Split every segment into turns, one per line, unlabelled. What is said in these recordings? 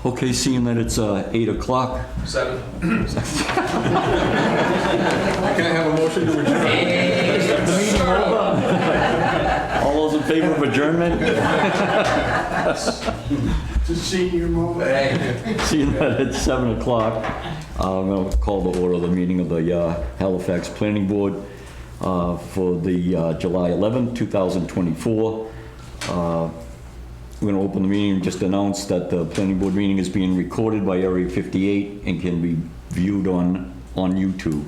Okay, seeing that it's 8 o'clock.
7. Can I have a motion to adjourn?
All those in favor of adjournment?
It's a senior moment.
Seeing that it's 7 o'clock, I'm going to call the order of the meeting of the Halifax Planning Board for the July 11th, 2024. We're going to open the meeting and just announce that the planning board meeting is being recorded by Area 58 and can be viewed on YouTube.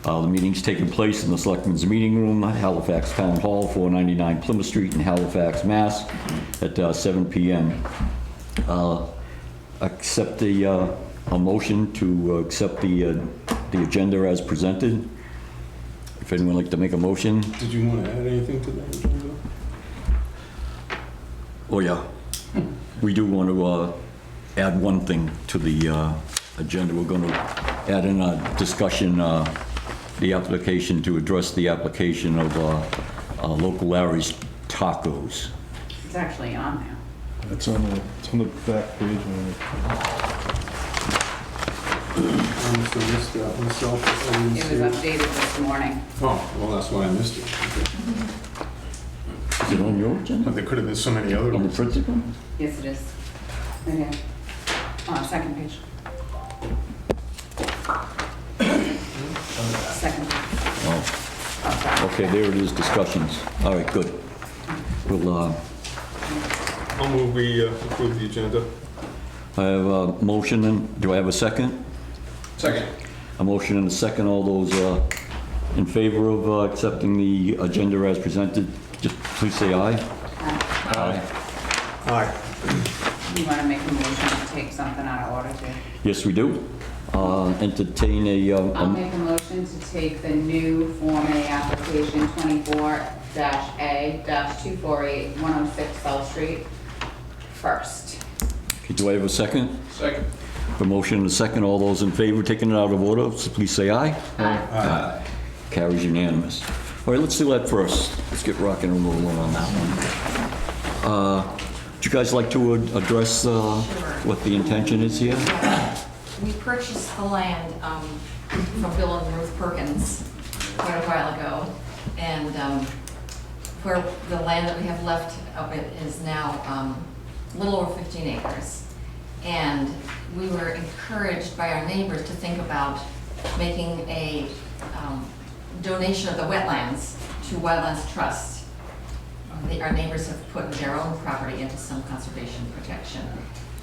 The meeting's taking place in the Selectmen's Meeting Room, Halifax Town Hall, 499 Plymouth Street in Halifax, Mass. at 7 p.m. Accept a motion to accept the agenda as presented. If anyone would like to make a motion.
Did you want to add anything to that agenda?
Oh, yeah. We do want to add one thing to the agenda. We're going to add in a discussion, the application to address the application of Local Larry's Tacos.
It's actually on there.
It's on the back page.
I must have missed that myself. I didn't
It
see
was updated this morning.
Oh, well, that's why I missed it.
Is it on your agenda?
But there could have been so many other
On the
ones.
printed one?
Yes, it is. Right here. Second page. Second page.
Oh,
Oh, sorry.
okay, there it is, discussions. All right, good. We'll,
I'll move we approve the agenda.
I have a motion, and do I have a second?
Second.
A motion and a second. All those in favor of accepting the agenda as presented, just please say aye. Aye.
Aye.
You want to make a motion to take something out of order too?
Yes, we do. Entertain
I'll make a motion to take the new Form A application 24-A-248 106 South Street first.
okay, do I have a second?
Second.
A motion and a second. All those in favor, taking it out of order, so please say aye.
Aye.
Carries unanimous. All right, let's do that first. Let's get rocking and rolling on that one. Would you guys like to address what the intention is here?
We purchased the land from Bill and Ruth Perkins quite a while ago, and where the land that we have left of it is now a little over 15 acres. And we were encouraged by our neighbors to think about making a donation of the wetlands to Wetlands Trust. Our neighbors have put their own property into some conservation protection.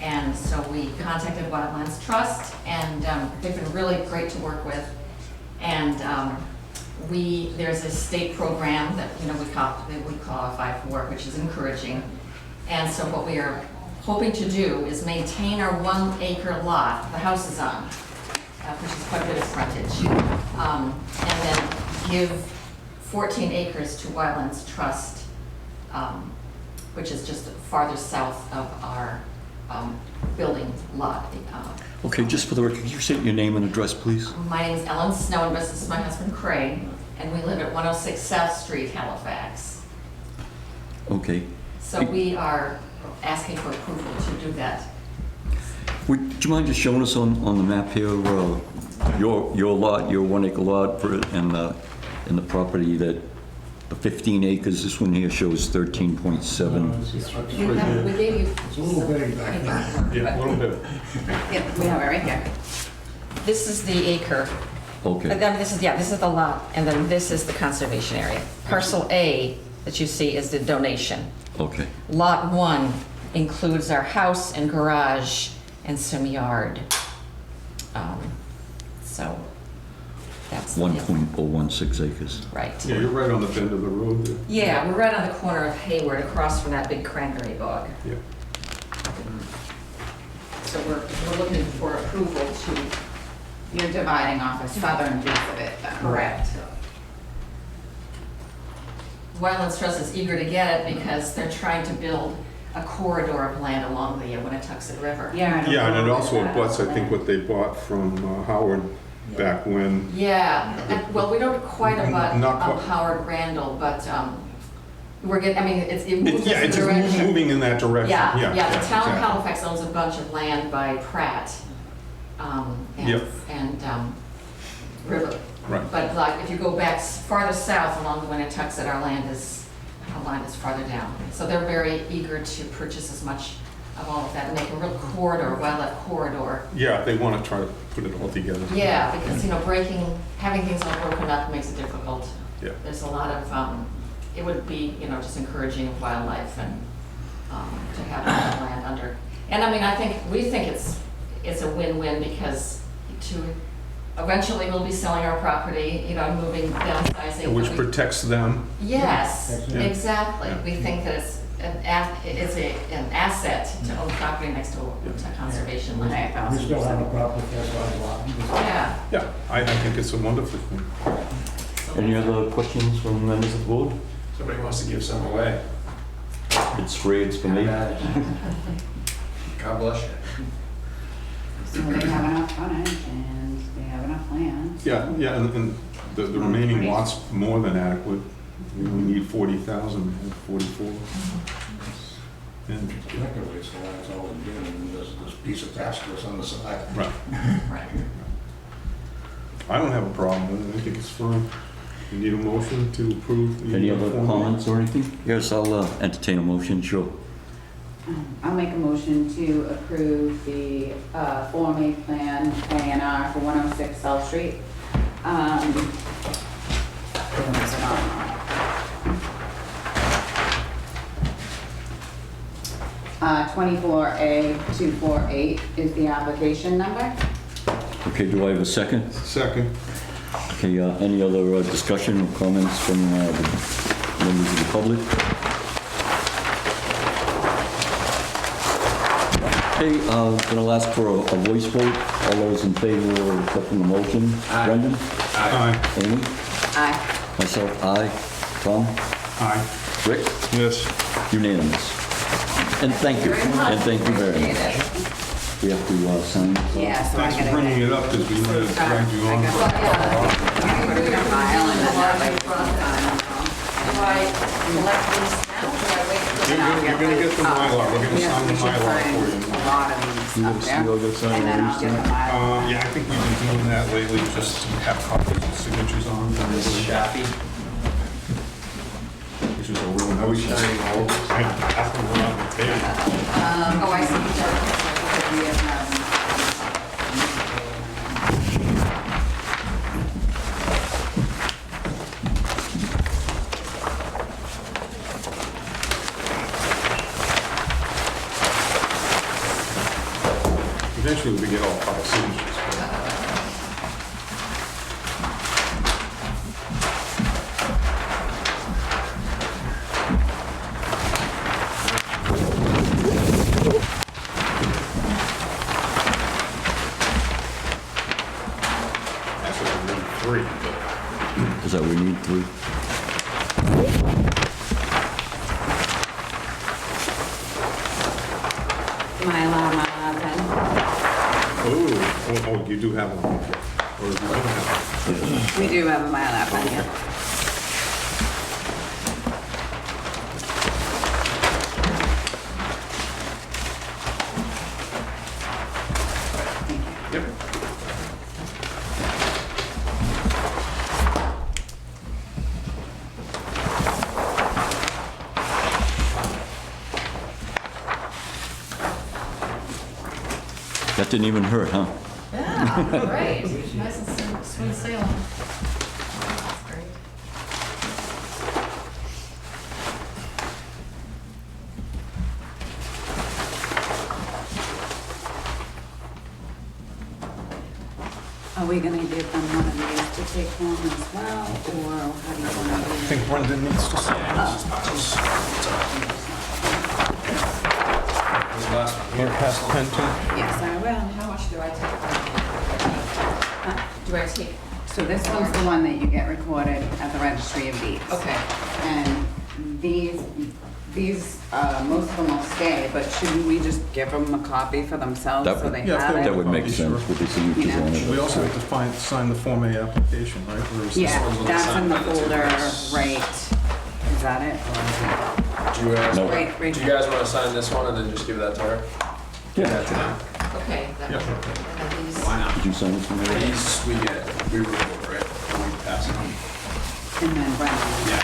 And so we contacted Wetlands Trust, and they've been really great to work with. And there's a state program that we qualify for, which is encouraging. And so what we are hoping to do is maintain our 1 acre lot the house is on, which is quite a bit of frontage, and then give 14 acres to Wetlands Trust, which is just farther south of our building lot.
Okay, just for the record, can you say your name and address, please?
My name is Ellen Snow, and this is my husband Craig, and we live at 106 South Street, Halifax.
Okay.
So we are asking for approval to do that.
Would you mind just showing us on the map here your lot, your 1 acre lot, and the property that the 15 acres? This one here shows 13.7.
We gave you.
It's a little bit back there.
Yeah, a little bit.
Yeah, we have it right here.
This is the acre.
Okay.
This is the lot, and then this is the conservation area. Parcel A that you see is the donation.
Okay.
Lot 1 includes our house and garage and some yard. So that's
1.016 acres.
right.
Yeah, you're right on the bend of the road there.
Yeah, we're right on the corner of Hayward, across from that big cranberry bog.
Yeah.
So we're looking for approval to.
You're dividing off a southern piece of it then.
Correct. Wetlands Trust is eager to get it because they're trying to build a corridor of land along the Winnetoxet River.
Yeah.
Yeah, and it also abuts, I think, what they bought from Howard back when.
Yeah, well, we don't quite abut
Not quite.
Howard Randall, but I mean, it moves us
Yeah,
in
it's
the
just
direction.
moving in that direction.
Yeah, the town of
exactly.
Halifax owns a bunch of land by Pratt,
Yep.
and River.
Right.
But like, if you go back farther south along the Winnetoxet, our land is farther down. So they're very eager to purchase as much of all of that and make a real corridor, wildlife corridor.
Yeah, they want to try to put it all together.
Yeah, because, having things all broken up makes it difficult.
Yeah.
There's a lot of, it would be, just encouraging of wildlife and to have that land under. And I mean, we think it's a win-win because eventually we'll be selling our property, moving, downsizing.
Which
but we-
protects them.
Yes,
Yeah.
exactly.
Yeah.
We think that it's an asset to own property next to conservation
We
land.
still have a proper fair-sized lot.
Yeah.
Yeah, I think it's a wonderful thing.
Any other questions from members of the board?
Somebody wants to give some away.
It's free, it's for me.
God bless you.
So they have enough frontage and they have enough land.
Yeah, and the remaining lots more than adequate. We only need 40,000, we have 44. And,
Effectively, it's the land that's always been, and there's this piece attached to us on the side.
right.
Right.
I don't have a problem with it, I think it's fine. We need a motion to approve the...
Any other
Form A.
comments or anything? Yes, I'll entertain a motion, sure.
I'll make a motion to approve the Form A plan, A&R for 106 South Street. Where is it on? 24A248 is the application number.
Okay, do I have a second?
Second.
Okay, any other discussion or comments from the members of the public? Okay, gonna ask for a voice vote. All those in favor of accepting the motion?
Aye.
Brendan?
Aye.
Amy?
Aye.
Myself, aye. Tom?
Aye.
Rick?
Yes.
Unanimous. And thank you. And thank you very much. We have to sign.
Yeah, so
Thanks for bringing it up, because we might have dragged you on.
Well, yeah.
Put it in a file and then that way.
Do I collect these now? Do I wait for
You're gonna get the Mylar, we're gonna sign the Mylar for you.
A lot of these up there.
You'll get signed
And then I'll get the Mylar.
Yeah, I think we've been doing that lately, just to have copies of signatures on.
This is Shafi.
Which is a real notion. I have them around the table.
Oh, I see.
We have,
Eventually, we get all 5 signatures. That's what we need, 3.
Is that we need 3?
Mylar pen.
Oh, you do have one. Or you don't have
We do have a Mylar pen, yeah.
one. Yep.
That didn't even hurt, huh?
Yeah, great. Nice and smooth sailing. That's great.
Are we gonna give them one of these to take home as well, or how do you want to
I
do it?
think Brendan needs to sign this.
This last one here.
Pass the pen to.
Yes, I will.
How much do I take? Do I take?
So this one's the one that you get recorded at the registry of deeds.
Okay.
And these, most of them will stay, but shouldn't we just give them a copy for themselves
That
so
would-
they
Yeah,
have
if
it?
That would make sense with the signatures on
We
it.
also have to sign the Form A application, right? Or is this-
Yeah,
one's on the
that's
side
in the
by the two
folder,
guys.
right. Is that it? Or
Do you guys,
No.
is it? Right
do you guys want to sign this one and then just give that to her?
Yeah.
Okay. that-
Yeah.
and then these-
Why not?
Did you sign it for me?
These we get, we record, right? And we pass it on.
And then Brendan.
Yeah.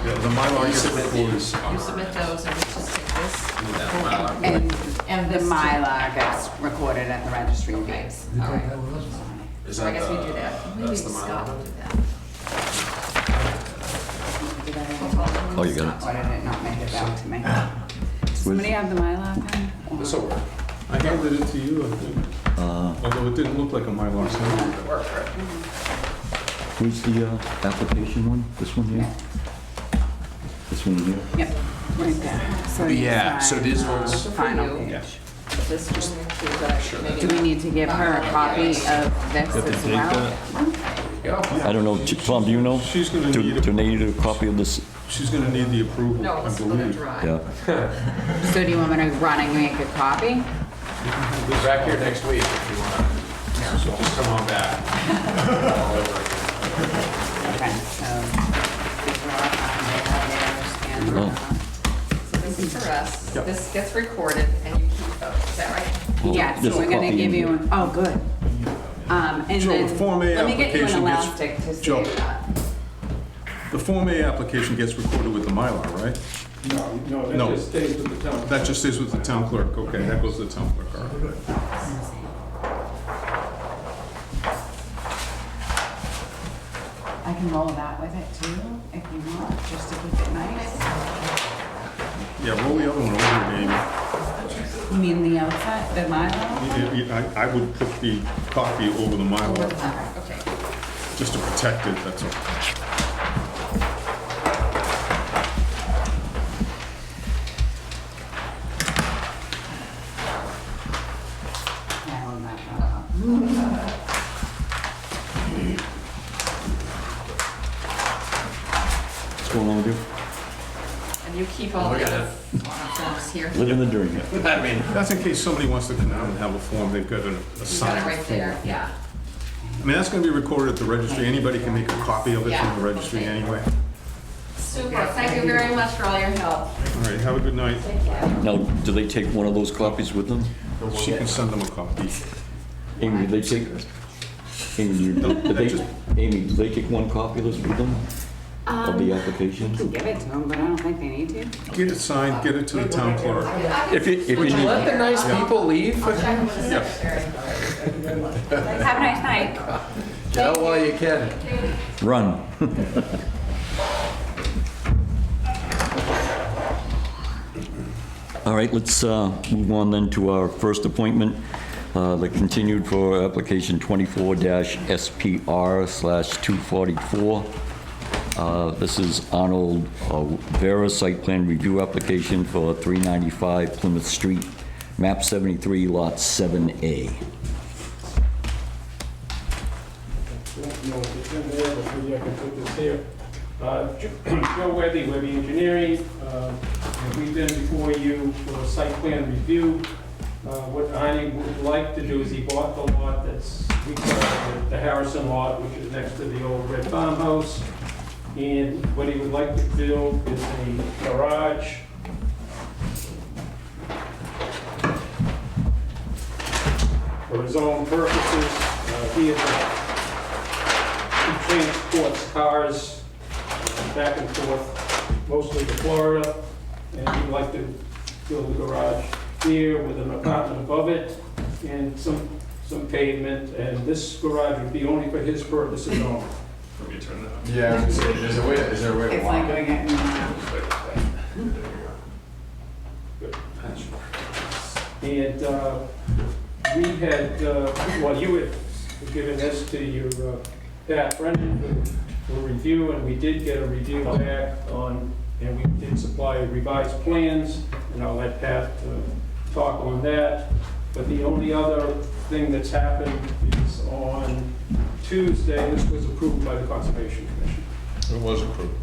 Yeah, the Mylar
You
gets
submit
recorded.
these.
You submit those and we just take this.
Need that Mylar.
And the
this too.
Mylar gets recorded at the registry of
Okay,
deeds.
all right.
Is
So I
that
guess we
the-
do that. Maybe
That's the
Scott will
Mylar.
do that.
Did I-
Oh, you got it.
Why did it not make it back to me? Does somebody have the Mylar pen?
This will work.
I handed it to you, I think, although it didn't look like a Mylar signature.
It worked, right?
Where's the application one? This one here? This one here?
Yep, right there. So you
Yeah, so
sign,
these ones-
the Final
For you.
page.
This one, too, maybe.
Do we need to give her a copy of this
Got the
as
date
well?
Go.
I don't know, Tom, do you know?
She's gonna need
Do
a-
they need a copy of this?
She's gonna need the approval,
No,
I
let's let it
believe.
dry.
Yeah.
So do you want me to run and make a copy?
Be back here next week if you want to. So just come on back. All over again.
Okay, so these are our copies, and
Oh.
So this is for us.
Yep.
This gets recorded and you keep those. Is that right?
Well,
yeah,
there's
so
a
we're gonna
copy
give
in
you
here.
an, oh, good. And
Joe,
then,
the Form A
let me get you an
application gets-
elastic to
Joe.
save that.
The Form A application gets recorded with the Mylar, right?
No,
No.
that just stays with the town.
That just is with the town clerk, okay, that goes to the town clerk, all right.
I can roll that with it too, if you want, just to keep it nice.
Yeah, roll the other one over here,
You mean the outside, the Mylar?
Amy. I would put the copy over the Mylar,
Okay.
just to protect it, that's all.
Yeah, roll that up.
What's going on with you?
And you keep all
Look
the
at
other
it.
forms here.
Living the dream.
I mean,
That's in case somebody wants to come out and have a form, they've got a
You got it
signed
right
form.
there, yeah.
I mean, that's gonna be recorded at the registry, anybody can make a copy of it
Yeah,
from the registry
okay.
anyway.
Super, thank you very much for all your help.
All right, have a good night.
Now, do they take one of those copies with them?
She can send them a copy.
Amy, do they take, Amy, Amy, do they take one copy of this with them? Of the
I
application?
can give it to them, but I don't think they need to.
Get it signed, get it to the town clerk.
If you
would you
need,
let the nice people leave?
Have a nice night.
Get out while you can.
run. All right, let's move on then to our first appointment, the continued for application 24-SPR/244. This is Arnold Vera site plan review application for 395 Plymouth Street, map 73, lot 7A.
No, it's in there, but maybe I can put this here. Joe Webby, Webby Engineering, and we've been before you for a site plan review. What Arnie would like to do is he bought the lot that's, we call it the Harrison lot, which is next to the old red farmhouse. And what he would like to build is a garage. For his own purposes, he transports cars back and forth, mostly to Florida, and he'd like to build a garage here with an apartment above it and some pavement, and this garage would be only for his purposes only.
Let me turn that up. Yeah, I was gonna say, is there a way to
It's
lock
like
it?
doing it in
And we had, well, you had given this to your Pat Brennan for review, and we did get a review back on, and we did supply revised plans, and I'll let Pat talk on that. But the only other thing that's happened is on Tuesday, this was approved by the Conservation Commission.
It was approved.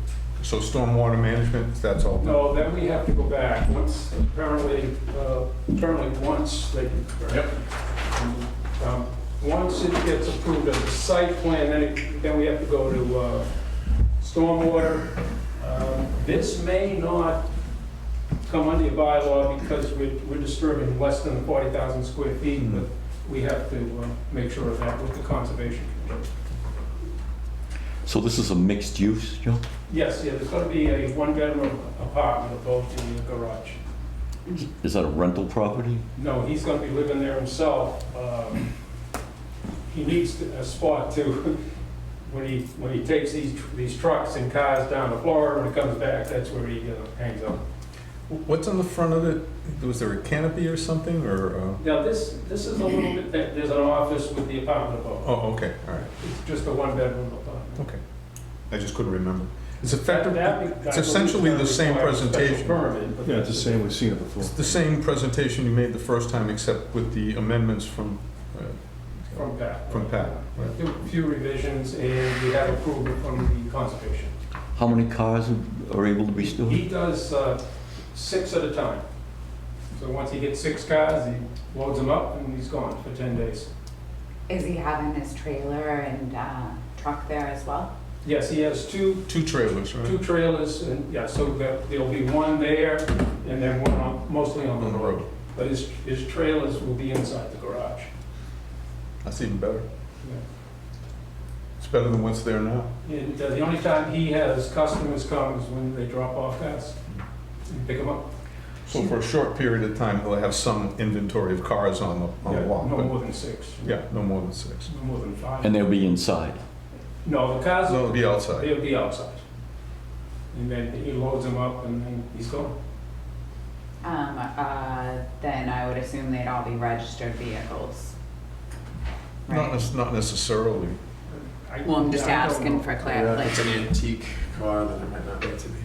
So stormwater management, that's all done?
No, then we have to go back, once, apparently once they.
Yep.
Once it gets approved as a site plan, then we have to go to stormwater. This may not come under your bylaw because we're disturbing less than 40,000 square feet, but we have to make sure of that with the conservation commission.
So this is a mixed use, Joe?
Yes, yeah, there's gonna be a one-bedroom apartment above the garage.
Is that a rental property?
No, he's gonna be living there himself. He needs a spot to, when he takes these trucks and cars down to Florida, when he comes back, that's where he hangs out.
What's on the front of it? Was there a canopy or something, or?
Now, this is a little bit, there's an office with the apartment above.
Oh, okay, all right,
It's just a one-bedroom apartment.
okay. I just couldn't remember. It's effective,
That-
it's essentially the same
requires a special
presentation.
permit, but
Yeah, it's the same, we've seen it before.
It's the same presentation you made the first time, except with the amendments from
Pat.
From Pat, right.
A few revisions, and we have approval from the conservation.
How many cars are able to be stored?
He does 6 at a time. So once he gets 6 cars, he loads them up and he's gone for 10 days.
Is he having his trailer and truck there as well?
Yes, he has two
Trailers, right?
trailers, and yeah, so that there'll be one there and then one mostly on the road. But his trailers will be inside the garage.
That's even better.
Yeah.
It's better than what's there now.
And the only time he has customers come is when they drop off cars and pick them up.
So for a short period of time, they'll have some inventory of cars on the
Yeah,
lot.
no
but-
more than 6.
Yeah, no more than 6.
No more than 5.
And they'll be inside?
No, the cars,
They'll be outside.
they'll be outside. And then he loads them up and then he's gone.
Then I would assume they'd all be registered vehicles.
Not
Right?
not necessarily.
Well, I'm just
I don't
asking
know.
for
If
clarity.
it's an antique car, then it might not need to be.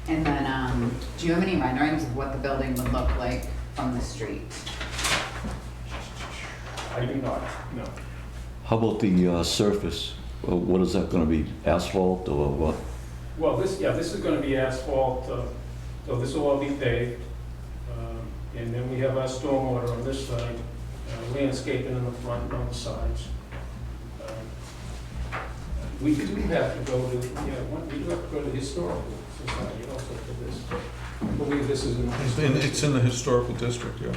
And then, do you have any renderings of what the building would look like from the street?
I do not, no.
How about the surface? What is that gonna be, asphalt or what?
Well, this is gonna be asphalt, so this will all be paved. And then we have our stormwater on this side, landscaping in the front and on the sides. We do have to go to, we do have to go to the historical society also for this. I believe this is in.
It's in the historical district, yeah.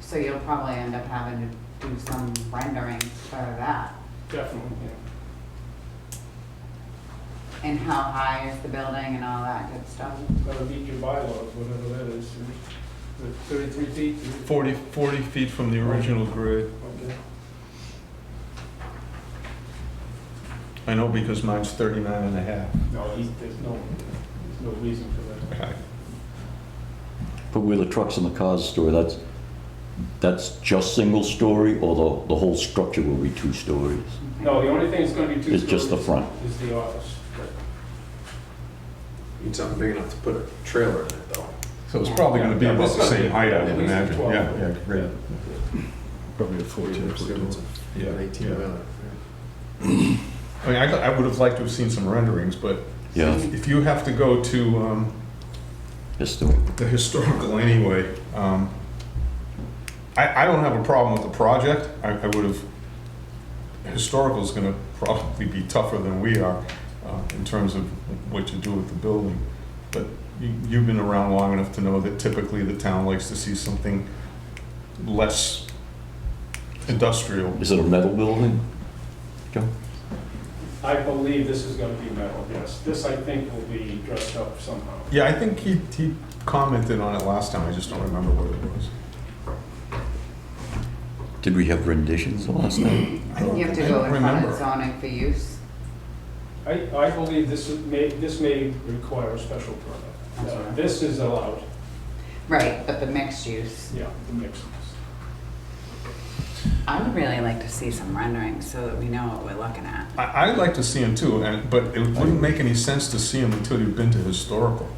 So you'll probably end up having to do some renderings for that.
Definitely,
And how high is the building and all that good stuff?
Gotta meet your bylaws, whatever that is. 33 feet?
40 feet from the original grade.
Okay.
I know because mine's 39 and a half.
No, there's no reason for that.
But where the trucks and the cars store, that's just single story, or the whole structure will be 2 stories?
No, the only thing that's gonna be 2
It's just the
stories
front.
Is the office.
Need something big enough to put a trailer in it, though.
So it's probably going to be
Yeah,
about
it's
the
gonna
same
be
height, I
at
would
least
imagine.
12.
Yeah, great.
Probably a 14
It's
foot door.
Yeah,
an 18
yeah.
wheeler.
I mean, I would have liked to have seen some renderings, but
Yeah,
if you have to go to
historic.
the historical anyway, I don't have a problem with the project. I would have, historical is going to probably be tougher than we are in terms of what you do with the building. But you've been around long enough to know that typically the town likes to see something less industrial.
Is it a metal building, Joe?
I believe this is gonna be metal, yes. This, I think, will be dressed up somehow.
Yeah, I think he commented on it last time. I just don't remember what it was.
Did we have renditions the last night?
You have to
I
go
don't
in front of
remember.
zoning for use.
I believe this may require a special permit.
Okay.
This is allowed,
Right, but the mixed use.
yeah, the mixed.
I would really like to see some renderings so that we know what we're looking at.
I'd like to see them too, but it wouldn't make any sense to see them until you've been to historical.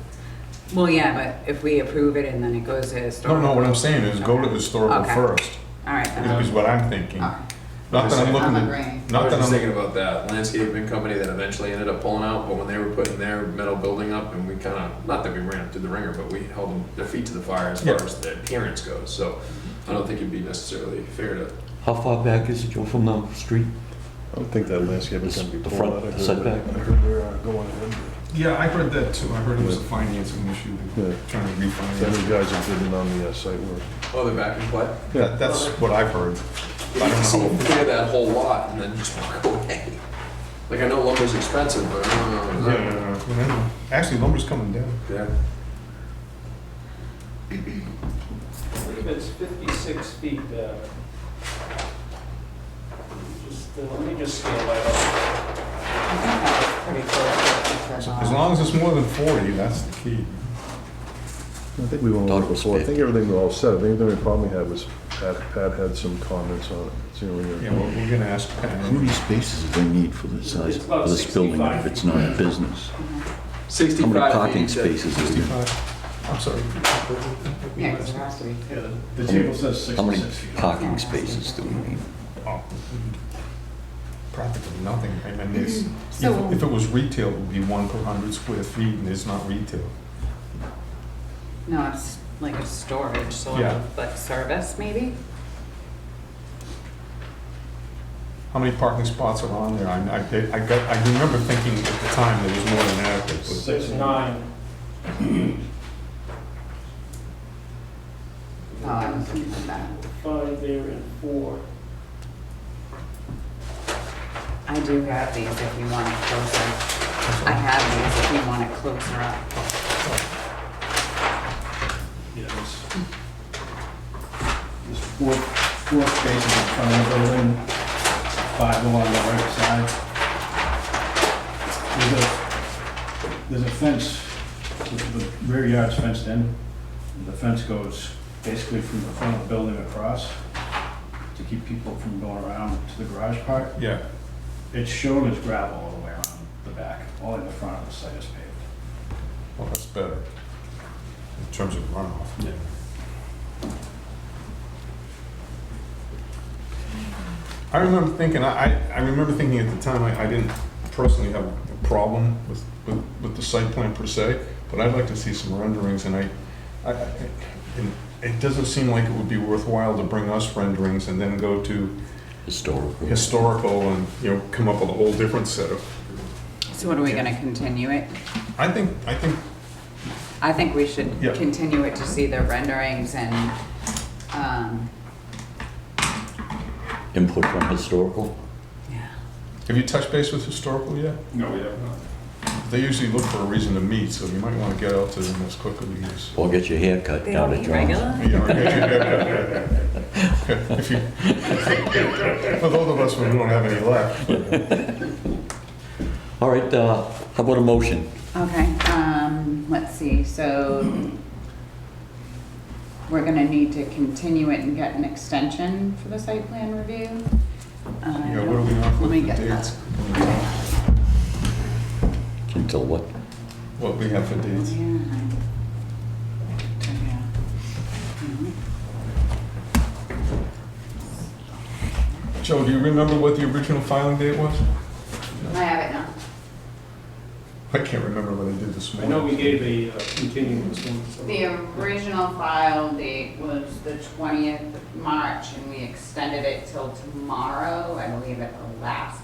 Well, yeah, but if we approve it and then it goes to historical.
No, what I'm saying is go to
Okay.
historical
Okay.
first,
All right, then.
is what I'm thinking.
Okay.
Not that I'm looking
I'm
at,
agreeing.
I
not
was
that
just thinking
I'm,
about that landscaping company that eventually ended up pulling out, but when they were putting their metal building up, and we kind of, not that we ran up to the ringer, but we held them, their feet to the fire as far
Yeah.
as the appearance goes, so I don't think it'd be necessarily fair to.
How far back is it, Joe, from the street?
I don't think that landscape is gonna be
The
pulled
front
out. I heard
setback?
I heard they're going ahead.
Yeah, I heard that too. I heard it was a financing issue,
Yeah.
trying to
Then
refinance.
the guys are bidding on the site work.
Oh, they're back in play?
That's what I've heard.
You can see them clear that whole lot and then just walk away. Like, I know lumber's expensive, but I don't know.
Yeah, actually, lumber's coming down.
Yeah.
I believe it's 56 feet back. Let me just scale that up.
I think that was pretty close to what you said,
As long as it's more than 40, that's the key.
I think we went
Thought
over
it was
before. I
50.
think everything was all set. I think the only problem we had was Pat had some comments on it. It's the only-
Yeah, we're gonna ask
How
Pat.
many spaces do they need for this size,
It's about
for this building if
65.
it's not a business?
65
How many
feet,
parking
you said.
spaces is there?
65? I'm sorry.
Yeah, because there has to be.
The table says
How many parking spaces do we need?
Oh, practically nothing. I mean, it's,
So-
if it was retail, it would be 1 per 100 square feet, and it's not retail.
No, it's like a storage sort
Yeah.
of, like service maybe?
How many parking spots are on there? I remember thinking at the time there was more than adequate. but-
There's 9.
Oh, I was thinking of that.
5 there and 4.
I do have these if you want it closer. I have these if you want it closer up.
Yeah, there's four spaces in front of the building, 5 along the right side. There's a fence, the rear yard's fenced in. The fence goes basically from the front of the building across to keep people from going around to the garage part.
Yeah,
It's shown as gravel all the way around the back, only the front of the site is paved.
well, that's better in terms of runoff.
Yeah.
I remember thinking, I remember thinking at the time, I didn't personally have a problem with the site plan per se, but I'd like to see some renderings, and and it doesn't seem like it would be worthwhile to bring us renderings and then go to historical and, come up with a whole different set of,
So what are we gonna continue it?
I think,
I think we should
Yeah.
continue it to see the renderings and,
Input from historical?
yeah.
have you touched base with historical yet?
No, we have not.
They usually look for a reason to meet, so you might want to get out to them as quickly as.
Or get your hair cut down at John's?
If you, for those of us who don't have any left.
All right, how about a motion?
Okay, let's see, so we're gonna need to continue it and get an extension for the site plan review.
Yeah, what are we on
Let me
for
get
dates?
that.
Until what?
What we have for dates?
Yeah.
Joe, do you remember what the original filing date was?
I have it now.
I can't remember what I did this
I
morning.
know we gave a continuance one. so-
The original file date was the 20th of March, and we extended it till tomorrow, I believe at the last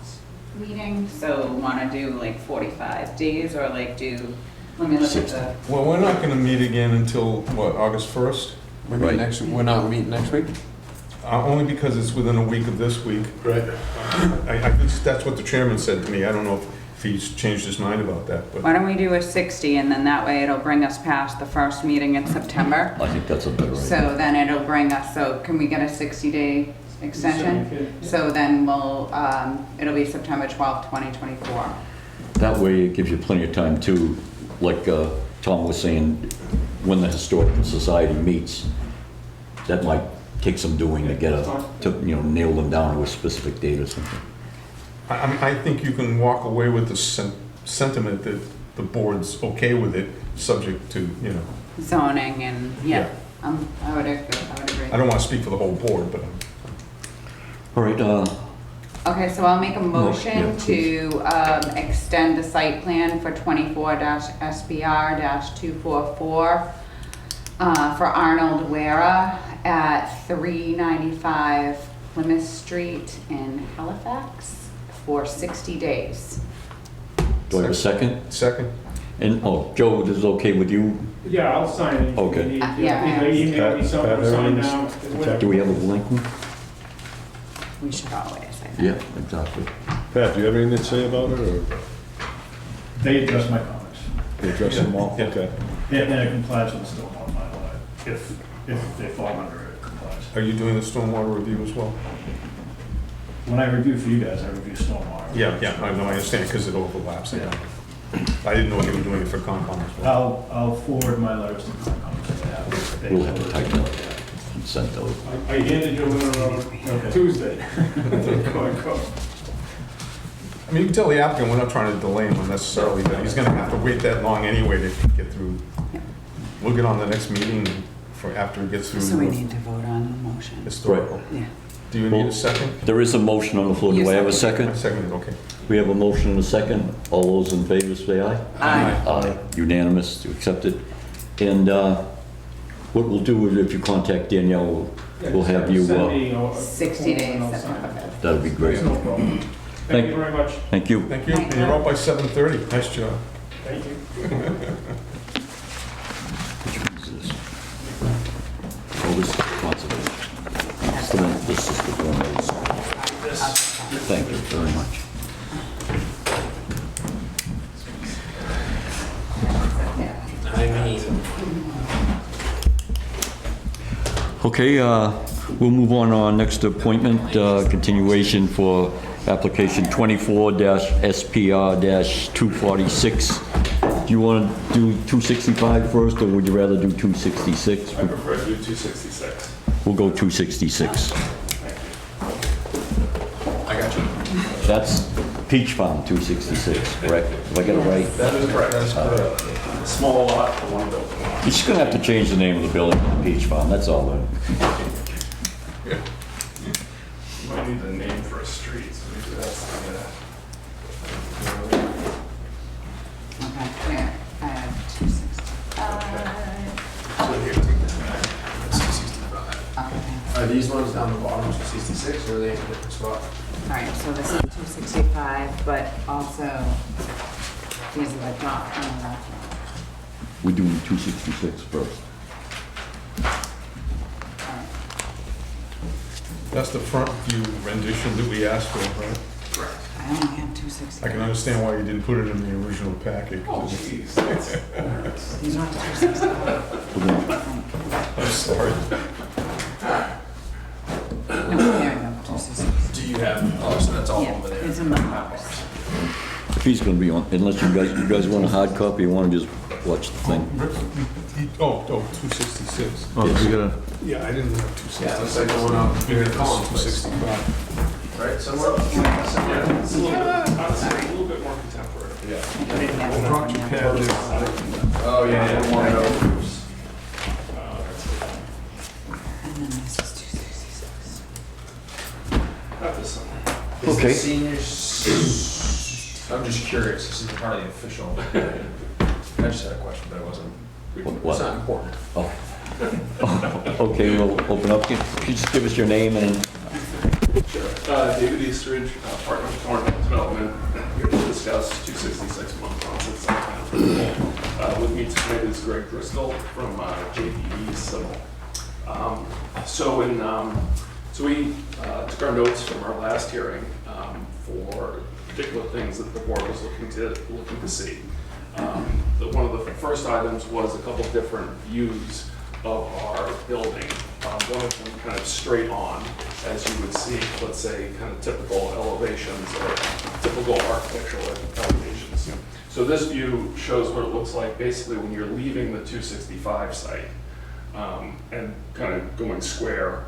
meeting. So wanna do like 45 days, or like do, let me look at the,
Well, we're not gonna meet again until, what, August 1st?
Right.
We're not meeting next week?
Only because it's within a week of this week.
Right.
I think that's what the chairman said to me. I don't know if he's changed his mind about that, but.
why don't we do a 60, and then that way it'll bring us past the first meeting in September.
I think that's a better idea.
So then it'll bring us, so can we get a 60-day extension?
Okay.
So then we'll, it'll be September 12th, 2024.
That way it gives you plenty of time too, like Tom was saying, when the Historical Society meets, that might take some doing to get to nail them down to a specific date or something.
I mean, I think you can walk away with the sentiment that the board's okay with it, subject to,
Zoning and, yeah, I would agree.
I don't want to speak for the whole board, but
All right,
Okay, so I'll make a
yeah,
motion
please.
to extend the site plan for 24-SBR-244 for Arnold Wera at 395 Plymouth Street in Halifax for 60 days.
do I have a second?
second?
And, oh, Joe, this is okay with you?
Yeah, I'll sign it.
Okay.
If you need to.
Yeah, I
Either email me
Pat,
something or sign
everything's-
now. whatever.
Do we have a blank one?
We should always say that.
Yeah, exactly.
Pat, do you have anything to say about it, or
They addressed my comments.
you address them all?
Yeah.
Okay.
And it complies with the stormwater bylaw, if they fall under it, it complies.
Are you doing the stormwater review as well?
When I review for you guys, I review stormwater.
Yeah, I know, I understand, because it overlaps.
Yeah.
I didn't know you were doing it for Concom as well.
I'll forward my letters to Concom, so they have.
We'll have to type that and send those.
I handed you one Tuesday.
Go ahead, go.
I mean, you can tell the applicant, we're not trying to delay him unnecessarily, but he's gonna have to wait that long anyway to get through. We'll get on the next meeting for after he gets through.
So we need to vote on the motion.
Historical.
Yeah.
Do you need a second?
There is a motion on the floor. Do I have a
I
second?
seconded, okay.
We have a motion and a second. All those in favor say aye.
Aye.
Aye. Unanimous, accepted. And what we'll do is if you contact Danielle, we'll have you,
Send me,
60 days.
I'll sign it.
that'd be great.
No problem. Thank you very much.
Thank you.
Thank you, and you're out by 7:30, nice job.
Thank you.
Which one is this? Oh, this is conservation. That's the one, this is the one that is. Thank you very much. Okay, we'll move on to our next appointment, continuation for application 24-SPR-246. Do you want to do 265 first, or would you rather do 266?
I prefer to do 266.
We'll go 266.
I got you.
That's Peach Farm, 266, correct? If I get it right?
That is correct. Small lot for one building.
You're just gonna have to change the name of the building to Peach Farm, that's all then.
You might need the name for a street, so maybe that's
Okay, here, I have 265.
so here, take that back. That's 265.
Okay.
Are these ones down the bottom 266 or are they in a different spot?
All right, so this is 265, but also these are the top.
We're doing 266 first.
That's the front view rendition that we asked for, right?
Correct.
I only have 265.
I can understand why you didn't put it in the original packet.
Oh, jeez.
These aren't 265.
I'm sorry.
No, there we go, 266.
Do you have, oh, so that's all
Yeah,
over there.
it's in the box.
If he's gonna be on, unless you guys want a hard copy, you wanna just watch the thing?
Oh, 266.
Oh, you gotta,
Yeah, I didn't have
Yeah, it
266.
looks like going up
Here
here
it
to
is,
Collins Place.
265.
Right, somewhere?
Yeah, it's a little bit, honestly, a little bit more contemporary.
Yeah.
Drop your pad there.
Oh, yeah, yeah.
One of those.
And then this is 266.
Got this somewhere.
Okay.
Seniors, I'm just curious, this is part of the official. I just had a question, but it wasn't,
What?
it's not important.
Oh. Okay, we'll open up. Can you just give us your name and,
David Eastridge, partner of Thornhill Development, here to discuss 266 Montauk Southtown. With me tonight is Greg Driscoll from JPE Civil. So we took our notes from our last hearing for particular things that the board was looking to see. One of the first items was a couple different views of our building. One of them kind of straight on, as you would see, let's say, kind of typical elevations or typical architectural elevations. So this view shows what it looks like basically when you're leaving the 265 site and kind of going square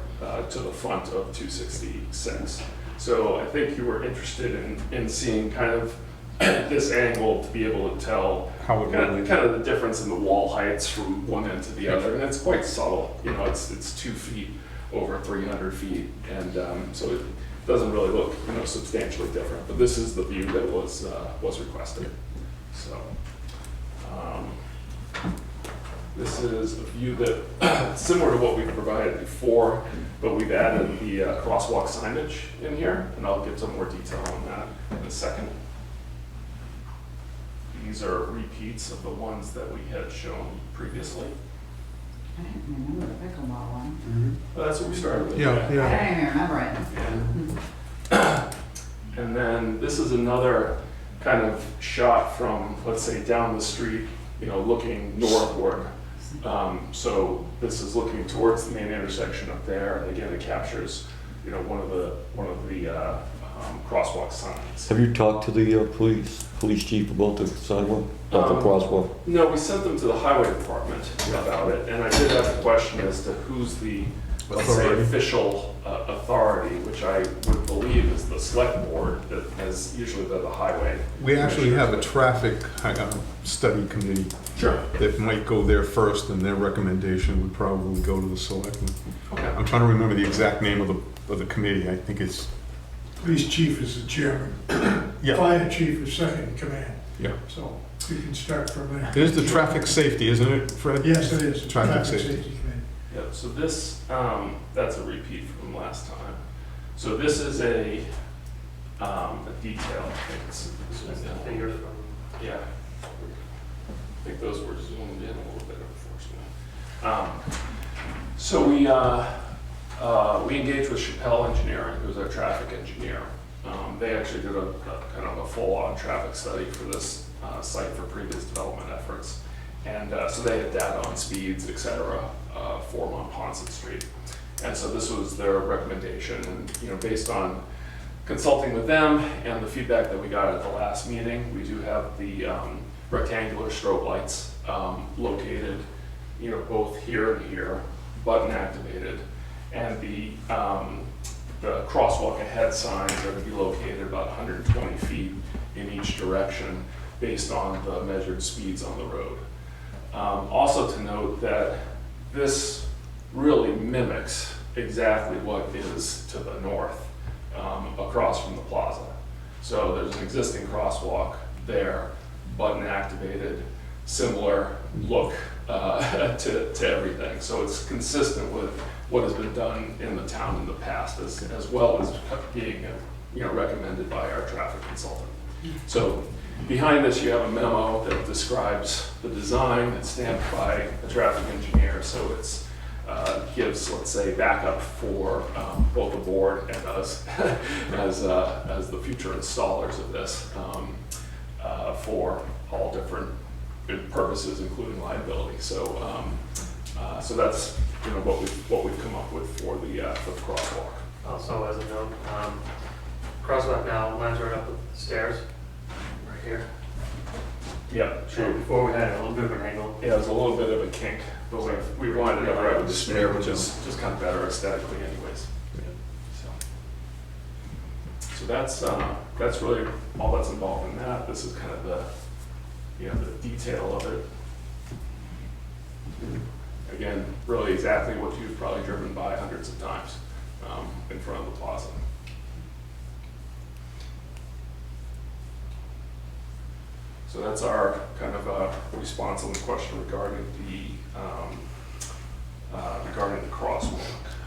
to the front of 266. So I think you were interested in seeing kind of this angle to be able to tell
How it really-
kind of the difference in the wall heights from one end to the other, and it's quite subtle. You know, it's 2 feet over 300 feet, and so it doesn't really look substantially different. But this is the view that was requested. So this is a view that similar to what we provided before, but we've added the crosswalk signage in here, and I'll get some more detail on that in a second. these are repeats of the ones that we had shown previously.
I didn't remember the pickleball one.
But that's what we started with.
Yeah,
I
yeah.
didn't even remember it.
Yeah. And then this is another kind of shot from, let's say, down the street, you know, looking northward. So this is looking towards the main intersection up there. And again, it captures, you know, one of the crosswalk signs.
Have you talked to the police chief about the sidewalk, about the crosswalk?
No, we sent them to the highway department about it, and I did have a question as to who's the, let's say,
Authority.
official authority, which I would believe is the select board, that has usually the highway.
We actually have a traffic study committee
Sure.
that might go there first, and their recommendation would probably go to the selectmen.
Okay.
I'm trying to remember the exact name of the committee. I think it's,
Police chief is the chairman.
yeah,
Fire chief is second in command,
yeah.
so you can start from there.
It is the traffic safety, isn't it, Fred?
Yes, it is.
Traffic safety.
Committee.
Yep, so this, that's a repeat from last time. So this is a detail, I think it's zoomed in a little bit. Yeah. I think those were zoomed in a little bit, unfortunately. So we engaged with Chappelle Engineering, who's our traffic engineer. They actually did a kind of a full-on traffic study for this site for previous development efforts. And so they had data on speeds, et cetera, for Montponset Street. And so this was their recommendation. And, you know, based on consulting with them and the feedback that we got at the last meeting, we do have the rectangular strobe lights located, you know, both here and here, button activated. And the crosswalk ahead signs are going to be located about 120 feet in each direction based on the measured speeds on the road. Also to note that this really mimics exactly what is to the north across from the plaza. So there's an existing crosswalk there, button activated, similar look to everything. So it's consistent with what has been done in the town in the past, as well as being recommended by our traffic consultant. So behind this, you have a memo that describes the design. It's stamped by a traffic engineer, so it's gives, let's say, backup for both the board and us as the future installers of this for all different purposes, including liability. So so that's what we've come up with for the crosswalk.
Also, as a note, crosswalk now lines right up the stairs, right here.
Yeah,
And before we had a little bit of an angle.
Yeah, there's a little bit of a kink, but we wanted it right with the sphere, which is just kind of better aesthetically anyways. So that's really all that's involved in that. This is kind of the detail of it. Again, really exactly what you've probably driven by hundreds of times in front of the plaza. So that's our kind of response on the question regarding the crosswalk.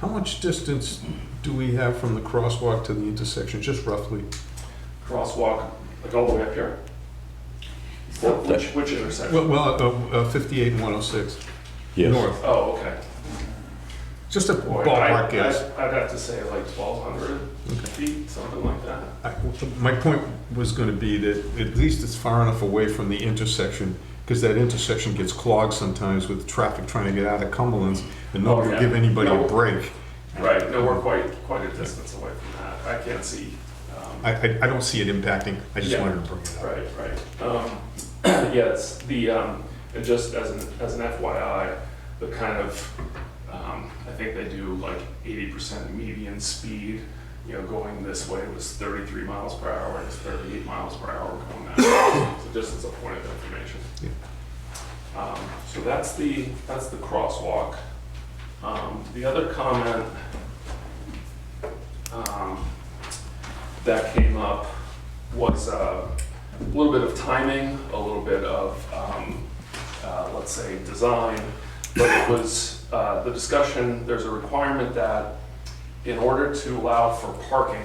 How much distance do we have from the crosswalk to the intersection, just roughly?
Crosswalk, like all the way up here? Which intersection?
Well, 58 and 106.
Yes.
North.
Oh, okay.
Just a
Boy,
ballpark guess.
I'd have to say like 1,200 feet, something like that.
My point was going to be that at least it's far enough away from the intersection, because that intersection gets clogged sometimes with traffic trying to get out of Cumberland's, and nobody will give anybody a break.
Right, no, we're quite a distance away from that. I can't see.
I don't see it impacting. I just wanted to bring it up.
Right. Yeah, it's the, and just as an FYI, the kind of, I think they do like 80% median speed, going this way was 33 miles per hour, and it's 38 miles per hour going that way. So just as a point of information.
Yeah.
So that's the crosswalk. The other comment that came up was a little bit of timing, a little bit of, let's say, design, but it was the discussion. There's a requirement that in order to allow for parking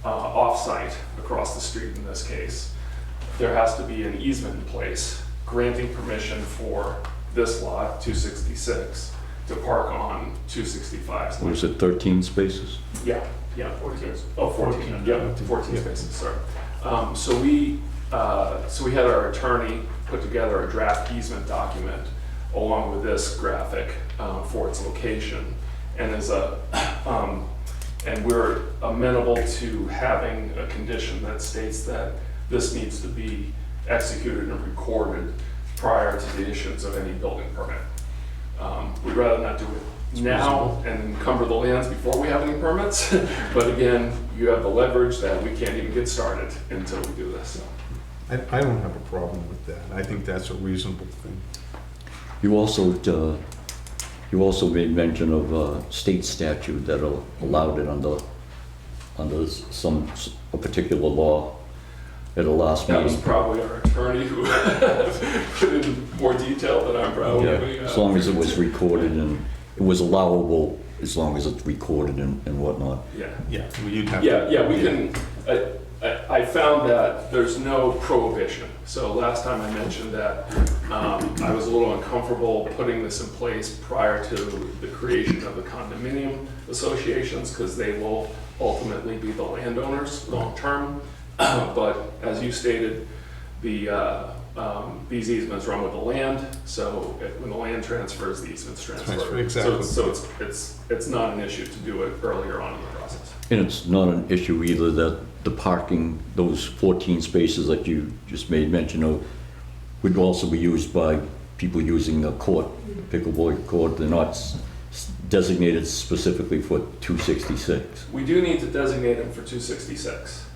off-site across the street in this case, there has to be an easement in place granting permission for this lot, 266, to park on 265's
What
land.
was it, 13 spaces?
Yeah, 14. Oh, 14, yeah, 14 spaces, sorry. So we had our attorney put together a draft easement document along with this graphic for its location. And and we're amenable to having a condition that states that this needs to be executed and recorded prior to the issuance of any building permit. We'd rather not do it now and encumber the lands before we have any permits. But again, you have the leverage that we can't even get started until we do this.
I don't have a problem with that. I think that's a reasonable thing.
You also made mention of a state statute that allowed it under a particular law at a last
That was
meeting.
probably our attorney who put in more detail than I'm probably.
Yeah, as long as it was recorded and it was allowable, as long as it's recorded and whatnot.
Yeah.
Yeah, well, you'd have
Yeah,
to.
yeah, we can, I found that there's no prohibition. So last time I mentioned that I was a little uncomfortable putting this in place prior to the creation of the condominium associations, because they will ultimately be the landowners long-term. But as you stated, these easements run with the land, so when the land transfers, the easements transfer.
Exactly.
So it's not an issue to do it earlier on in the process.
And it's not an issue either that the parking, those 14 spaces that you just made mention of, would also be used by people using a court, pickleball court. They're not designated specifically for 266.
We do need to designate them for 266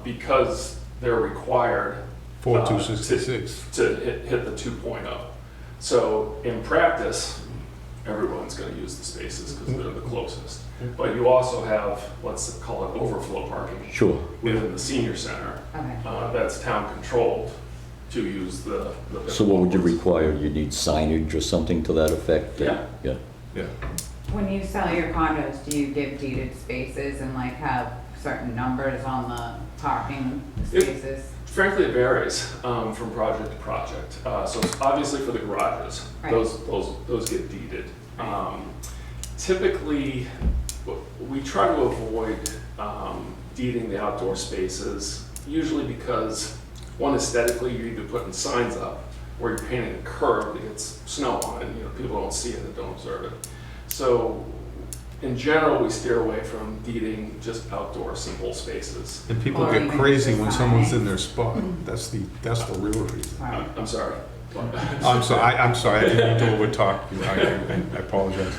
because they're required
For 266.
to hit the 2.0. So in practice, everyone's going to use the spaces because they're the closest. But you also have, let's call it overflow parking.
Sure.
Within the senior center,
Okay.
that's town controlled to use the.
So what would you require? You need signage or something to that effect?
Yeah.
Yeah.
Yeah.
When you sell your condos, do you give deeded spaces and like have certain numbers on the parking spaces?
Frankly, it varies from project to project. So obviously for the garages,
Right.
those get deeded. Typically, we try to avoid deeding the outdoor spaces, usually because, one, aesthetically, you're either putting signs up or you're painting a curb that gets snow on it, and people don't see it and don't observe it. So in general, we steer away from deeding just outdoor simple spaces.
And people
Or
get
even
crazy
just a
when someone's
sign.
in their spot. That's the real reason.
Right.
I'm sorry.
I'm sorry, I didn't mean to overtalk you. I apologize.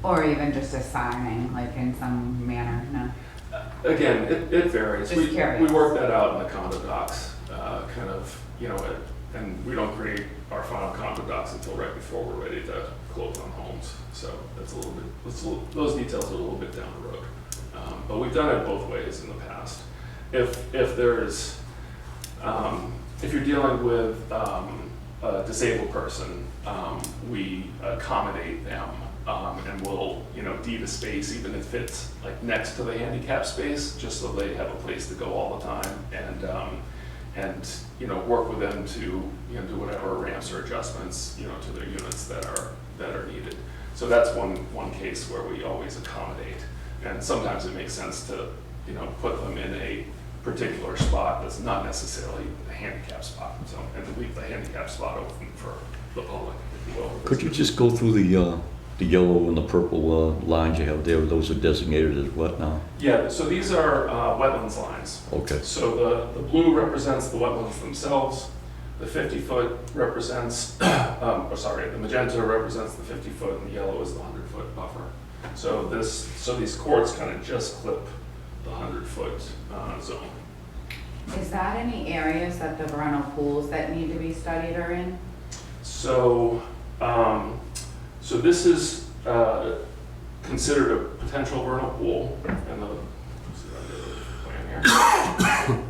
Or even just a signing, like in some manner, no?
Again, it varies.
Just curious.
We work that out in the condo docs, kind of, and we don't create our final condo docs until right before we're ready to close on homes. So that's those details are a little bit down the road. But we've done it both ways in the past. If you're dealing with a disabled person, we accommodate them. And we'll, deed a space even if it's like next to the handicap space, just so they have a place to go all the time, and work with them to do whatever ramps or adjustments to their units that are needed. So that's one case where we always accommodate, and sometimes it makes sense to put them in a particular spot that's not necessarily a handicap spot, and leave the handicap spot open for the public, if you will.
Could you just go through the yellow and the purple lines you have there? Those are designated as what now?
Yeah, so these are wetlands lines.
Okay.
So the blue represents the wetlands themselves. The 50-foot represents, the magenta represents the 50-foot, and the yellow is the 100-foot buffer. So these courts kind of just clip the 100-foot zone.
Is that any areas that the vernal pools that need to be studied are in?
So this is considered a potential vernal pool, and let's see if I get a plan here.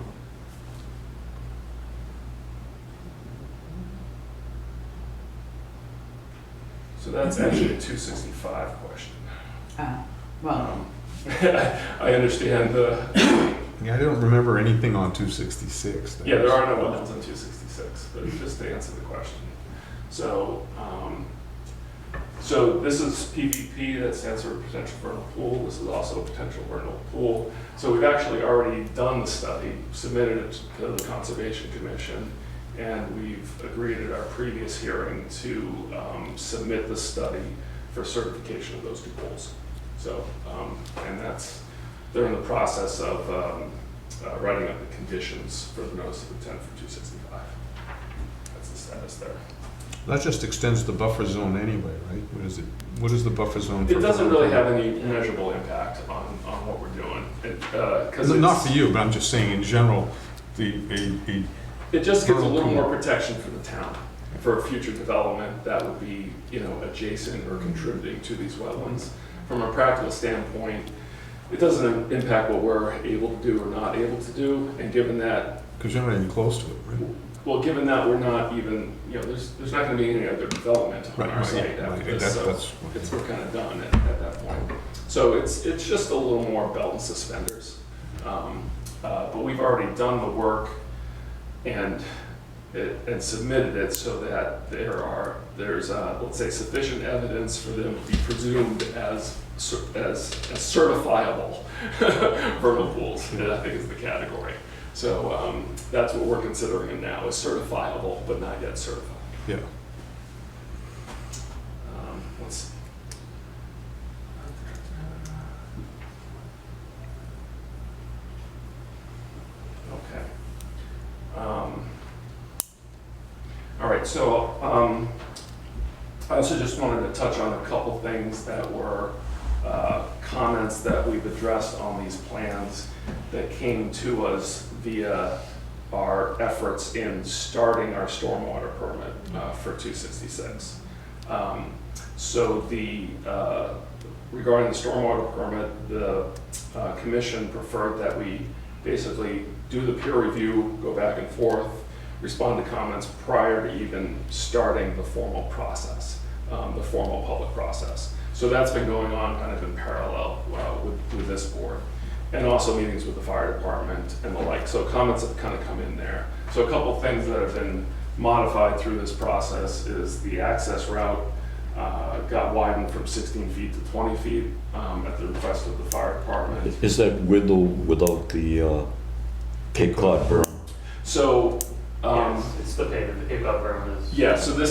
So that's actually a 265 question.
Well,
I understand
Yeah, I don't remember anything on 266.
Yeah, there are no wetlands on 266, but just to answer the question. So, so this is PVP, that stands for potential vernal pool. This is also a potential vernal pool. So we've actually already done the study, submitted it to the Conservation Commission, and we've agreed at our previous hearing to submit the study for certification of those two pools. So, and they're in the process of writing up the conditions for the notice of intent for 265. That's the status there.
That just extends the buffer zone anyway, right? What is the buffer zone?
It doesn't really have any measurable impact on what we're doing.
Not for you, but I'm just saying in general,
it just gives a little more protection for the town for future development that would be, adjacent or contributing to these wetlands. From a practical standpoint, it doesn't impact what we're able to do or not able to do, and given that...
Because you're not even close to it, right?
Well, given that we're not even, there's not going to be any other development on our site after this, so we're kind of done at that point. So it's just a little more belt and suspenders. But we've already done the work and submitted it so that there's let's say sufficient evidence for them to be presumed as certifiable vernal pools, that I think is the category. So that's what we're considering them now, is certifiable, but not yet certified.
Yeah.
Let's see. Okay. All right, so I also just wanted to touch on a couple things that were comments that we've addressed on these plans that came to us via our efforts in starting our stormwater permit for 266. So regarding the stormwater permit, the commission preferred that we basically do the peer review, go back and forth, respond to comments prior to even starting the formal process, the formal public process. So that's been going on kind of in parallel with this board, and also meetings with the fire department and the like. So comments have kind of come in there. So a couple things that have been modified through this process is the access route got widened from 16 feet to 20 feet at the request of the fire department.
Is that with or without the Cape Cod berm?
So
Yes, it's the pavement, the Cape Cod berm is.
yeah, so this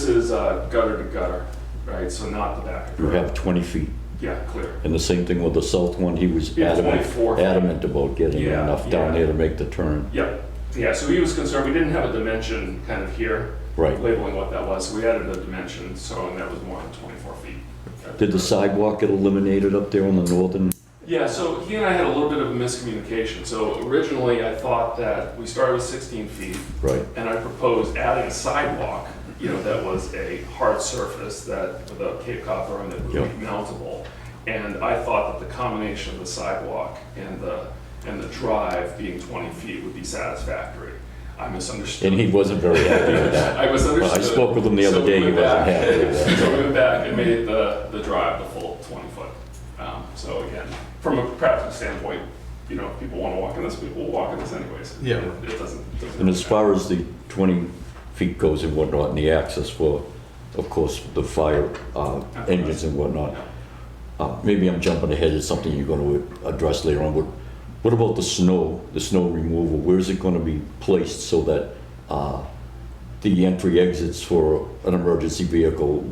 is gutter to gutter, right? So not the back.
You have 20 feet.
Yeah, clear.
And the same thing with the south one, he was
Yeah, 24 feet.
adamant about getting
Yeah,
enough down
yeah.
there to make the turn.
Yep. Yeah, so he was concerned, we didn't have a dimension kind of here,
Right.
labeling what that was. So we added a dimension, so and that was more than 24 feet.
Did the sidewalk get eliminated up there on the northern?
Yeah, so he and I had a little bit of a miscommunication. So originally I thought that we started with 16 feet.
Right.
And I proposed adding a sidewalk, that was a hard surface that with a Cape Cod berm that would be mountable. And I thought that the combination of the sidewalk and the drive being 20 feet would be satisfactory. I misunderstood.
And he wasn't very happy with that.
I misunderstood.
Well, I spoke with him the other day, he wasn't happy with that.
So we went back and made the drive the full 20 foot. So again, from a practical standpoint, if people want to walk in this, people will walk in this anyways.
Yeah.
It doesn't
And as far as the 20 feet goes and whatnot, and the access for, of course, the fire engines and whatnot, maybe I'm jumping ahead of something you're going to address later on, but what about the snow removal? Where is it going to be placed so that the entry exits for an emergency vehicle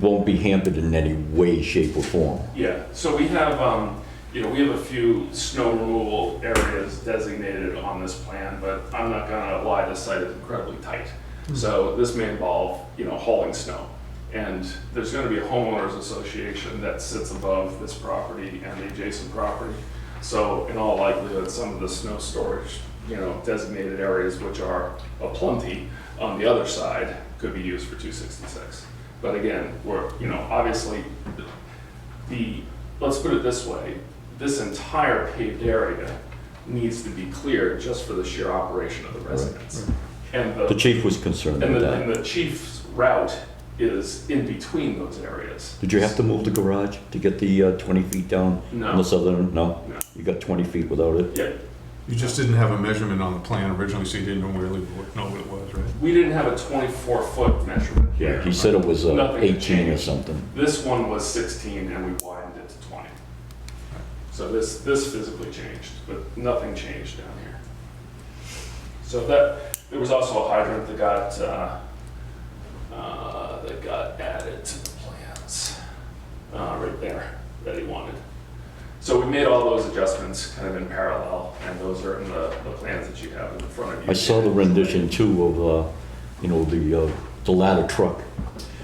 won't be hampered in any way, shape, or form?
Yeah, so we have, we have a few snow removal areas designated on this plan, but I'm not gonna lie, this site is incredibly tight. So this may involve, hauling snow. And there's gonna be a homeowners association that sits above this property and the adjacent property. So in all likelihood, some of the snow storage, designated areas, which are aplenty on the other side, could be used for 266. But again, we're, obviously, let's put it this way, this entire paved area needs to be cleared just for the sheer operation of the residents. And
The chief was concerned with that.
and the chief's route is in between those areas.
Did you have to move the garage to get the 20 feet down?
No.
On the southern, no?
No.
You got 20 feet without it?
Yeah,
You just didn't have a measurement on the plan originally, so you didn't really know what it was, right?
we didn't have a 24-foot measurement here.
He said it was
Nothing
18 or
changed.
something.
This one was 16 and we widened it to 20. So this physically changed, but nothing changed down here. So there was also a hydrant that got added to the plans, right there, that he wanted. So we made all those adjustments kind of in parallel, and those are in the plans that you have in front of you.
I saw the rendition too of, the ladder truck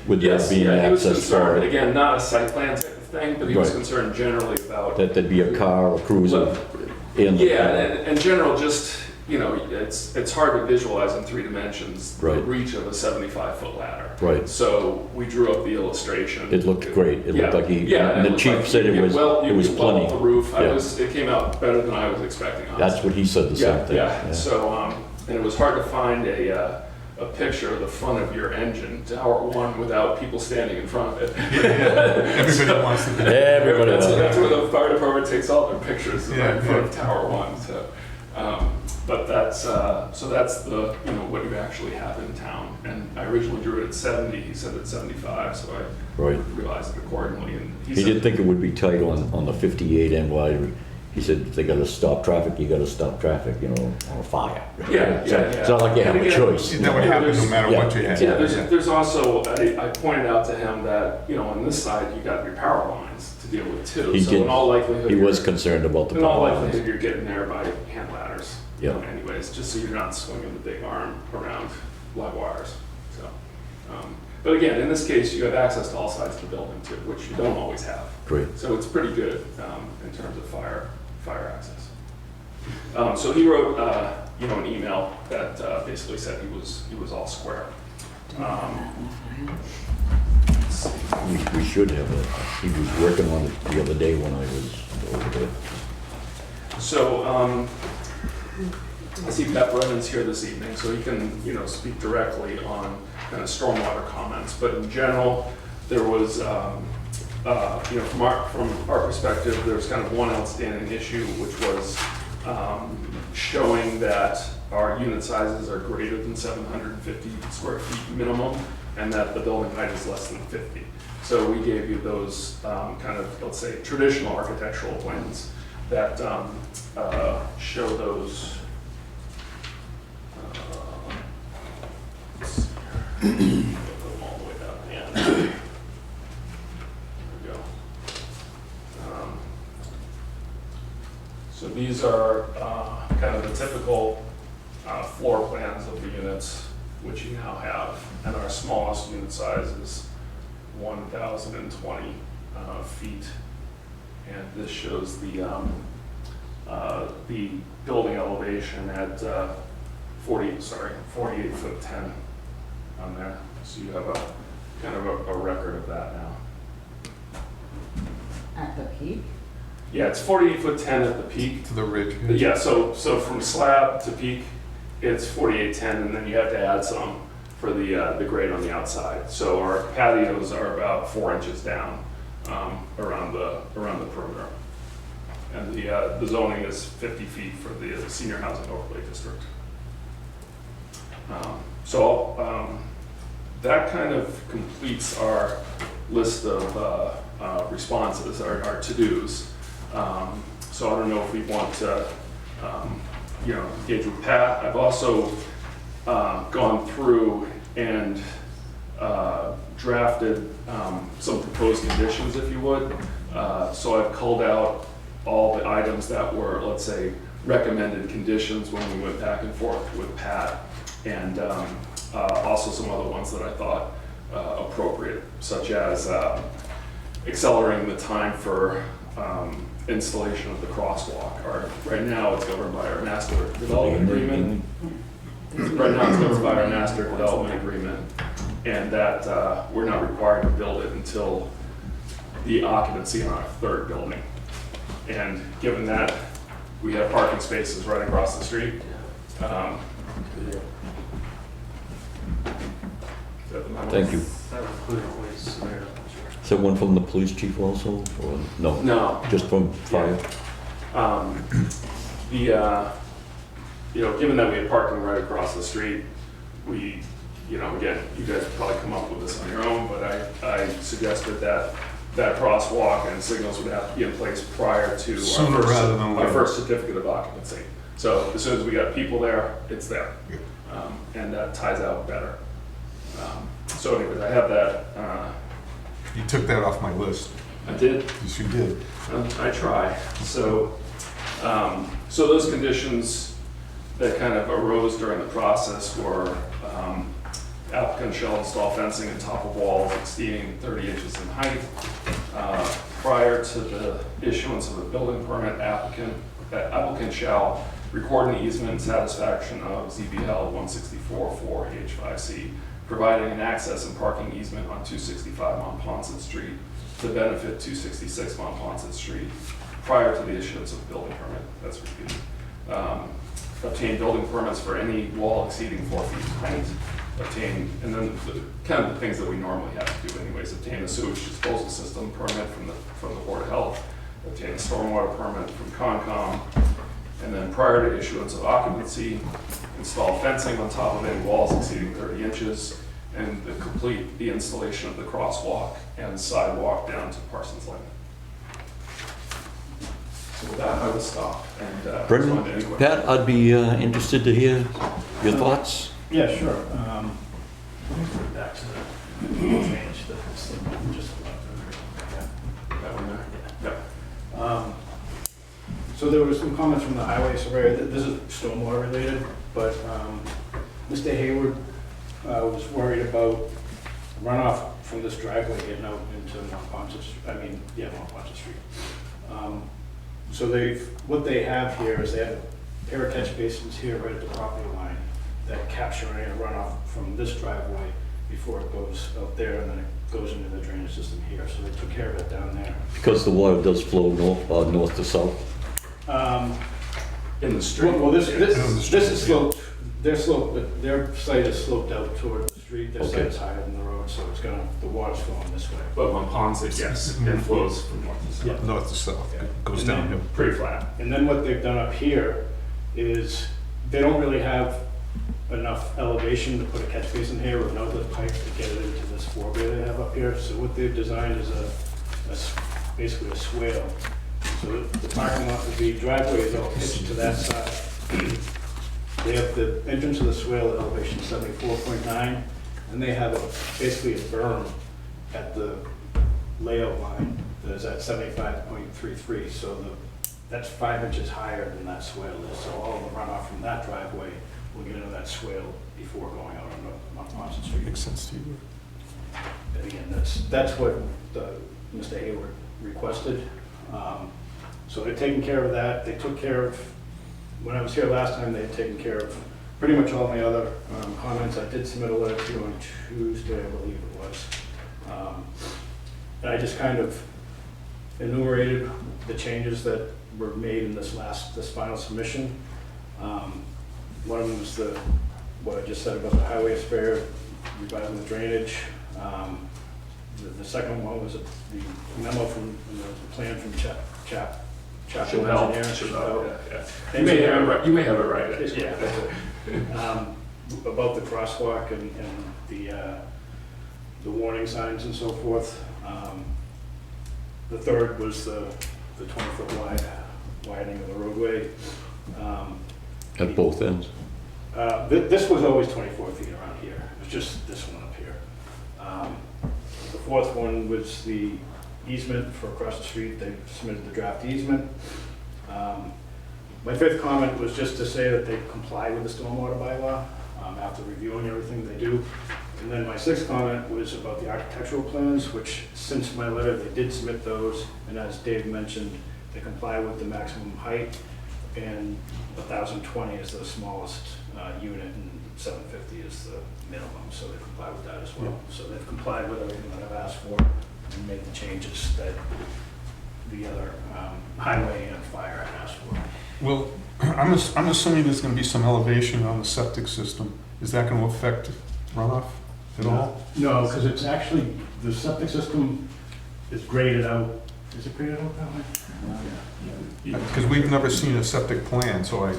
with that
Yes,
being
yeah, he was
access
concerned,
for,
again, not a site plan type of thing, but he was
Right.
concerned generally about.
that there'd be a car, a cruiser in the.
Yeah, and in general, just, it's hard to visualize in 3 dimensions, the
Right.
reach of a 75-foot ladder.
Right.
So we drew up the illustration.
It looked great. It looked like
Yeah,
and the
looked
chief
like
said
you
it was
could weld
plenty.
the roof.
Yeah.
It came out better than I was expecting, honestly.
That's what he said, the same thing.
Yeah, so, and it was hard to find a picture of the front of your engine, Tower 1, without people standing in front of it.
Everybody wants to be.
Everybody
That's
knows.
where the fire department takes all their pictures,
Yeah,
right in front
yeah.
of Tower 1, so. But that's the, what you actually have in town. And I originally drew it at 70, he said it's 75, so I
Right.
realized it accordingly. And
He
said-
did think it would be tight on the 58 NY. He said, if they gotta stop traffic, you gotta stop traffic, on a fire.
Yeah,
So
yeah,
It's not like you have
And
a
again,
choice.
That would happen no matter what you had.
Yeah, there's also, I pointed out to him that, on this side, you got your power lines to deal with too.
He
So
did.
in all likelihood.
He was
you're-
concerned about the
In all
power
likelihood,
lines.
you're getting there by hand ladders.
Yeah.
Anyways, just so you're not swinging the big arm around live wires, so. But again, in this case, you have access to all sides of the building too, which you don't always have.
Great.
So it's pretty good in terms of fire access. So he wrote, an email that basically said he was all square. Let's see.
We should have it. He was working on it the other day when I was over there.
So I see Pat Brennan's here this evening, so he can speak directly on kind of stormwater comments. But in general, there was from our perspective, there's kind of one outstanding issue, which was showing that our unit sizes are greater than 750 square feet minimum, and that the building height is less than 50. So we gave you those kind of, let's say, traditional architectural plans that show those. Let's see here. Put them all the way down the end. There we go. So these are kind of the typical floor plans of the units, which you now have. And our smallest unit size is 1,020 feet. And this shows the building elevation at 48 foot 10 on there. So you have a kind of a record of that now.
At the peak?
Yeah, it's 48 foot 10 at the peak.
To the ridge.
Yeah, so from slab to peak, it's 48.10, and then you have to add some for the grade on the outside. So our patios are about 4 inches down around the perimeter. And the zoning is 50 feet for the senior housing overlay district. That kind of completes our list of responses, our to-dos. So I don't know if we want to, engage with Pat. I've also gone through and drafted some proposed conditions, if you would. So I've culled out all the items that were, let's say, recommended conditions when we went back and forth with Pat, and also some other ones that I thought appropriate, such as accelerating the time for installation of the crosswalk. Right now, it's governed by our master development agreement. And that we're not required to build it until the occupancy on our third building. And given that we have parking spaces right across the street,
Thank you.
That would include a police surveyor.
Is there one from the police chief also, or no?
No.
Just from fire?
Given that we had parking right across the street, we, again, you guys would probably come up with this on your own, but I suggested that crosswalk and signals would have to be in place prior to
Sooner rather than
our
later.
first certificate of occupancy. So as soon as we got people there, it's there. And that ties out better. So anyways, I have that.
You took that off my list.
I did.
Yes, you did.
I try. So those conditions that kind of arose during the process were applicant shall install fencing on top of walls exceeding 30 inches in height. Prior to the issuance of a building permit, applicant shall record an easement in satisfaction of ZBL 164-4H5C, providing an access and parking easement on 265 Montponset Street to benefit 266 Montponset Street prior to the issuance of a building permit. That's repeated. Obtain building permits for any wall exceeding 4 feet in height. And then kind of the things that we normally have to do anyways. Obtain a sewage disposal system permit from the Board of Health. Obtain a stormwater permit from Concom. And then prior to issuance of occupancy, install fencing on top of any walls exceeding 30 inches and complete the installation of the crosswalk and sidewalk down to Parsons Lane. So with that, I will stop and respond to any
Brendan,
questions.
Pat, I'd be interested to hear your thoughts.
Yeah, sure. Let me go back to the change that this thing just allowed.
That one there? Yep.
So there was some comments from the highway surveyor. This is stormwater related, but Mr. Hayward was worried about runoff from this driveway getting out into Montponset Street. So what they have here is they have a pair of catch basins here right at the property line that capture any runoff from this driveway before it goes out there, and then it goes into the drainage system here. So they took care of it down there.
Because the water does flow north to south.
In the street.
Well, this is sloped, their site is sloped out toward the street, their
Okay.
site's higher than the road, so it's the water's flowing this way.
But Montponset, yes, it flows from north to south.
North to south,
Yeah.
goes
And then-
downhill.
Pretty flat.
And then what they've done up here is, they don't really have enough elevation to put a catch basin here or an outlet pipe to get it into this forebay they have up here, so what they've designed is basically a swale. So the parking lot would be, driveway is all pitched to that side. They have the entrance of the swale at elevation 74.9, and they have basically a berm at the layout line that is at 75.33, so that's 5 inches higher than that swale is, so all the runoff from that driveway will get into that swale before going out on Montponset Street.
Makes sense to you.
And again, that's what Mr. Hayward requested. So they're taking care of that. They took care of, when I was here last time, they had taken care of pretty much all my other comments. I did submit a letter to you on Tuesday, I believe it was. And I just kind of enumerated the changes that were made in this final submission. One of them was what I just said about the highway spare, revising the drainage. The second one was the memo from, the plan from Chapel Engineer.
Yeah. You may have it right. Actually.
Yeah. About the crosswalk and the warning signs and so forth. The third was the 20-foot widening of the roadway.
At both ends.
This was always 24 feet around here. It was just this one up here. The fourth one was the easement for across the street. They submitted the draft easement. My fifth comment was just to say that they comply with the stormwater bylaw after reviewing everything they do. And then my sixth comment was about the architectural plans, which since my letter, they did submit those. And as Dave mentioned, they comply with the maximum height, and 1,020 is the smallest unit, and 750 is the minimum, so they comply with that as well. So they've complied with everything that I've asked for and made the changes that the other highway and fire had asked for.
Well, I'm assuming there's gonna be some elevation on the septic system. Is that gonna affect runoff? at all?
No, because it's actually, the septic system is graded out. Is it graded out that way?
Because we've never seen a septic plan, so I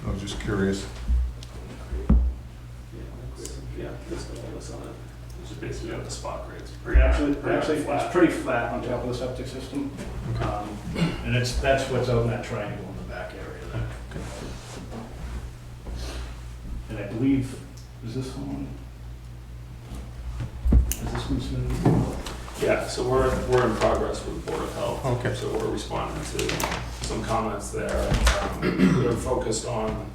was just curious.
Yeah, there's all this on it. It's just basically at the spot grades.
Actually, it's pretty flat on top of the septic system. And that's what's out in that triangle in the back area there. And I believe, is this one? Is this one submitted?
Yeah, so we're in progress with Board of Health.
Okay.
So we're responding to some comments there. They're focused on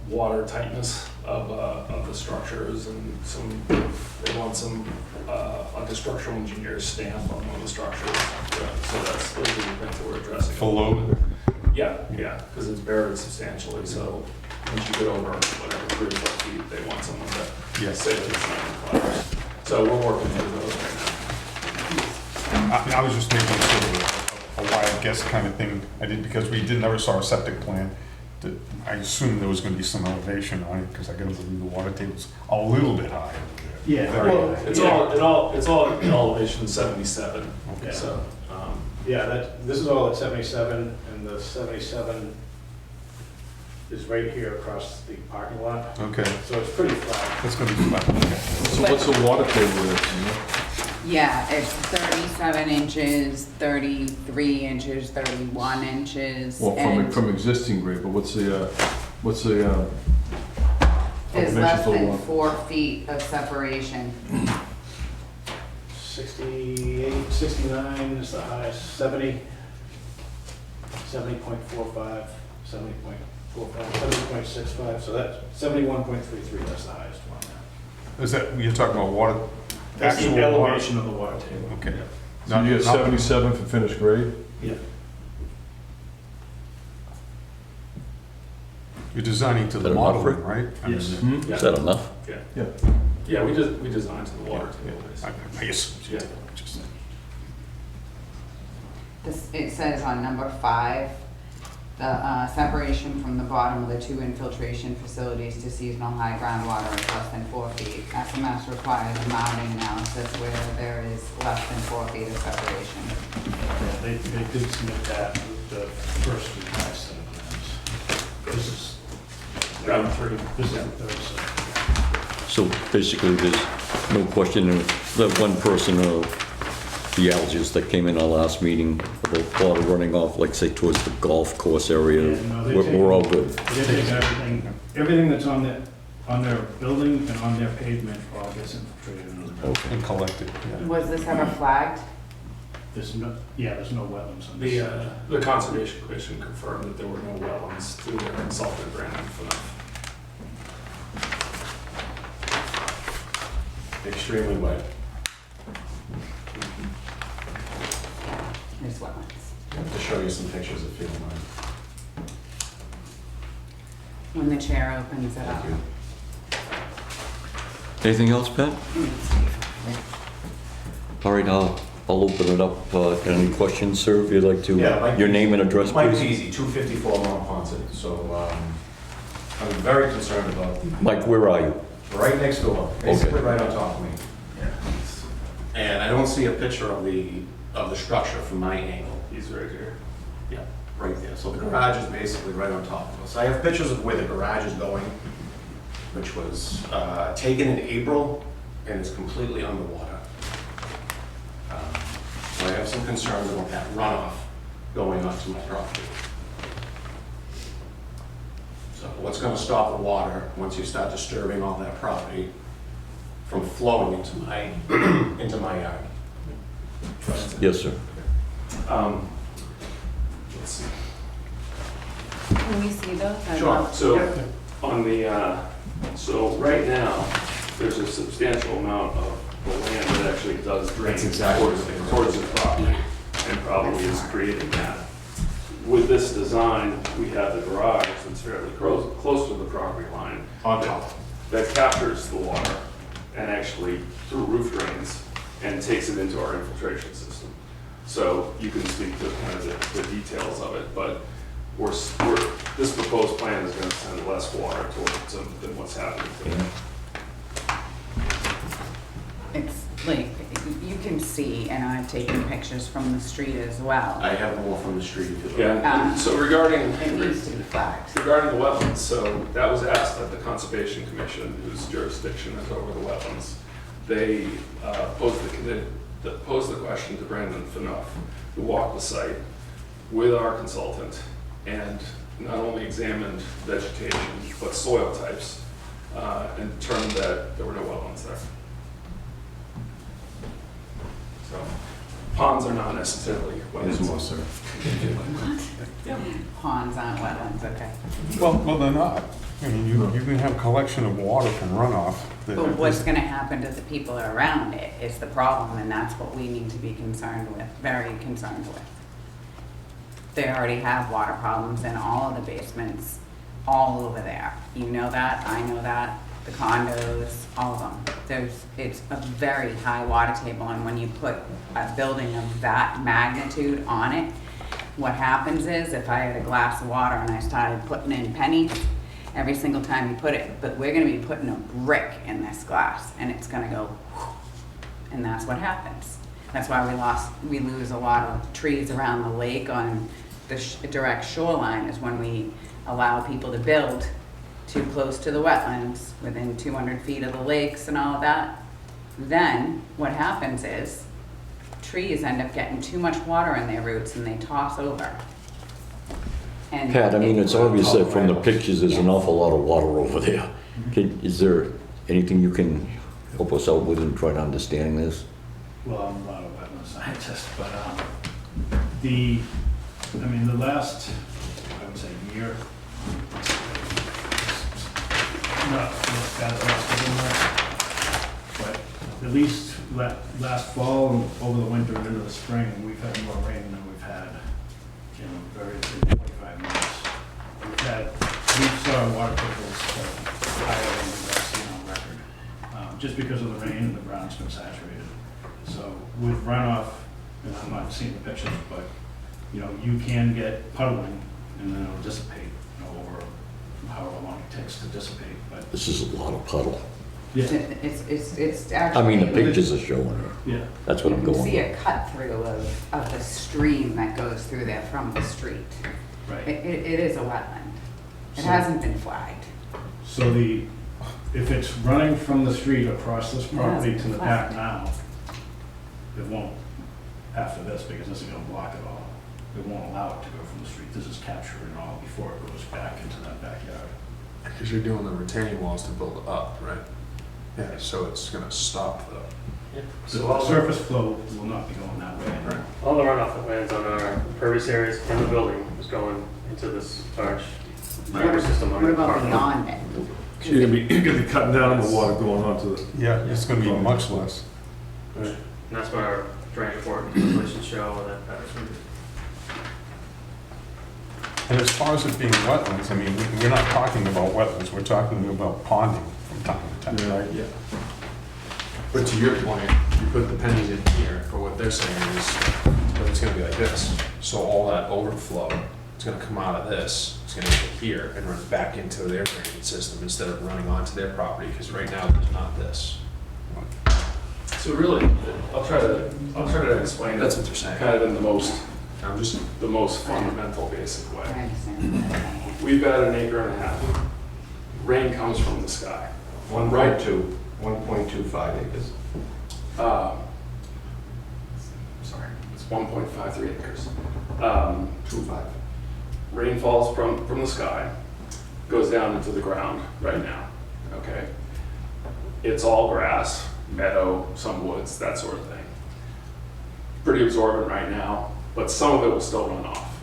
water tightness of the structures and they want like a structural engineer's stamp on one of the structures. Yeah, so those are the things that we're addressing.
For load?
Yeah, because it's buried substantially, so once you get over whatever 3 or 4 feet, they want someone to
Yes.
say that it's not required. So we're working through those right now.
I was just making sort of a wild guess kind of thing. I did, because we never saw a septic plan. I assumed there was going to be some elevation on it, because I gotta believe the water table's a little bit high over there.
Yeah.
Very
Well,
high.
it's all in elevation 77.
Okay.
So,
Yeah, this is all at 77, and the 77 is right here across the parking lot.
Okay,
So it's pretty flat.
that's going to be fine. Okay.
So what's the water table there, you know?
Yeah, it's 37 inches, 33 inches, 31 inches.
Well,
and
from existing grade, but what's the
there's
elevation
less
for the
than
water?
4 feet of separation.
68, 69 is the highest, 70, 70.45, 70.45, 70.65, so that's 71.33, that's the highest one now.
Is that, you're talking about water?
That's the
Actual water?
elevation of the water table.
Okay.
So you get
Not-
77 for finished grade?
Yeah.
You're designing to
Is
the
that enough,
modeling,
Rick?
right? I mean,
Yes.
yeah.
Is that enough?
yeah, we designed to the water table.
I guess,
Yeah.
just,
It says on number 5, the separation from the bottom of the 2 infiltration facilities to seasonal high groundwater is less than 4 feet. SMS requires a mounting analysis where there is less than 4 feet of separation.
Yeah, they did submit that with the first revised set of plans. This is
Round 3.
This is the third set.
So basically, there's no question that one person, the algaes that came in our last meeting, about water running off, like say towards the golf course area,
Yeah, no, they
we're all good.
They take everything that's on their building and on their pavement all gets infiltrated into the building.
Okay.
and collected, yeah.
Was this ever flagged?
There's no wetlands on this.
The Conservation Commission confirmed that there were no wetlands through their consultant Brandon Pfaff.
Extremely wet.
There's wetlands.
I have to show you some pictures if you don't mind.
When the chair opens it up.
Anything else, Pat? All right, I'll open it up. Any questions, sir, if you'd like to? Your name and address,
Mike
please.
Peasy, 254 Mount Ponset. So I'm very concerned about,
Mike, where are you?
right next door, basically
Okay.
right on top of me. And I don't see a picture of the structure from my angle.
He's right here.
Yeah, right there. So the garage is basically right on top of us. I have pictures of where the garage is going, which was taken in April and is completely underwater. So I have some concerns about that runoff going off to my property. So what's going to stop the water, once you start disturbing all that property, from flowing into my, into my yard?
Yes, sir.
Let's see.
Can we see those? I'd
Sure.
love-
So on the, so right now, there's a substantial amount of the land that actually does drain
That's exactly
towards the property and probably is creating that. With this design, we have the garage that's fairly close to the property line.
On top.
That captures the water and actually through roof drains and takes it into our infiltration system. So you can speak to kind of the details of it, but this proposed plan is gonna send less water towards them than what's happening today.
It's like, you can see, and I've taken pictures from the street as well.
I have more from the street. if you like.
Yeah, and so regarding,
It needs to be flagged.
regarding the wetlands, so that was asked at the Conservation Commission, whose jurisdiction is over the wetlands. They posed the question to Brandon Fanouf, who walked the site with our consultant and not only examined vegetation, but soil types, and determined that there were no wetlands there. So ponds are not necessarily wetlands.
sir.
Ponds aren't wetlands, okay.
Well, they're not. I mean, you can have a collection of water from runoff. that-
But what's gonna happen to the people around it is the problem, and that's what we need to be concerned with, very concerned with. They already have water problems in all of the basements, all over there. You know that, I know that, the condos, all of them. It's a very high water table, and when you put a building of that magnitude on it, what happens is, if I had a glass of water and I started putting in pennies, every single time you put it, but we're gonna be putting a brick in this glass, and it's gonna go, and that's what happens. That's why we lose a lot of trees around the lake on the direct shoreline, is when we allow people to build too close to the wetlands, within 200 feet of the lakes and all of that. Then, what happens is, trees end up getting too much water in their roots and they toss over. And
Pat, I mean, it's obvious that from the pictures, there's an
Yes.
awful lot of water over there. Is there anything you can help us out with in trying to understand this?
Well, I'm not a wetland scientist, but the last, I would say, year, not as bad as last year, but at least last fall and over the winter and into the spring, we've had more rain than we've had in 25 months. We saw water tables higher than we've seen on record, just because of the rain and the ground's been saturated. So with runoff, and I'm not seeing the pictures, but, you can get puddling and then it'll dissipate, over however long it takes to dissipate, but.
This is a lot of puddle.
Yeah,
It's
I
actually.
mean, the pictures are showing it.
yeah.
That's what I'm
You can
going
see
with.
a cut through of the stream that goes through there from the street.
Right.
It is a wetland. It
So-
hasn't been flagged.
So if it's running from the street across this property to the back now, it won't after this, because this is gonna block it all. It won't allow it to go from the street. This is capturing it all before it goes back into that backyard.
because you're doing the retaining walls to build up, right? Yeah, so it's gonna stop the.
So
So
the
all the,
surface flow will not be going that way.
Right.
all the runoff that lands on our impervious areas in the building is going into this large river system on
What
the
about
park.
beyond it?
So you're gonna be cutting down on the water going onto the.
Yeah, it's gonna be much less.
And that's what our drainage report calculations show, and that's.
And as far as it being wetlands, I mean, we're not talking about wetlands, we're talking about ponding from time to time, right?
Yeah.
But to your point, you put the pennies in here, for what they're saying is, that it's gonna be like this. So all that overflow, it's gonna come out of this, it's gonna go here and run back into their drainage system instead of running onto their property, because right now there's not this.
So really, I'll try to explain
That's
it
what they're saying.
kind of in the most
I'm just,
fundamental, basic way.
I understand.
We've got an acre and a half. Rain comes from the sky.
1.25 acres.
Sorry, it's 1.53 acres.
2.5.
Rain falls from the sky, goes down into the ground right now, okay? It's all grass, meadow, some woods, that sort of thing. Pretty absorbent right now, but some of it will still run off.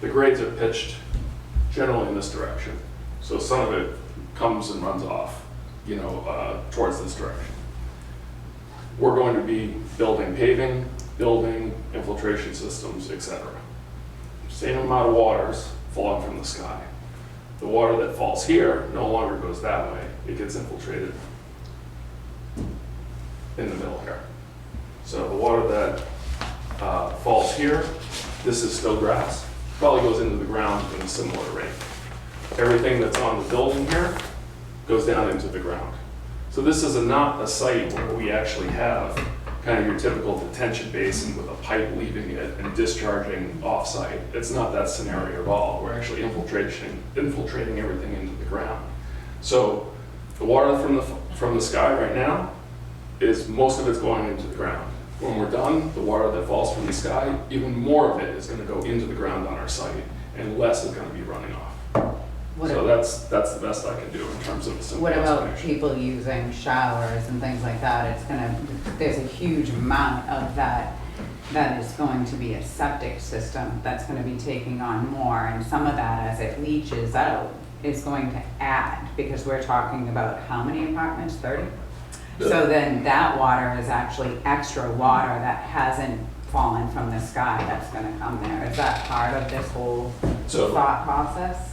The grades are pitched generally in this direction, so some of it comes and runs off, towards this direction. We're going to be building paving, building infiltration systems, etc. Same amount of waters falling from the sky. The water that falls here no longer goes that way, it gets infiltrated in the middle here. So the water that falls here, this is still grass, probably goes into the ground in a similar rate. Everything that's on the building here goes down into the ground. So this is not a site where we actually have kind of your typical detention basin with a pipe leaving it and discharging off-site. It's not that scenario at all. We're actually infiltrating everything into the ground. So the water from the sky right now is, most of it's going into the ground. When we're done, the water that falls from the sky, even more of it is going to go into the ground on our site, and less is going to be running off. So that's the best I can do in terms of a simple
What about
explanation.
people using showers and things like that? There's a huge amount of that is going to be a septic system that's gonna be taking on more, and some of that, as it leaches out, is going to add, because we're talking about how many apartments, 30? So then that water is actually extra water that hasn't fallen from the sky that's gonna come there. Is that part of this whole
So-
thought process?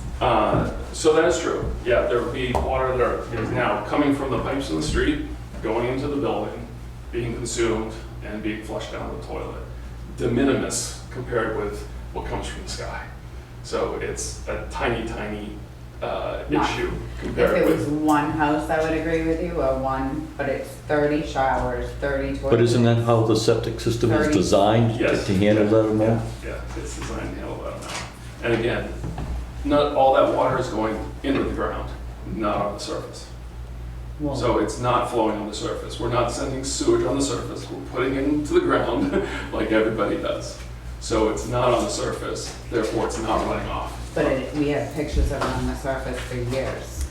So that is true. Yeah, there would be water that is now coming from the pipes in the street, going into the building, being consumed, and being flushed down the toilet. De minimis compared with what comes from the sky. So it's a tiny, tiny issue
If
compared
it was
with.
one house, I would agree with you, or one, but it's 30 showers, 30 toilets.
But isn't that how the septic system is
30.
designed
Yes.
to handle that amount?
Yeah, it's designed to handle that amount. And again, not all that water is going into the ground, not on the surface.
Well,
So it's not flowing on the surface. We're not sending sewage on the surface. We're putting it into the ground like everybody does. So it's not on the surface, therefore it's not running off.
But we have pictures of it on the surface for years.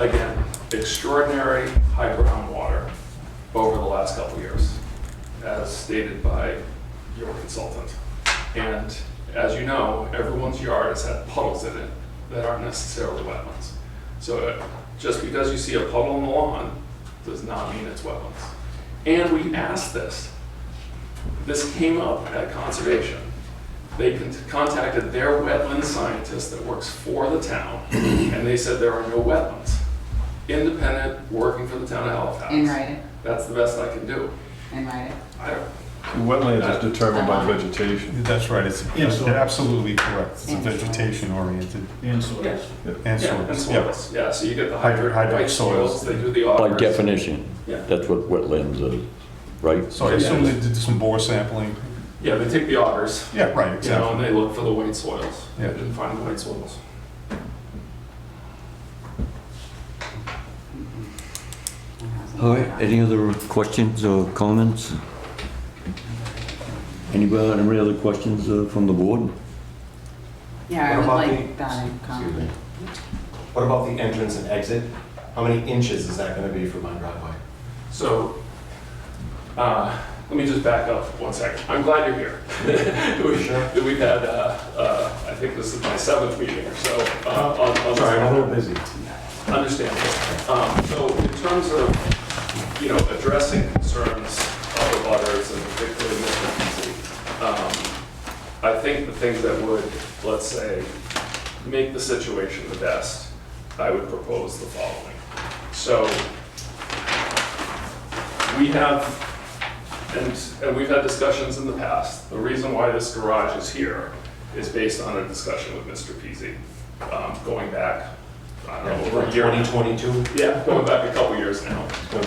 Again, extraordinary high groundwater over the last couple of years, as stated by your consultant. And as you know, everyone's yard has had puddles in it that aren't necessarily wetlands. So just because you see a puddle on the lawn does not mean it's wetlands. And we asked this. This came up at conservation. They contacted their wetland scientist that works for the town, and they said there are no wetlands. Independent, working for the town of Halifax.
In writing,
That's the best I can do.
in writing.
I don't,
Wetlands is determined by vegetation.
That's right, it's absolutely correct. It's a vegetation oriented
And soils.
and
yeah, and
soils. Yeah.
soils. Yeah, so you get the
Hydric
white
soils.
soils, they do the augers.
By definition,
Yeah.
that's what wetlands are, right?
So I assume they did some bore sampling.
Yeah, they take the augers,
Yeah, right,
you know,
exactly.
and they look for the white soils.
Yeah.
They didn't find the white soils.
All right, any other questions or comments? Anybody, any other questions from the board?
Yeah, I
What
would
about
like that in
Excuse me.
comment.
What about the entrance and exit? How many inches is that gonna be for my driveway?
So, let me just back up 1 second. I'm glad you're here. We've had, I think this is my 7th meeting or so on this.
Sorry, I'm a little busy.
Understandable. So in terms of, you know, addressing concerns of the butters and particularly Mr. Peasy, I think the things that would, let's say, make the situation the best, I would propose the following. So we have, and we've had discussions in the past, the reason why this garage is here is based on a discussion with Mr. Peasy, going back, I don't know, over a year.
2022?
Yeah, going back a couple years now.
Okay.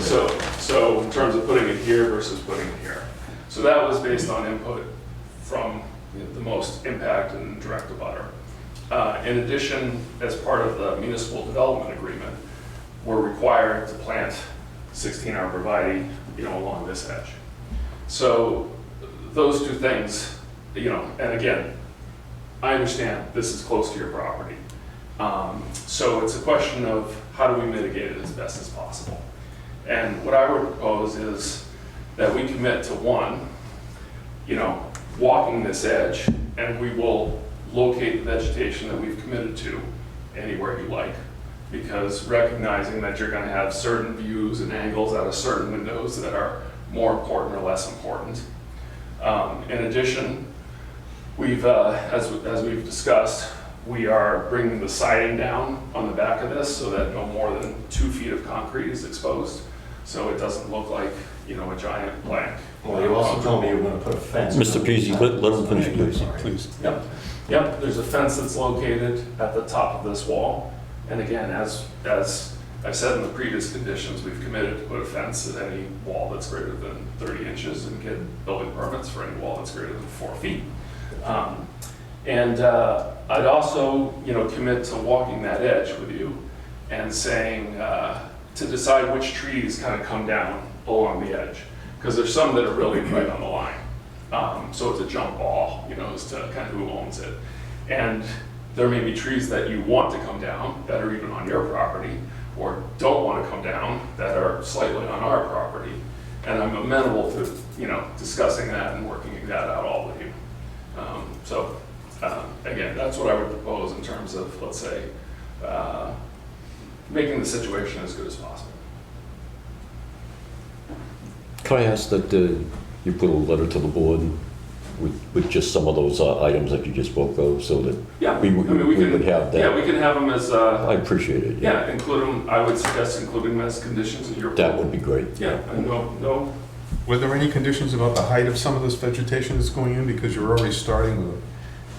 So in terms of putting it here versus putting it here. So that was based on input from the most impact and direct abutter. In addition, as part of the municipal development agreement, we're required to plant 16 arborvitae, you know, along this edge. So those two things, you know, and again, I understand this is close to your property. So it's a question of how do we mitigate it as best as possible. And what I would propose is that we commit to one, you know, walking this edge, and we will locate the vegetation that we've committed to anywhere you like, because recognizing that you're gonna have certain views and angles out of certain windows that are more important or less important. In addition, we've, as we've discussed, we are bringing the siding down on the back of this so that no more than 2 feet of concrete is exposed, so it doesn't look like, you know, a giant blank.
Well, you also told me you were gonna put a fence.
Mr. Peasy, let him finish, please.
Please.
Yep, there's a fence that's located at the top of this wall. And again, as I've said in the previous conditions, we've committed to put a fence at any wall that's greater than 30 inches and get building permits for any wall that's greater than 4 feet. I'd also, commit to walking that edge with you and saying, to decide which trees kind of come down along the edge. Because there's some that are really right on the line. So it's a jump ball, as to kind of who owns it. And there may be trees that you want to come down that are even on your property, or don't want to come down that are slightly on our property. And I'm amenable to, discussing that and working that out all with you. Again, that's what I would propose in terms of, let's say, making the situation as good as possible.
Can I ask that you put a letter to the board with just some of those items that you just spoke of, so that
Yeah,
we would have that?
Yeah, we can have them as.
I appreciate it.
Yeah, include them. I would suggest including them as conditions of your.
That would be great.
Yeah, and no.
Were there any conditions about the height of some of this vegetation that's going in? Because you're already starting with a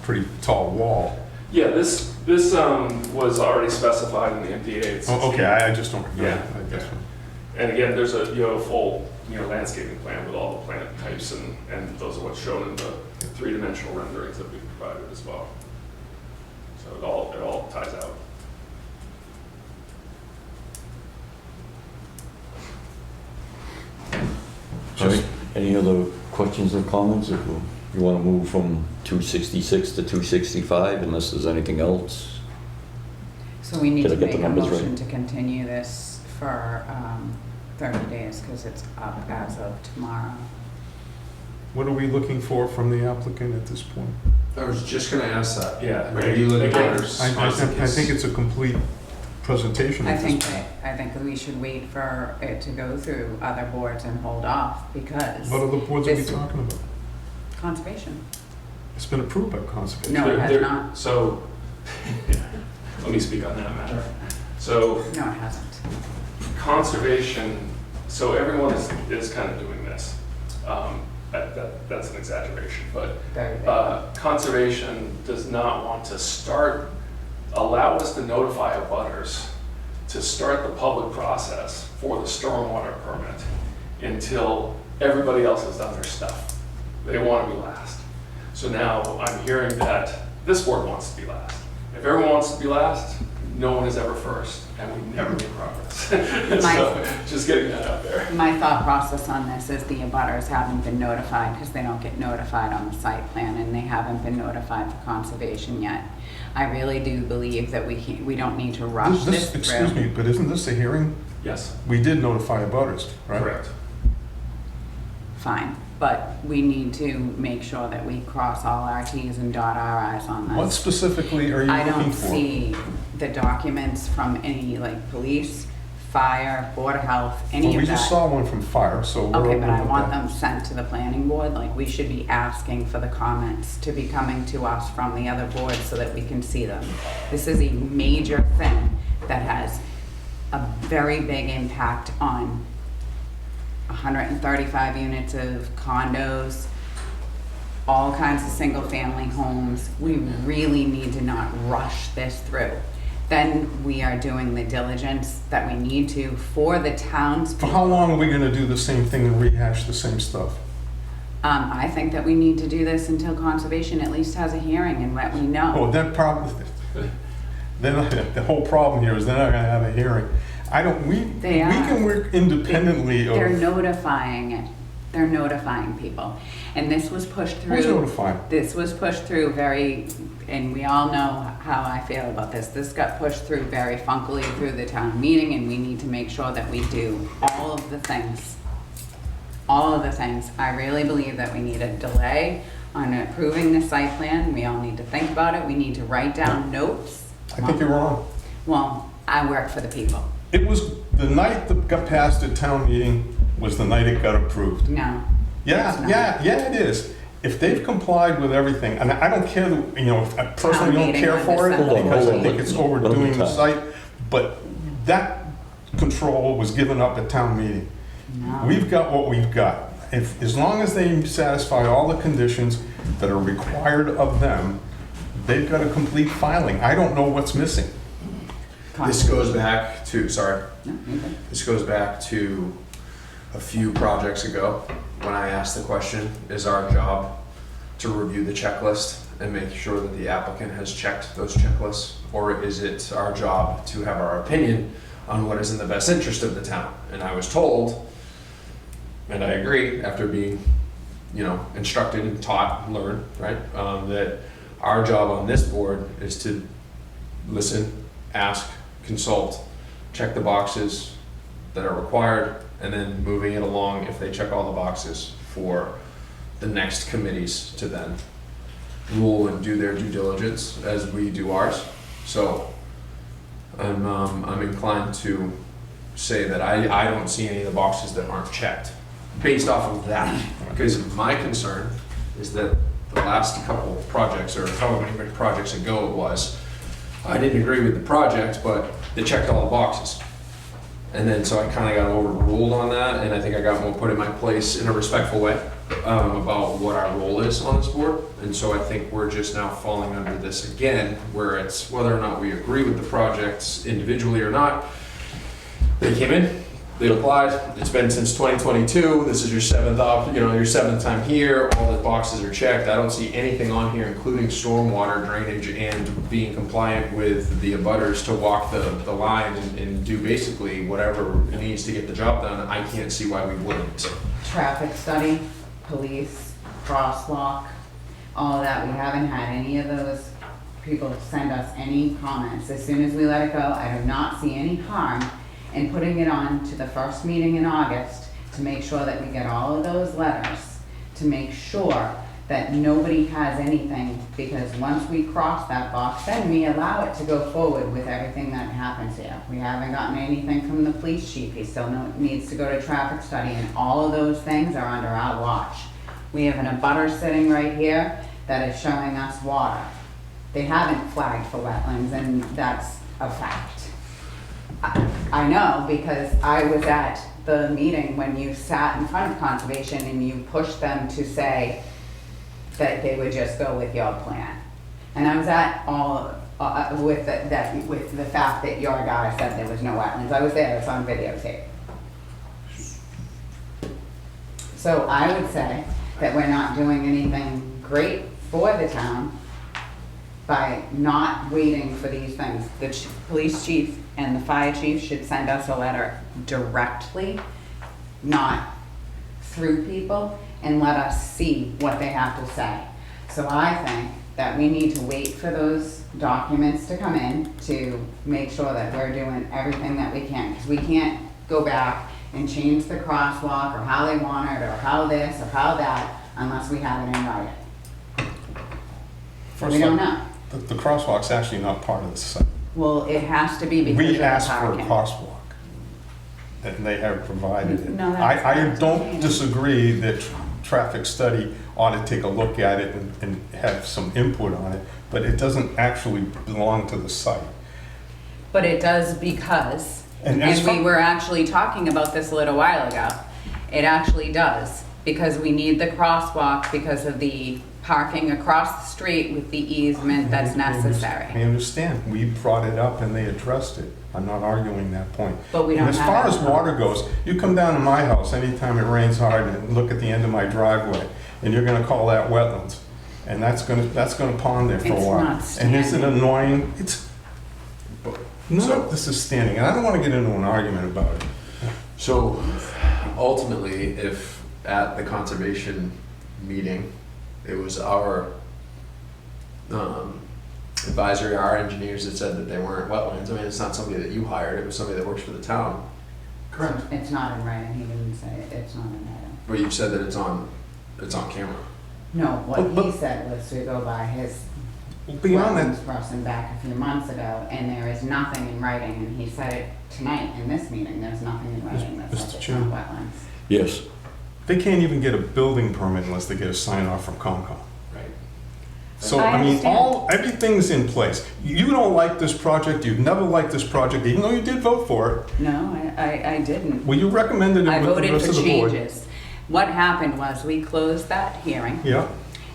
pretty tall wall.
Yeah, this was already specified in the MDA. It's
Oh, okay, I just don't.
Yeah.
I guess.
And again, there's a full landscaping plan with all the plant types, and those are what's shown in the three-dimensional renderings that we've provided as well. So it all ties out.
Any other questions or comments? If you want to move from 266 to 265, unless there's anything else?
So we need
Did I
to
get the
make a
numbers
motion
right?
to continue this for 30 days because it's up as of tomorrow.
What are we looking for from the applicant at this point?
I was just gonna ask that.
Yeah.
Are you looking
Again,
for?
I think it's a complete presentation
I
at
think
this point.
that we should wait for it to go through other boards and hold off because
What other boards are we
this-
talking about?
conservation.
It's been approved by conservation.
No, it has
There-
not.
So, let me speak on that matter. So,
No, it hasn't.
conservation, so everyone is kind of doing this. That's an exaggeration, but
Very big.
conservation does not want to allow us to notify abutters to start the public process for the stormwater permit until everybody else has done their stuff. They want to be last. So now I'm hearing that this board wants to be last. If everyone wants to be last, no one is ever first, and we never make progress. So, just getting that out there.
My thought process on this is the abutters haven't been notified because they don't get notified on the site plan and they haven't been notified for conservation yet. I really do believe that we don't need to rush this through.
Excuse me, but isn't this a hearing?
Yes,
We did notify abutters, right?
correct.
Fine, but we need to make sure that we cross all our Ts and dot our Is on this.
What specifically are you
I
looking
don't
for?
see the documents from any, like, police, fire, board of health, any
Well,
of
we
that.
just saw one from fire, so we're
Okay,
open
but I
with
want
that.
them sent to the planning board, like, we should be asking for the comments to be coming to us from the other boards so that we can see them. This is a major thing that has a very big impact on 135 units of condos, all kinds of single-family homes. We really need to not rush this through. Then we are doing the diligence that we need to for the townspeople.
For how long are we gonna do the same thing and rehash the same stuff?
I think that we need to do this until conservation at least has a hearing and let me know.
Oh, that problem, then the whole problem here is they're not gonna have a hearing. We
They are.
can work independently
They're
of,
notifying it. They're notifying people. And this was pushed through.
who's notifying?
This was pushed through very, and we all know how I feel about this. This got pushed through very funkily through the town meeting, and we need to make sure that we do all of the things. All of the things. I really believe that we need a delay on approving the site plan. We all need to think about it. We need to write down notes.
I think you're wrong.
Well, I work for the people.
It was, the night that got passed at town meeting was the night it got approved.
No. it's
Yeah,
not.
yeah, it is. If they've complied with everything, and I don't care, I personally don't
meeting
care
on
for it,
December.
because I
Hold on.
think it's overdoing the
Time.
site, but that control was given up at town meeting.
No.
We've got what we've got. As long as they satisfy all the conditions that are required of them, they've got a complete filing. I don't know what's missing.
This goes back to, sorry,
No, you're good.
this goes back to a few projects ago when I asked the question, is our job to review the checklist and make sure that the applicant has checked those checklists? Or is it our job to have our opinion on what is in the best interest of the town? And I was told, and I agree, after being, instructed and taught and learned, right, that our job on this board is to listen, ask, consult, check the boxes that are required, and then moving it along if they check all the boxes for the next committees to then rule and do their due diligence as we do ours. So I'm inclined to say that I don't see any of the boxes that aren't checked based off of that. Because my concern is that the last couple of projects, or however many projects ago it was, I didn't agree with the project, but they checked all the boxes. And then so I kind of got overruled on that, and I think I got more put in my place in a respectful way about what our role is on this board. And so I think we're just now falling under this again, where it's whether or not we agree with the projects individually or not. They came in, they applied, it's been since 2022, this is your your seventh time here, all the boxes are checked. I don't see anything on here, including stormwater drainage and being compliant with the abutters to walk the line and do basically whatever it needs to get the job done. I can't see why we wouldn't.
Traffic study, police, crosswalk, all of that. We haven't had any of those people send us any comments. As soon as we let it go, I do not see any harm in putting it on to the first meeting in August to make sure that we get all of those letters, to make sure that nobody has anything, because once we cross that box, then we allow it to go forward with everything that happens here. We haven't gotten anything from the police chief. He still needs to go to traffic study, and all of those things are under our watch. We have an abutter sitting right here that is showing us water. They haven't flagged for wetlands, and that's a fact. I know, because I was at the meeting when you sat in front of conservation and you pushed them to say that they would just go with your plan. And I was at all, with the fact that your guy said there was no wetlands. I was there, it's on videotape. So I would say that we're not doing anything great for the town by not waiting for these things. The police chief and the fire chief should send us a letter directly, not through people, and let us see what they have to say. So I think that we need to wait for those documents to come in to make sure that we're doing everything that we can, because we can't go back and change the crosswalk or how they want it or how this or how that unless we have it in writing.
First
We don't
of all,
know.
The crosswalk's actually not part of the site.
Well, it has to be because of
We
the
asked for a
parking.
crosswalk, and they have provided it.
No, that's
I
not
don't
contained.
disagree that traffic study ought to take a look at it and have some input on it, but it doesn't actually belong to the site.
But it does because,
And as
and we
far-
were actually talking about this a little while ago. It actually does, because we need the crosswalk because of the parking across the street with the easement that's
I
necessary.
understand. We brought it up and they addressed it. I'm not arguing that point.
But we don't
And as
have
far
it.
as water goes, you come down to my house anytime it rains hard and look at the end of my driveway, and you're gonna call that wetlands. And that's gonna pond there for a
It's
while.
not
And is it
standing.
annoying? None of this is standing, and I don't wanna get into an argument about it.
So ultimately, if at the conservation meeting, it was our advisory, our engineers that said that they weren't wetlands, I mean, it's not somebody that you hired, it was somebody that works for the town.
Correct. It's not in writing, he didn't say it, it's not in writing.
But you said that it's on camera.
No, what
But-
he said was to go by his
Beyond that,
wetlands person back a few months ago, and there is nothing in writing, and he said it tonight in this meeting, there's nothing in writing that says
Mr.
it's not
Chairman.
wetlands.
Yes.
they can't even get a building permit unless they get a sign off from Concom.
Right.
So,
I
I mean,
understand.
everything's in place. You don't like this project, you've never liked this project, even though you did vote for it.
No, I didn't.
Well, you recommended
I
it with the
voted
rest
for
of the board.
changes. What happened was, we closed that hearing,
Yeah,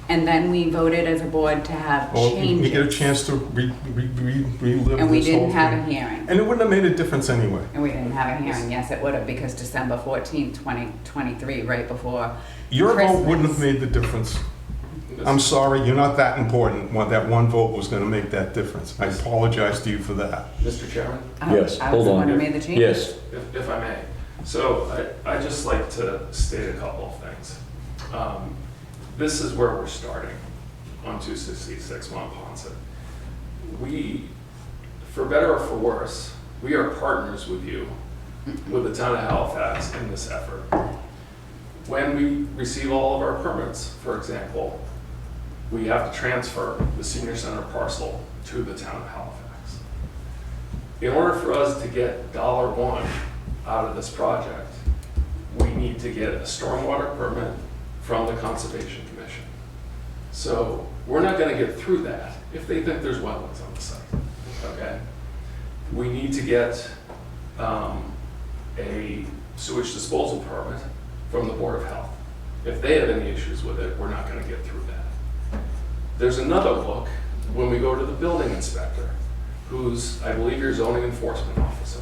And then we voted as a board to have
Well, you get a
changes.
chance to relive
And we
this whole
didn't have a
thing.
hearing.
And it wouldn't have made a difference anyway.
And we didn't have a hearing, yes, it would have, because December 14th, 2023, right before
Your vote wouldn't have
Christmas.
made the difference. I'm sorry, you're not that important. That one vote was gonna make that difference. I apologize to you for that.
Mr. Chairman?
Yes,
I was
hold
the
on.
one who made the changes.
Yes,
If I may. So I just like to state a couple of things. This is where we're starting on 266 Monpont. We, for better or for worse, we are partners with you, with the town of Halifax in this effort. When we receive all of our permits, for example, we have to transfer the senior center parcel to the town of Halifax. In order for us to get $1 out of this project, we need to get a stormwater permit from the Conservation Commission. So we're not gonna get through that if they think there's wetlands on the site, okay? We need to get a sewage disposal permit from the Board of Health. If they have any issues with it, we're not gonna get through that. There's another look when we go to the building inspector, who's, I believe, your zoning enforcement officer.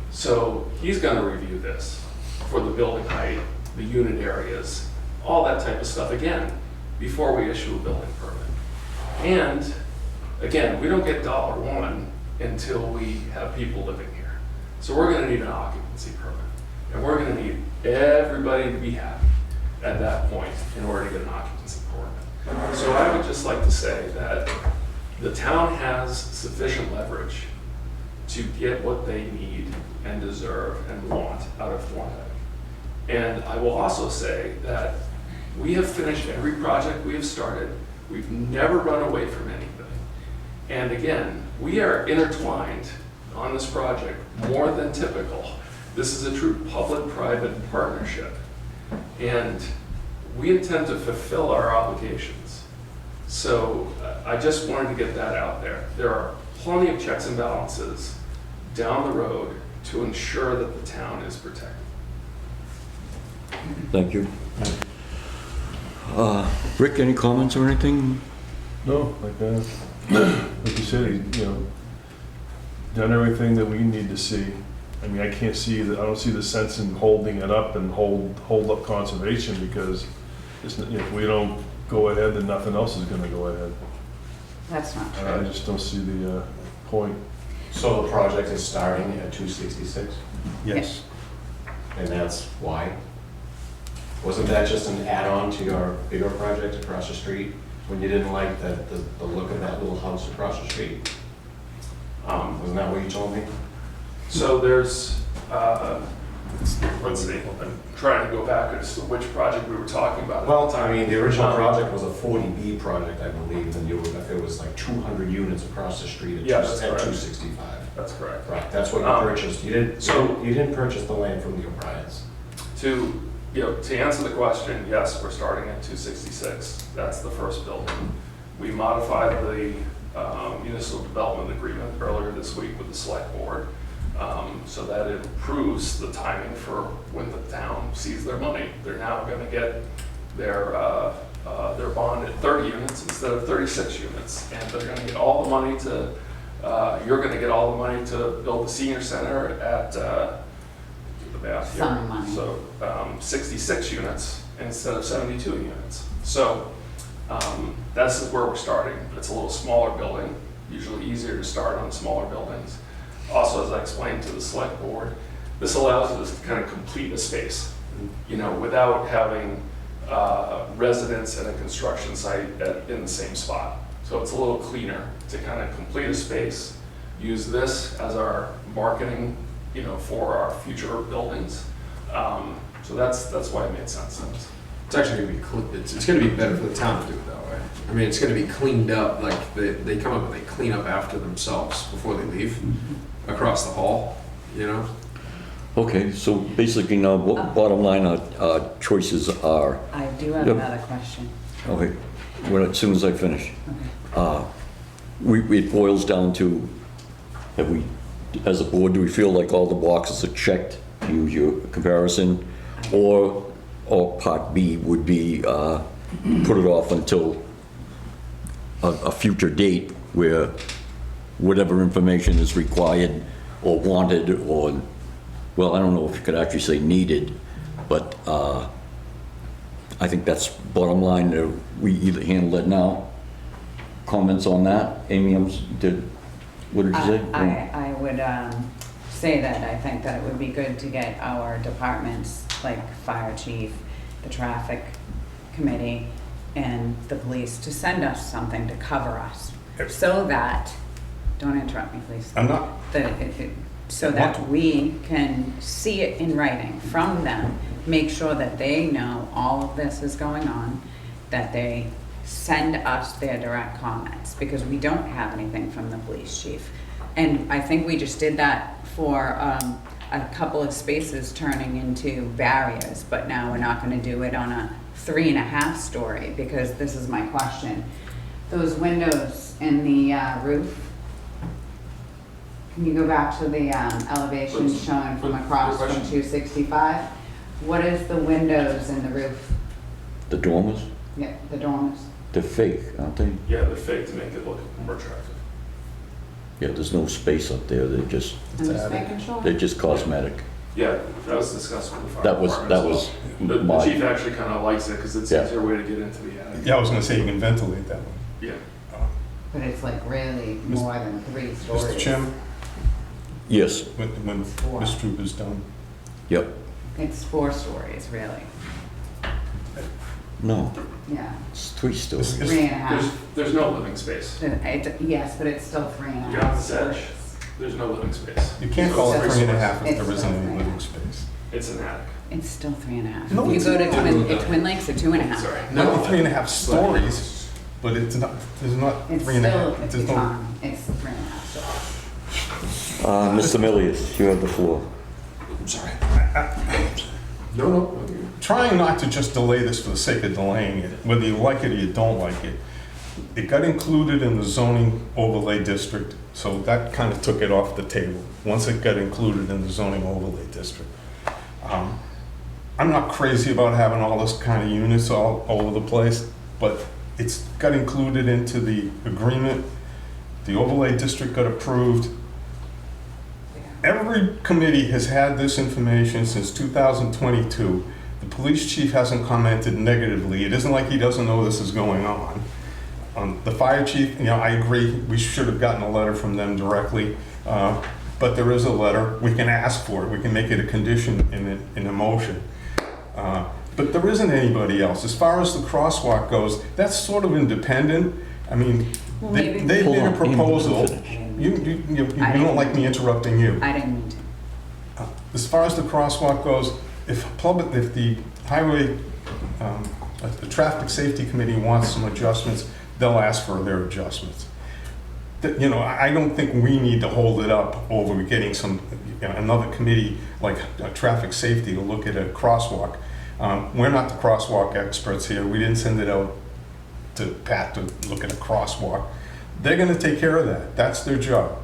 So he's gonna review this for the building height, the unit areas, all that type of stuff, again, before we issue a building permit. And, again, we don't get $1 until we have people living here. So we're gonna need an occupancy permit. And we're gonna need everybody to be happy at that point in order to get an occupancy permit. So I would just like to say that the town has sufficient leverage to get what they need and deserve and want out of Thorndyke. And I will also say that we have finished every project we have started. We've never run away from anything. And again, we are intertwined on this project more than typical. This is a true public-private partnership. And we intend to fulfill our obligations. So I just wanted to get that out there. There are plenty of checks and balances down the road to ensure that the town is protected.
thank you. Rick, any comments or anything?
No, like you said, done everything that we need to see. I mean, I don't see the sense in holding it up and hold up conservation, because if we don't go ahead, then nothing else is gonna go ahead.
That's not
I
true.
just don't see the point.
So the project is starting at 266,
Yes.
and that's why? Wasn't that just an add-on to your bigger project across the street, when you didn't like the look of that little house across the street? Wasn't that what you told me?
So there's, let's see, I'm trying to go back as to which project we were talking about. at the
Well,
time.
I mean, the original project was a 40B project, I believe, and it was like 200 units across the street at
Yeah, that's correct.
265.
That's correct.
Right, that's what you purchased. You didn't purchase the land from the O'Briens.
To answer the question, yes, we're starting at 266. That's the first building. We modified the municipal development agreement earlier this week with the select board, so that it improves the timing for when the town sees their money. They're now gonna get their bond at 30 units instead of 36 units, and they're gonna get all the money to, you're gonna get all the money to build the senior center at, the math here.
Some money.
So 66 units instead of 72 units. So this is where we're starting. It's a little smaller building, usually easier to start on smaller buildings. Also, as I explained to the select board, this allows us to kind of complete a space, without having residents and a construction site in the same spot. So it's a little cleaner to kind of complete a space, use this as our marketing, for our future buildings. So that's why it made sense.
It's actually gonna be, it's gonna be better for the town to do it that way. I mean, it's gonna be cleaned up, like, they come up and they clean up after themselves before they leave across the hall,
Okay, so basically now, bottom line, our choices are,
I do have
Yep.
another question.
okay, as soon as I finish.
Okay.
It boils down to, as a board, do we feel like all the boxes are checked, to use your comparison? Or part B would be put it off until a future date where whatever information is required or wanted, or, well, I don't know if you could actually say needed, but I think that's bottom line. We either handle it now. Comments on that? Amy, what did you say?
I would say that I think that it would be good to get our departments, like fire chief, the traffic committee, and the police, to send us something to cover us, so that, don't interrupt me, please.
I'm not,
So that we can see it in writing from them, make sure that they know all of this is going on, that they send us their direct comments, because we don't have anything from the police chief. And I think we just did that for a couple of spaces turning into barriers, but now we're not gonna do it on a 3.5 story, because this is my question. Those windows in the roof, can you go back to the elevation showing from across from 265? What is the windows in the roof?
The dormers?
Yeah, the dormers.
They're fake, aren't they?
Yeah, they're fake to make it look more attractive.
Yeah, there's no space up there. They're just
I'm just making sure.
cosmetic.
Yeah, that was discussed with the fire
That was,
department
that
as
was
well. The
my,
chief actually kind of likes it because it's
Yeah.
an easier way to get into the attic.
yeah, I was gonna say you can ventilate that one.
Yeah.
But it's like really more than 3 stories.
Mr. Chairman,
yes,
when Ms. Troop is done,
yep.
It's 4 stories, really.
No,
Yeah,
it's 3 stories.
It's-
3.5.
There's no living space.
Yes, but it's still
You're
3.5
on this edge.
stories.
There's no living space.
you can't call it
It's
3.5 if
it's
there isn't any
still
living space.
It's an attic.
It's still 3.5.
No,
If
it's
you go to
not.
Twin Lakes, it's 2.5.
Sorry.
Might be 3.5 stories, but it's not, there's not
It's
3.5.
still,
There's no-
it's 3.5 stories.
Mr. Milius, you have the floor.
I'm sorry.
No.
Trying not to just delay this for the sake of delaying it, whether you like it or you don't like it. It got included in the zoning overlay district, so that kind of took it off the table, once it got included in the zoning overlay district. I'm not crazy about having all this kind of units all over the place, but it's got included into the agreement. The overlay district got approved. Every committee has had this information since 2022. The police chief hasn't commented negatively. It isn't like he doesn't know this is going on. The fire chief, I agree, we should have gotten a letter from them directly, but there is a letter. We can ask for it. We can make it a condition in a motion. But there isn't anybody else. As far as the crosswalk goes, that's sort of independent. I mean,
Well,
they
maybe-
made a
Hold on,
proposal.
finish.
You don't like me interrupting you.
I didn't mean to.
As far as the crosswalk goes, if the highway, the traffic safety committee wants some adjustments, they'll ask for their adjustments. I don't think we need to hold it up over getting another committee like traffic safety to look at a crosswalk. We're not the crosswalk experts here. We didn't send it out to Pat to look at a crosswalk. They're gonna take care of that. That's their job.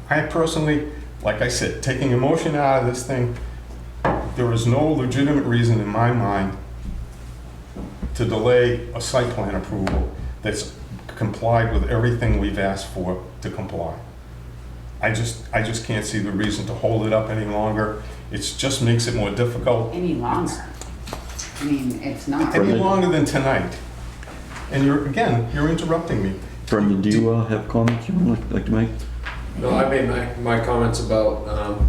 I personally, like I said, taking emotion out of this thing, there is no legitimate reason in my mind to delay a site plan approval that's complied with everything we've asked for to comply. I just can't see the reason to hold it up any longer. It just makes it more difficult.
Any longer. I mean, it's not.
Any longer than tonight. And you're interrupting me.
Brendan, do you have comments you would like to make?
No, I made my comments about,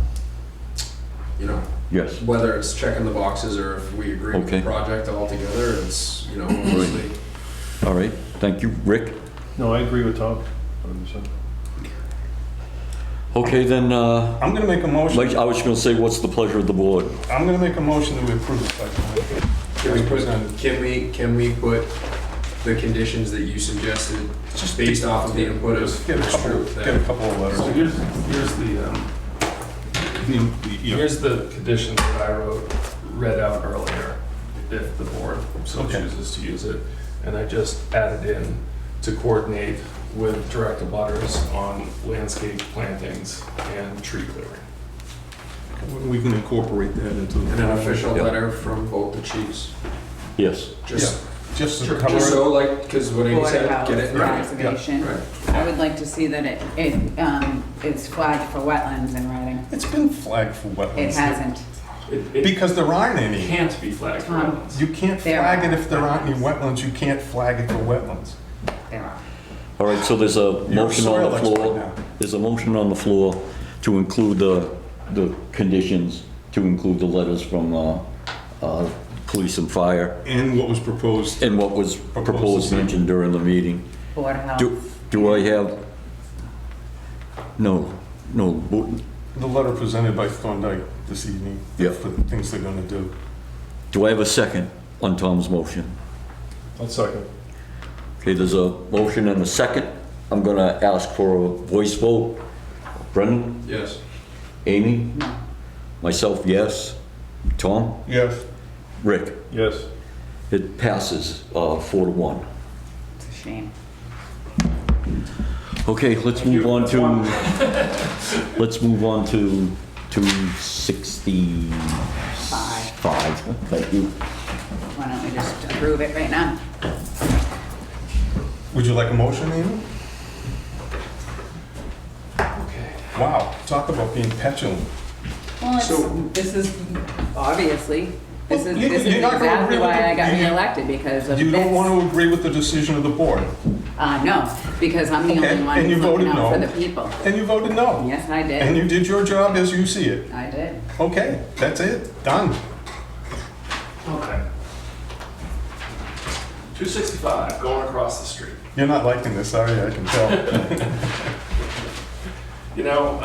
Yes.
whether it's checking the boxes or if we agree with the
Okay.
project altogether, it's, mostly.
All right, thank you. Rick?
No, I agree with Tom, 100%.
Okay, then,
I'm gonna make a motion.
like I was gonna say, what's the pleasure of the board?
I'm gonna make a motion that we approve the site plan.
Can we put the conditions that you suggested, just based off of the input of
Just get a couple of
So
letters.
here's the conditions that I read out earlier, if the board so
Okay.
chooses to use it. And I just added in to coordinate with direct abutters on landscape plantings and tree clearing.
We can incorporate that into the.
and an official
Yeah.
letter from both the chiefs.
Yes.
Just,
Just to
just
cover it.
so like, because what Amy
Board of
said,
Health
get it right.
conservation.
Right.
I would like to see that it is flagged for wetlands in writing.
It's been flagged for wetlands.
It hasn't.
It
Because there aren't any.
can't be flagged for
Tom.
wetlands.
You can't
There
flag it
are
if there aren't any wetlands, you can't flag it for wetlands.
There are.
All right, so there's a
You're a
motion on
soil
the
expert
floor.
now.
There's a motion on the floor to include the conditions, to include the letters from police and fire,
And what was proposed.
and what was proposed mentioned during the meeting.
Board of
Do
Health.
do I have? No,
The letter presented by Thorndike this evening.
Yeah.
For the things they're gonna do.
do I have a second on Tom's motion?
I'll second.
Okay, there's a motion and a second. I'm gonna ask for a voice vote. Brendan?
Yes.
Amy?
No.
Myself, yes. Tom?
Yes.
Rick?
Yes.
It passes 4-1.
It's a shame.
Okay, let's move on to, let's move on to 265. Thank you.
Why don't we just approve it right now?
Would you like a motion, Amy?
Okay.
Wow, talk about being petulant.
Well,
So-
this is, obviously, this
Well,
is
you're not gonna
exactly
agree with
why I got
you-
reelected, because of this.
You don't want to agree with the decision of the board,
No, because I'm the
Okay,
only one
and you
who's looking
voted
out for
no.
the people.
and you voted no.
Yes, I
And
did.
you did your job as you see it.
I did.
Okay, that's it, done.
Okay. 265, going across the street.
You're not liking this, are you? I can tell.
You know,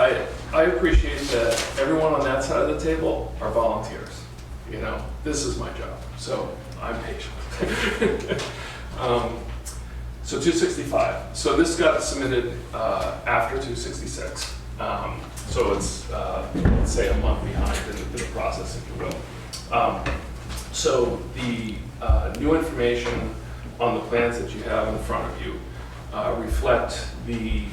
I appreciate that everyone on that side of the table are volunteers. You know, this is my job, so I'm patient. So 265. So this got submitted after 266. So it's, let's say, a month behind in the process, if you will. So the new information on the plans that you have in front of you reflect the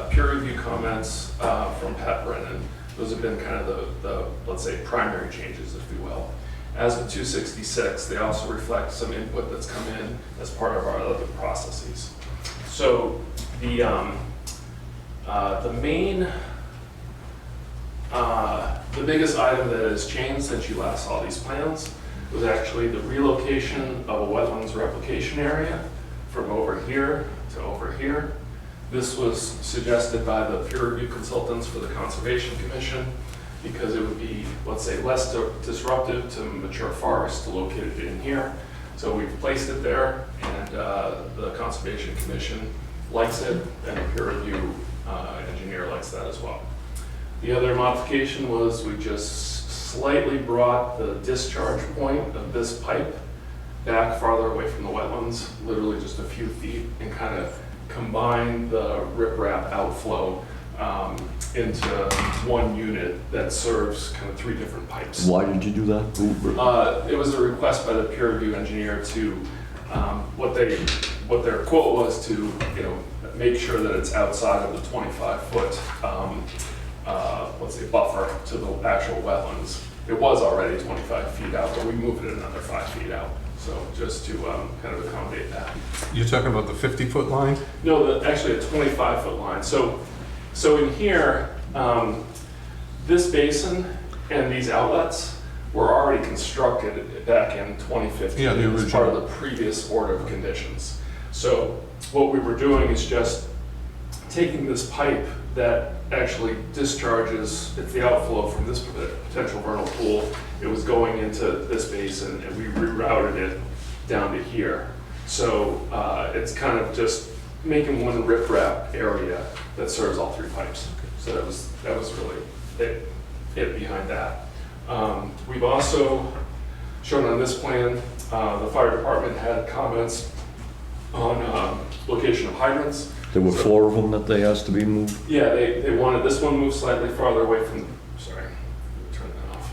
peer review comments from Pat Brennan. Those have been kind of the, let's say, primary changes, if you will. As of 266, they also reflect some input that's come in as part of our other processes. So the biggest item that has changed since you last saw these plans was actually the relocation of a wetlands replication area from over here to over here. This was suggested by the peer review consultants for the Conservation Commission because it would be, let's say, less disruptive to mature forest to locate it in here. So we've placed it there, and the Conservation Commission likes it, and the peer review engineer likes that as well. The other modification was we just slightly brought the discharge point of this pipe back farther away from the wetlands, literally just a few feet, and kind of combine the riprap outflow into one unit that serves kind of 3 different pipes.
Why did you do that?
It was a request by the peer review engineer to, what their quote was to, you know, make sure that it's outside of the 25-foot, let's say, buffer to the actual wetlands. It was already 25 feet out, but we moved it another 5 feet out. So just to kind of accommodate that.
You're talking about the 50-foot line?
No, actually a 25-foot line. So in here, this basin and these outlets were already constructed back in 2015
Yeah, the
as part of
original.
the previous order of conditions. So what we were doing is just taking this pipe that actually discharges, it's the outflow from this potential vernal pool. It was going into this basin and we rerouted it down to here. So it's kind of just making one riprap area that serves all 3 pipes. So that was really it behind that. We've also shown on this plan, the fire department had comments on location of hydrants.
There were 4 of them that they asked to be moved?
Yeah, they wanted this one moved slightly farther away from, sorry, turn that off.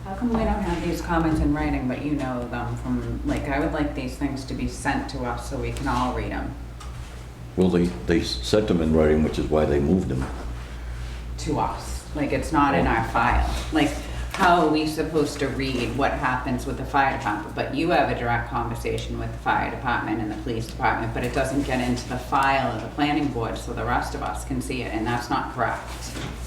How come we don't have these comments in writing, but you know them from, like, I would like these things to be sent to us so we can all read them.
Well, they sent them in writing, which is why they moved them.
To us. Like, it's not in our file. Like, how are we supposed to read what happens with the fire department? But you have a direct conversation with the fire department and the police department, but it doesn't get into the file of the planning board so the rest of us can see it, and that's not correct.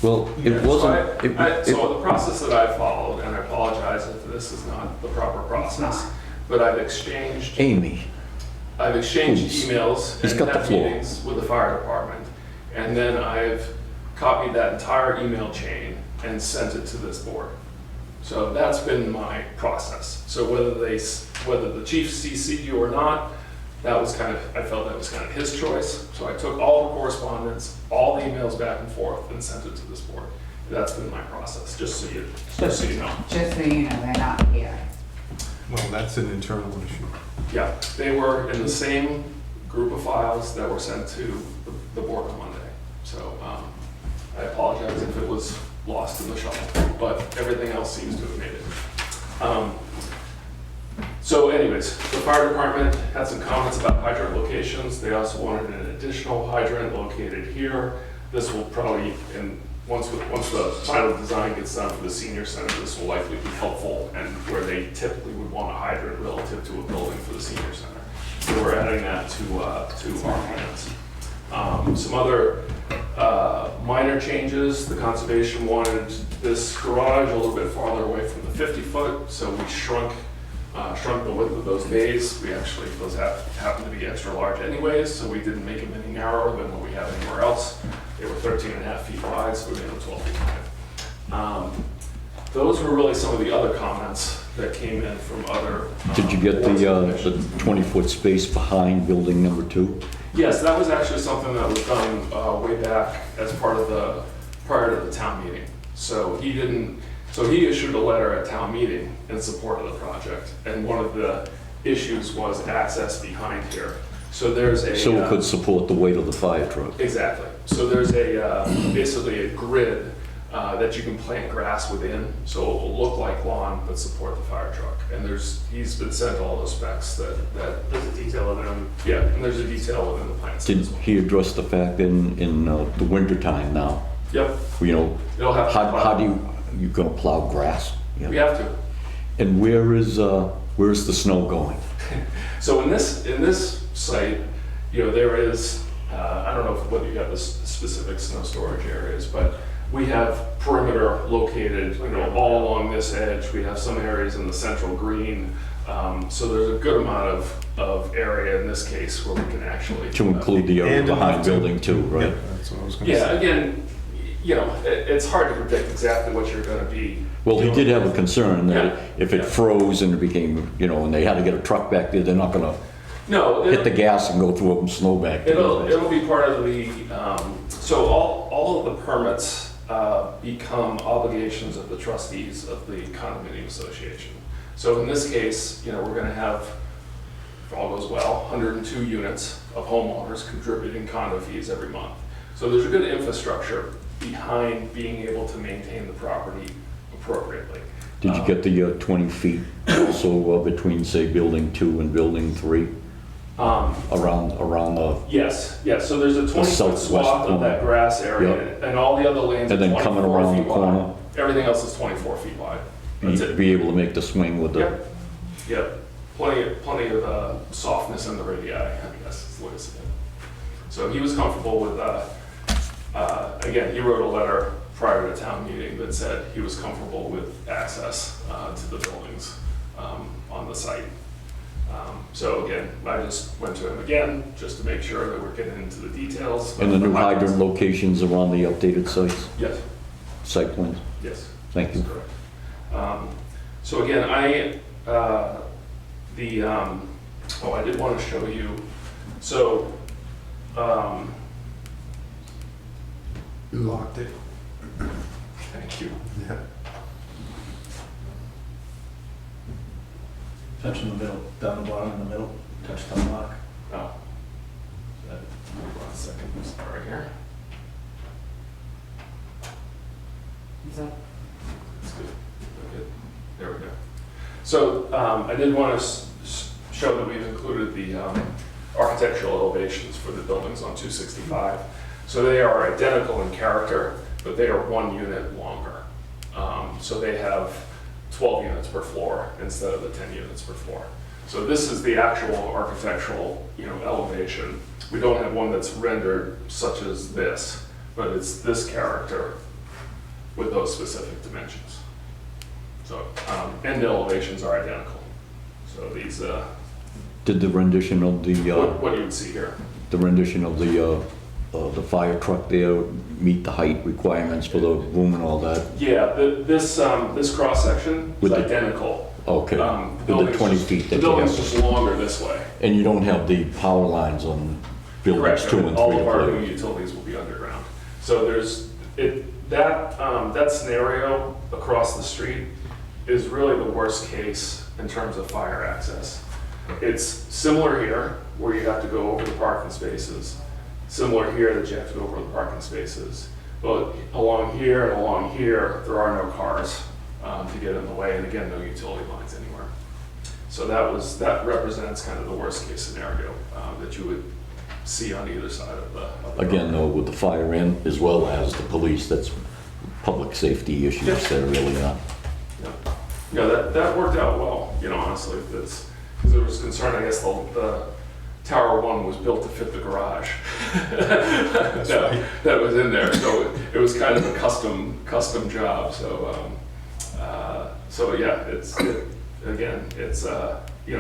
Well, it wasn't,
So the process that I followed, and I apologize if this is not the proper process, but I've exchanged
Amy, Please.
emails
He's
and
got the
had
floor.
meetings with the fire department. And then I've copied that entire email chain and sent it to this board. So that's been my process. So whether the chief CC'd you or not, that was kind of, I felt that was kind of his choice. So I took all the correspondence, all the emails back and forth and sent it to this board. That's been my process, just so you know.
Just so you know, they're not here.
Well, that's an internal issue.
Yeah, they were in the same group of files that were sent to the board on Monday. So I apologize if it was lost in the shuffle, but everything else seems to have made it. So anyways, the fire department had some comments about hydrant locations. They also wanted an additional hydrant located here. This will probably, and once the final design gets done for the senior center, this will likely be helpful and where they typically would want a hydrant relative to a building for the senior center. So we're adding that to our plans. Some other minor changes. The conservation wanted this garage a little bit farther away from the 50-foot, so we shrunk the width of those bays. We actually, those happen to be extra large anyways, so we didn't make them any narrower than what we have anywhere else. They were 13.5 feet wide, so we made them 12 feet wide. Those were really some of the other comments that came in from other.
did you get
boards and
the
commissions.
20-foot space behind building number 2?
Yes, that was actually something that was done way back as part of prior to the town meeting. So he issued a letter at town meeting in support of the project. And one of the issues was access behind here. So there's a.
So it could support the weight of the fire truck.
Exactly. So there's basically a grid that you can plant grass within, so it will look like lawn but support the fire truck. And he's been sent all those specs that
There's a detail of it on.
yeah, and there's a detail within the plans.
Did he address the fact in the wintertime now?
Yep.
You know,
It'll have to
how
plow.
do you gonna plow grass? You know?
We have to.
And where's the snow going?
So in this site, there is, I don't know whether you have the specific snow storage areas, but we have perimeter located, all along this edge. We have some areas in the central green. So there's a good amount of area in this case where we can actually.
To include the area
And
behind
enough to-
building 2, right?
Yeah, that's what I was gonna
Yeah,
say.
again, it's hard to predict exactly what you're gonna be.
Well, he did have a concern that
Yeah.
if it
Yeah.
froze and it became, and they had to get a truck back there, they're not gonna
No,
hit the gas and go through some snow back there.
it'll be part of the, so all of the permits become obligations of the trustees of the condominium association. So in this case, we're gonna have, if all goes well, 102 units of homeowners contributing condo fees every month. So there's a good infrastructure behind being able to maintain the property appropriately.
Did you get the 20 feet also between, say, building 2 and building 3? Around the,
Yes, so there's a 20-foot
southwest
swath of that
corner.
grass area, and all the other lanes are
and then
24
coming around the
feet wide.
corner,
Everything else is 24 feet wide. That's it.
be able to make the swing with the,
Yep. Plenty of softness in the radii, I guess is the way to say it. So he was comfortable with, again, he wrote a letter prior to the town meeting that said he was comfortable with access to the buildings on the site. So again, I just went to him again, just to make sure that we're getting into the details.
and the new hydrant locations are on the updated sites,
Yes,
site plans?
yes.
Thank you.
That's correct. So again, I did want to show you, so,
You locked it.
thank you.
Yeah.
Touch in the middle, down the bottom in the middle, touch the lock.
Oh. One second, sorry here.
Is that
That's good. Good. There we go. So I did want to show that we've included the architectural elevations for the buildings on 265. So they are identical in character, but they are 1 unit longer. So they have 12 units per floor instead of the 10 units per floor. So this is the actual architectural, elevation. We don't have one that's rendered such as this, but it's this character with those specific dimensions. So, and the elevations are identical. So these,
Did the rendition of
what you would see here.
the rendition of the fire truck there meet the height requirements for the room and all that?
Yeah, this cross-section is
With the-
identical.
Okay,
The
with the 20
building's
feet
The
that you
building's
have.
just longer this way.
And you don't have the power lines on buildings
Correct.
2 and 3?
All of our
or
new utilities will be underground. So that scenario across the street is really the worst case in terms of fire access. It's similar here, where you have to go over the parking spaces. Similar here that you have to go over the parking spaces. But along here and along here, there are no cars to get in the way, and again, no utility lines anywhere. So that represents kind of the worst case scenario that you would see on either side of the
Again, though, with the fire in as well as the police, that's public safety issues that are really not.
Yeah, that worked out well, honestly. That's because there was concern, I guess, the Tower 1 was built to fit the garage. That was in there, so it was kind of a custom job. So yeah,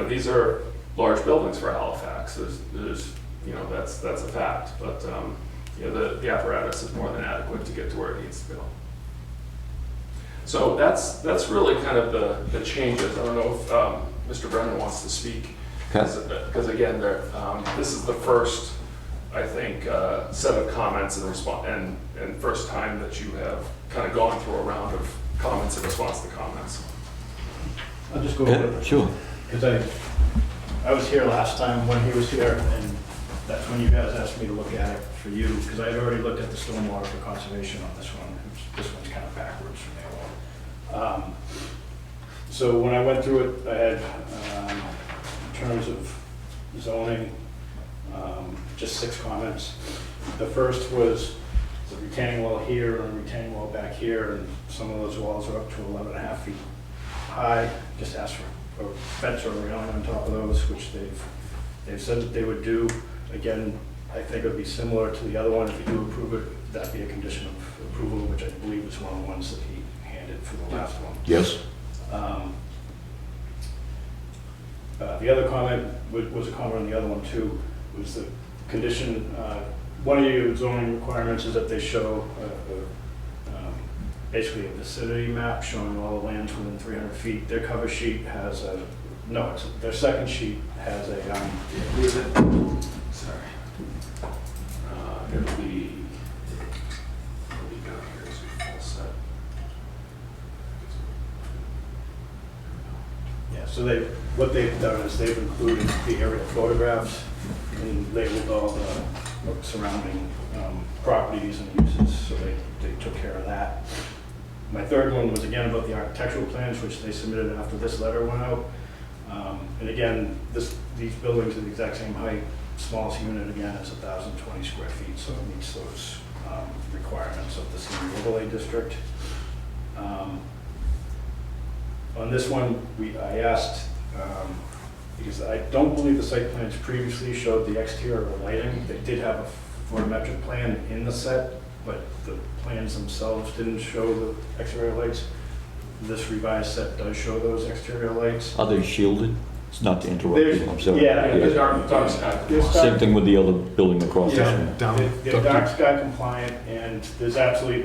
these are large buildings for Halifax. There's that's a fact, but the apparatus is more than adequate to get to where it needs to go. So that's really kind of the changes. I don't know if Mr. Brennan wants to speak, because again, this is the first, I think, set of comments and response, and first time that you have kind of gone through a round of comments in response to comments.
I'll just go over
Yeah,
it.
sure.
Because I was here last time when he was here, and that's when you guys asked me to look at it for you, because I had already looked at the stormwater for conservation on this one. This one's kind of backwards from the other one. So when I went through it, I had, in terms of zoning, just 6 comments. The first was the retaining wall here and a retaining wall back here, and some of those walls are up to 11.5 feet high. Just asked for a fence or a railing on top of those, which they've said that they would do. Again, I think it would be similar to the other one. If you do approve it, that'd be a condition of approval, which I believe is one of the ones that he handed for the last one.
Yes?
The other comment was a comment on the other one too, was the condition, one of your zoning requirements is that they show basically a vicinity map showing all the lands within 300 feet. Their cover sheet has their second sheet has a,
Sorry. It'll be down here as a full set.
yeah, so what they've done is they've included the aerial photographs and labeled all the surrounding properties and uses, so they took care of that. My third one was again about the architectural plans, which they submitted after this letter went out. And again, these buildings are the exact same height. Smallest unit again is 1,020 square feet, so it meets those requirements of the senior overlay district. On this one, I asked, because I don't believe the site plans previously showed the exterior lighting. They did have a photometric plan in the set, but the plans themselves didn't show the exterior lights. This revised set does show those exterior lights.
Are they shielded? It's not to interrupt you, I'm sorry.
Yeah.
The dark sky.
Same thing with the other building across the
Yeah.
street.
They're dark sky compliant, and there's absolutely,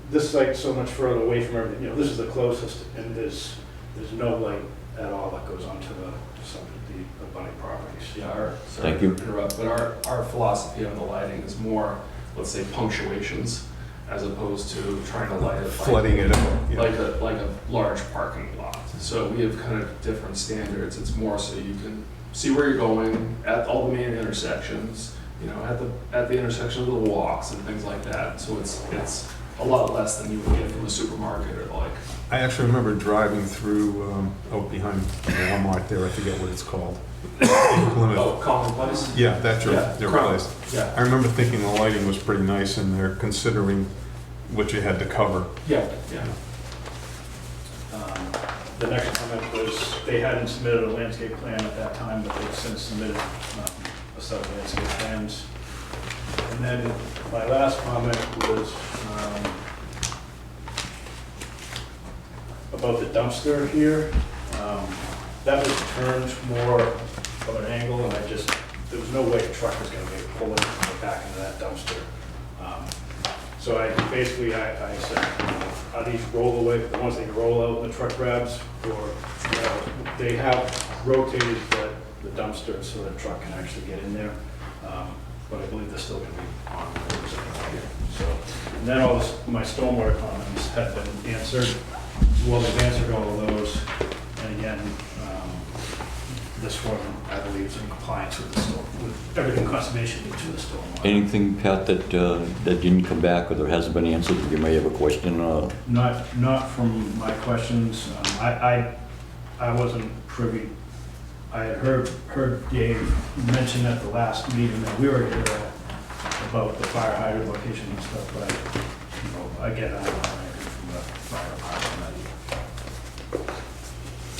this site's so much further away from everything, this is the closest, and there's no light at all that goes onto some of the abutting properties.
Yeah, sorry
Thank you.
to interrupt, but our philosophy on the lighting is more, let's say, punctuations, as opposed to trying to light it
Flooding it up. yeah.
like a large parking lot. So we have kind of different standards. It's more so you can see where you're going at all the main intersections, at the intersection of the walks and things like that. So it's a lot less than you would get from a supermarket or like.
I actually remember driving through, out behind Walmart there, I forget what it's called. Plymouth.
Oh, Common Place?
Yeah, that's
Yeah,
their
Crown.
place.
Yeah.
I remember thinking the lighting was pretty nice, and they're considering what you had to cover.
Yeah.
The next comment was, they hadn't submitted a landscape plan at that time, but they've since submitted a set of landscape plans. And then my last comment was about the dumpster here. That was turned more of an angle, and there was no way a truck was gonna be pulling back into that dumpster. So I basically, I said, are these roll away, the ones that roll out in the truck grabs, or, they have rotated the dumpster so the truck can actually get in there. But I believe they're still gonna be on the So, and then all my stormwater comments have been answered. Well, they've answered all of those. And again, this one, I believe, is in compliance with with everything conservation needs for the stormwater.
Anything, Pat, that didn't come back or there hasn't been answered? You may have a question.
Not from my questions. I wasn't privy. I had heard Dave mention at the last meeting that we were here about the fire hydrant location and stuff, but again, I don't have anything from the fire department.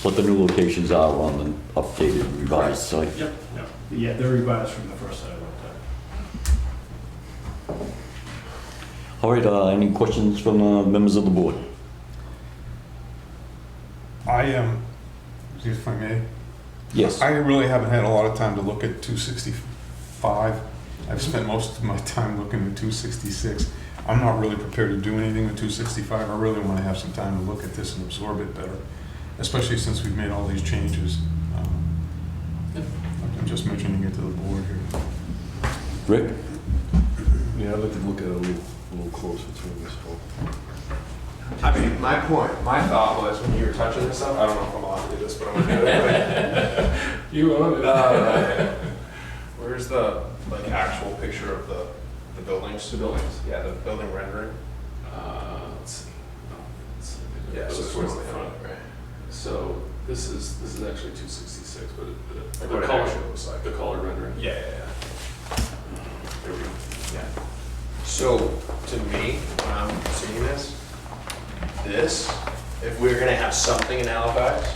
What the new locations are on the updated revised site.
Yep. Yeah, they're revised from the first that I looked at.
All right, any questions from members of the board?
I am, if I may,
Yes.
I really haven't had a lot of time to look at 265. I've spent most of my time looking at 266. I'm not really prepared to do anything with 265. I really want to have some time to look at this and absorb it better, especially since we've made all these changes. I'm just mentioning it to the board here.
Rick?
Yeah, I'd like to look at it a little closer to this whole.
I mean, my thought was when you were touching this stuff, I don't know if I'm allowed to do this, but I'm gonna do it.
You own it.
Where's the like actual picture of the buildings?
The buildings.
Yeah, the building rendering.
Let's see.
Yeah, so
Those
towards
are
the front,
front.
right?
So this is actually 266, but
Like
the
what it
color,
actually looks like.
the color rendering.
Yeah.
There we go.
Yeah. So, to me, when I'm seeing this, if we're gonna have something in Halifax,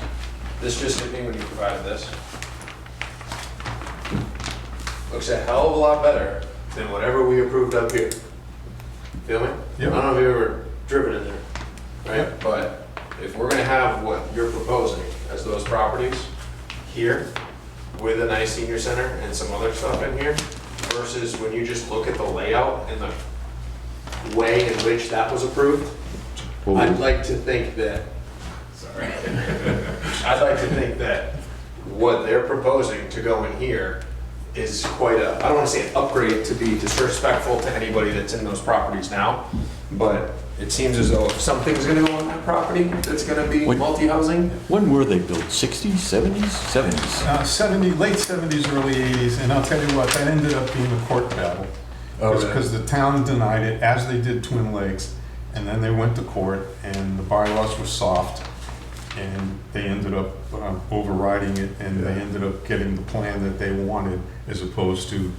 this just hit me when you provided this. Looks a hell of a lot better than whatever we approved up here. Feel me?
Yep.
I don't know if you've ever driven in there, right? But if we're gonna have what you're proposing as those properties here, with a nice senior center and some other stuff in here, versus when you just look at the layout and the way in which that was approved, I'd like to think that, sorry, I'd like to think that what they're proposing to go in here is quite a, I don't want to say an upgrade to be disrespectful to anybody that's in those properties now, but it seems as though if something's gonna go on that property that's gonna be
What-
multi-housing,
When were they built? 60s, 70s? 70s.
Late 70s, early 80s, and I'll tell you what, that ended up being a court battle. Because the town denied it, as they did Twin Lakes, and then they went to court, and the bylaws were soft, and they ended up overriding it, and they ended up getting the plan that they wanted, as opposed to,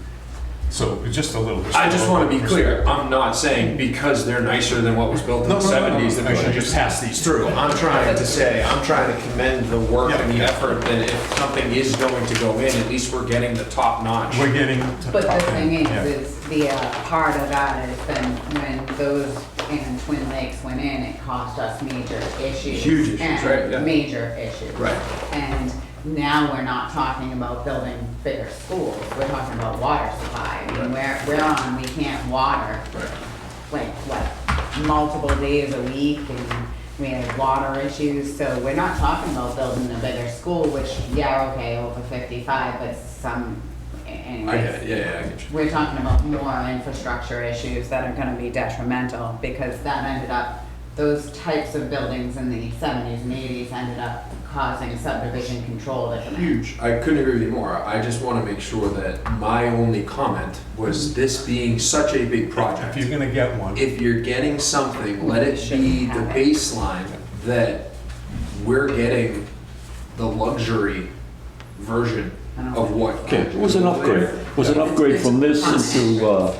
so it's just a little.
I just want to be clear, I'm not saying because they're nicer than what was built in the
No, no, no, no.
70s that we should just pass these through. I'm trying to commend the work and the effort that if something is going to go in, at least we're getting the top notch.
We're getting.
But the thing
Yeah.
is the part of that is then when those and Twin Lakes went in, it cost us major issues.
Huge issues,
and
right, yeah.
Major issues.
Right.
And now we're not talking about building bigger schools, we're talking about water supply. I mean, we're on, we can't water, like, what, multiple days a week, and we have water issues, so we're not talking about building a bigger school, which, yeah, okay, over 55, but some, anyways.
I get it, yeah, I get you.
We're talking about more infrastructure issues that are gonna be detrimental, because that ended up, those types of buildings in the 70s and 80s ended up causing subdivision control to come in.
Huge. I couldn't agree with you more. I just want to make sure that my only comment was this being such a big project.
If you're gonna get one.
If you're getting something, let it be the baseline that we're getting the luxury version of what.
Okay, it was an upgrade. It was an upgrade from this into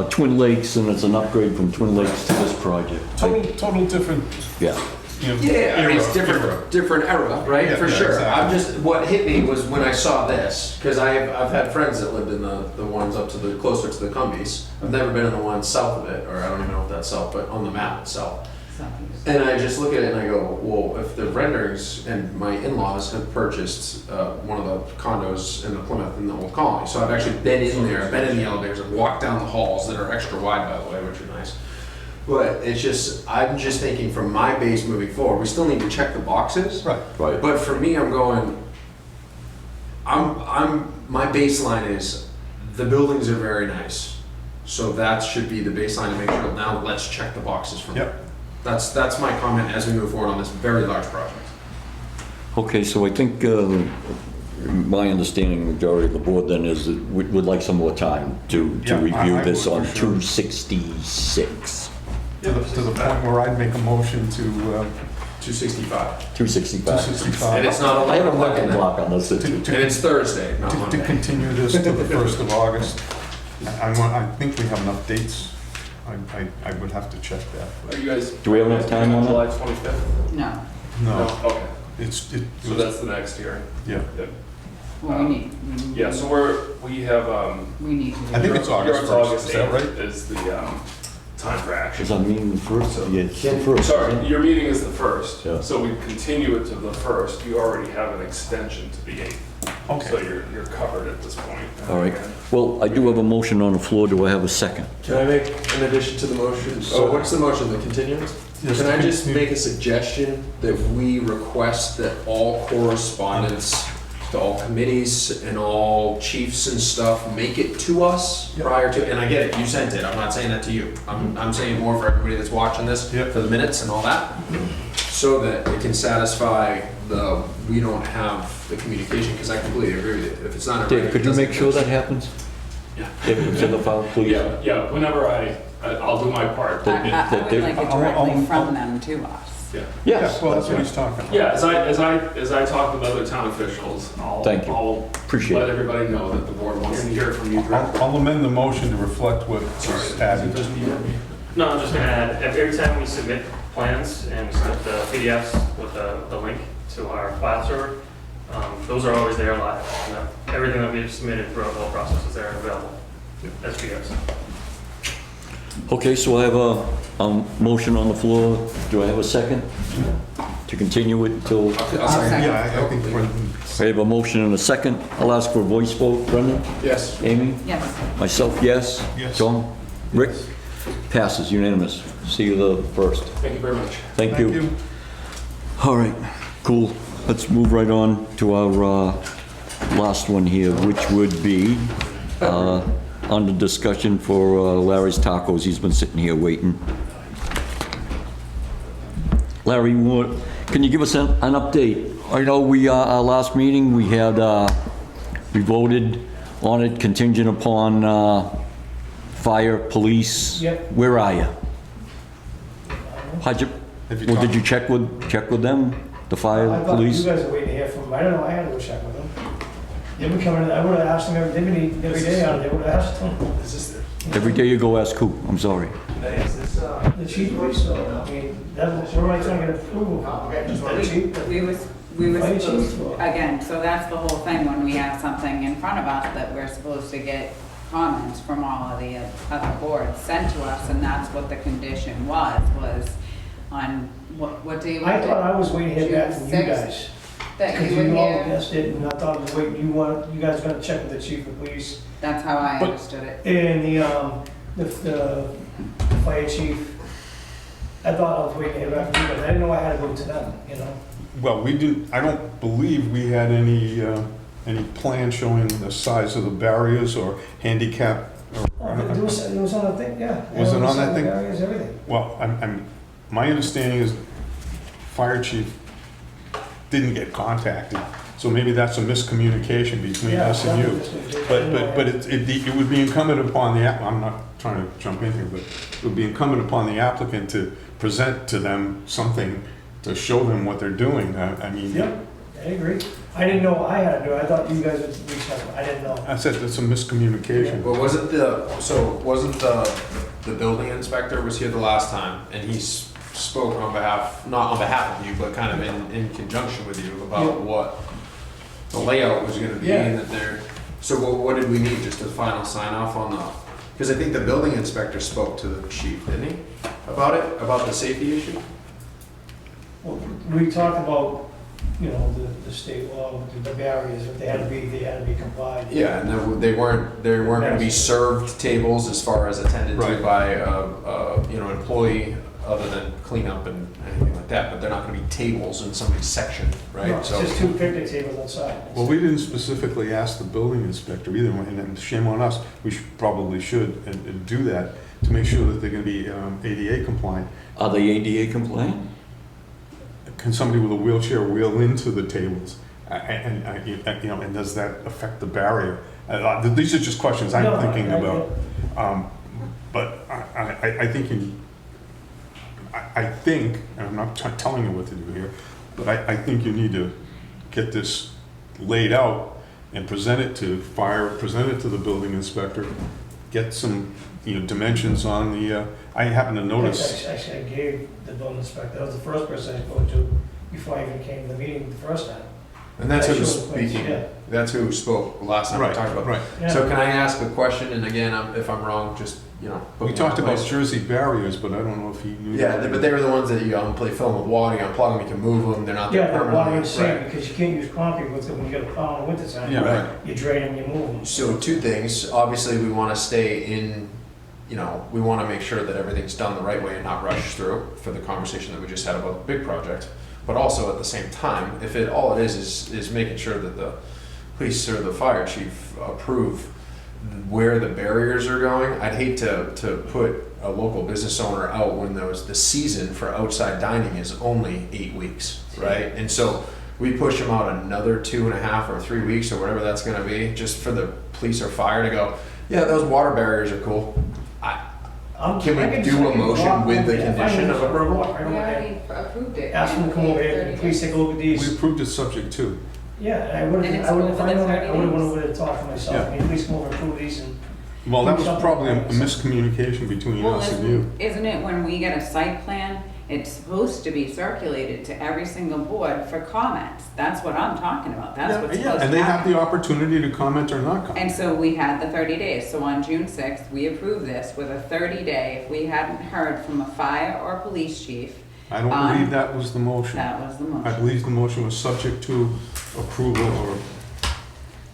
Twin Lakes, and it's an upgrade from Twin Lakes to this project.
Total different,
Yeah.
you know.
Yeah, I mean, it's
era.
different era, right?
Yeah,
For
yeah,
sure.
exactly.
I'm just, what hit me was when I saw this, because I've had friends that lived in the ones up to the, closer to the Cumbies. I've never been in the ones south of it, or I don't even know if that's south, but on the map itself. And I just look at it and I go, well, if the renderings, and my in-laws have purchased one of the condos in the Plymouth in the Old Colony. So I've actually been in there, I've been in the elevators, I've walked down the halls that are extra wide, by the way, which are nice. But it's just, I'm just thinking from my base moving forward, we still need to check the boxes.
Right.
Right.
But for me, I'm going, my baseline is, the buildings are very nice. So that should be the baseline to make sure, now let's check the boxes from there.
Yep.
That's my comment as we move forward on this very large project.
Okay, so I think my understanding, majority of the board then is that we'd like some more time to
Yeah,
review
I
this
would
on
for sure.
266.
To the point where I'd make a motion to,
265.
265.
265.
And it's not
I have a
11 o'clock
record
in the,
block on this.
and it's Thursday, not
To
Monday.
continue this to the 1st of August. I think we have enough dates. I would have to check that.
Are you guys?
Do we have enough time on that?
July 25th?
No,
No,
Okay,
it
so
was,
that's the next hearing.
yeah.
well, we need.
Yeah, so we have,
We need to.
I think
your-
it's August
yours
1st, is that
8th
right?
Is the time for action.
Does that mean the first? Yeah, it's the first.
Sorry,
isn't it?
your meeting is the 1st,
Yeah.
so we continue it to the 1st. You already have an extension to the 8th. So
Okay.
you're covered at this point.
All right. Well, I do have a motion on the floor. Do I have a second?
Can I make an addition to the motion? Oh, what's the motion, the continuance?
Yes,
Can I just
continue.
make a suggestion that we request that all correspondence to all committees and all chiefs and stuff, make it to us prior to, and I get it, you sent it, I'm not saying that to you. I'm saying more for everybody that's watching this,
Yep.
for the minutes and all that, so that it can satisfy we don't have the communication, because I completely agree with you. If it's not.
Dave, could you make sure that happens?
Yeah.
If it's in the file, please?
Yeah, whenever I'll do my part.
I would like it directly
I'll-
from them to us.
Yeah.
Yes.
Well, that's what he's talking about.
Yeah, as I talk with other town officials,
Thank you.
I'll
Appreciate
let
it.
everybody know that the board wants to hear from you directly.
I'll amend the motion to reflect what
Sorry,
is added.
just be-
No, I'm just gonna add, every time we submit plans and we submit the PDFs with the link to our file server, those are always there live. You know, everything that we've submitted throughout the whole process is there and available as PDFs.
Okay, so I have a motion on the floor. Do I have a second? To continue it until,
Yeah, I think we're,
I have a motion and a second. I'll ask for a voice vote. Brendan?
Yes.
Amy?
Yes.
Myself, yes?
Yes.
Tom? Rick? Passes unanimous. See you the first.
Thank you very much.
Thank you. All right, cool. Let's move right on to our last one here, which would be under discussion for Larry's Tacos. He's been sitting here waiting. Larry, can you give us an update? I know our last meeting, we had, we voted on it contingent upon fire, police.
Yep.
Where are you? How'd you,
Have you
well, did
talked-
you check with them, the fire,
I thought you
police?
guys were waiting to hear from them. I don't know, I had to go check with them. They would come in, I would have asked them every day on it, they would have asked them.
Every day you go ask who? I'm sorry.
The chief was, so, I mean, that's, where am I trying to get approval from? The chief?
We was
Fire
supposed,
chief?
again, so that's the whole thing, when we have something in front of us that we're supposed to get comments from all of the other boards sent to us, and that's what the condition was on, what day was it?
I thought I was waiting to hear back from you
June 6th,
guys.
That
Because
you were
you all
here,
guessed it, and I thought I was waiting, you guys were gonna check with the chief of police.
that's how I
But-
understood it.
And the fire chief, I thought I was waiting to hear back from you guys. I didn't know I had to go to them, you know?
well, we didn't, I don't believe we had any plan showing the size of the barriers or handicap.
Oh, it was on the thing, yeah.
Was it on that thing?
Barriers, everything.
Well, my understanding is fire chief didn't get contacted, so maybe that's a miscommunication between
Yeah,
us and you.
definitely.
But it would be incumbent upon I'm not trying to jump in here, but it would be incumbent upon the applicant to present to them something to show them what they're doing. I mean,
Yep, I agree. I didn't know I had to do it. I thought you guys would reach discussion, I didn't know.
I said there's some miscommunication.
But wasn't the building inspector was here the last time, and he spoke on behalf, not on behalf of you, but kind of in conjunction with you about
Yeah.
what the layout was gonna be,
Yeah.
and that they're, so what did we need, just a final sign off on the, because I think the building inspector spoke to the chief, didn't he? About it, about the safety issue?
Well, we talked about, you know, the state law, the barriers, if they had to be complied.
Yeah, and they weren't gonna be served tables as far as attended to
Right.
by you know, employee other than cleanup and anything like that, but they're not gonna be tables in somebody's section,
No,
right?
it's
So,
just two picnic tables outside.
Well, we didn't specifically ask the building inspector either, and shame on us, we probably should and do that to make sure that they're gonna be ADA compliant.
Are they ADA compliant?
Can somebody with a wheelchair wheel into the tables? And you know, and does that affect the barrier? These are just questions I'm
No,
thinking
I-
about. But I think I think, and I'm not telling you what to do here, but I think you need to get this laid out and present it to fire, present it to the building inspector, get some, you know, dimensions on the, I happen to notice.
Actually, I gave the building inspector, that was the first person I spoke to before I even came to the meeting the first time.
and that's who
I
was
showed the plans,
speaking,
yeah.
that's who spoke last time we
Right,
talked about.
right.
Yeah.
So can I ask a question, and again, if I'm wrong, just, you know. put
We
me
talked
in
about
place.
Jersey barriers, but I don't know if he knew.
Yeah,
that.
but they were the ones that you fill them with water, you unplug them, you can move them, they're not there
Yeah, the water
permanently.
is safe,
Right.
because you can't use concrete with it when you get a plow in the wintertime.
Yeah, right.
You drain them, you move them.
So two things, obviously, we wanna stay in, you know, we wanna make sure that everything's done the right way and not rushed through for the conversation that we just had about the big project. But also, at the same time, if all it is making sure that the police or the fire chief approve where the barriers are going, I'd hate to put a local business owner out when the season for outside dining is only 8 weeks, right? And so we push them out another 2.5 or 3 weeks or whatever that's gonna be, just for the police or fire to go, yeah, those water barriers are cool. Can we
I
do a
just
motion
walk
with the
over there.
condition
I
of
can
approval?
walk right
We
over there.
already approved it.
Ask them to come over here, and please take a look at
We
these.
approved it subject to.
Yeah, and I would
And
have,
it's over
if
the
I know,
30
I would have went
days.
over there to talk to myself,
Yeah.
I mean, please come over and approve these and.
Well, that was probably a miscommunication between
Well,
us and you.
isn't it when we get a site plan, it's supposed to be circulated to every single board for comments? That's what I'm talking about, that's what's
Yeah,
supposed
and
to
they have
happen.
the opportunity to comment or not comment.
And so we had the 30 days, so on June 6th, we approved this with a 30-day, if we hadn't heard from a fire or police chief,
I don't believe that was the motion.
that was the
I
motion.
believe the motion was subject to approval or,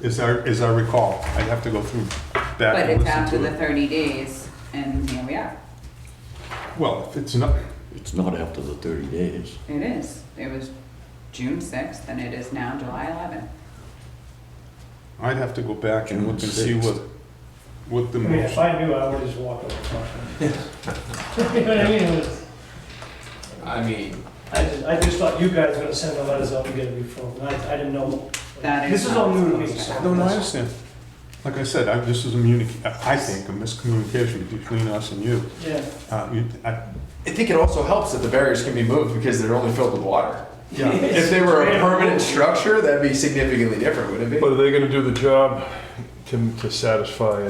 as I recall. I'd have to go through back
But
and
it's
listen
after
to
the
it.
30 days, and here we are.
Well, if it's not,
It's not after the 30 days.
It is, it was June 6th, and it is now July 11th.
I'd have to go back and look and see
June
what the
I mean, if
motion.
I knew, I would have just walked over and talked to them. You know what I mean? It was-
I mean,
I just thought you guys were gonna send the letters out and get it before, and I didn't know.
That is
This is all new to me,
not
so.
supposed
No, no, I understand. Like I said, this is I think, a miscommunication between us and you.
Yeah.
I think it also helps that the barriers can be moved because they're only filled with water.
Yeah.
If they were a permanent structure, that'd be significantly different, wouldn't it
But
be?
are they gonna do the job to satisfy,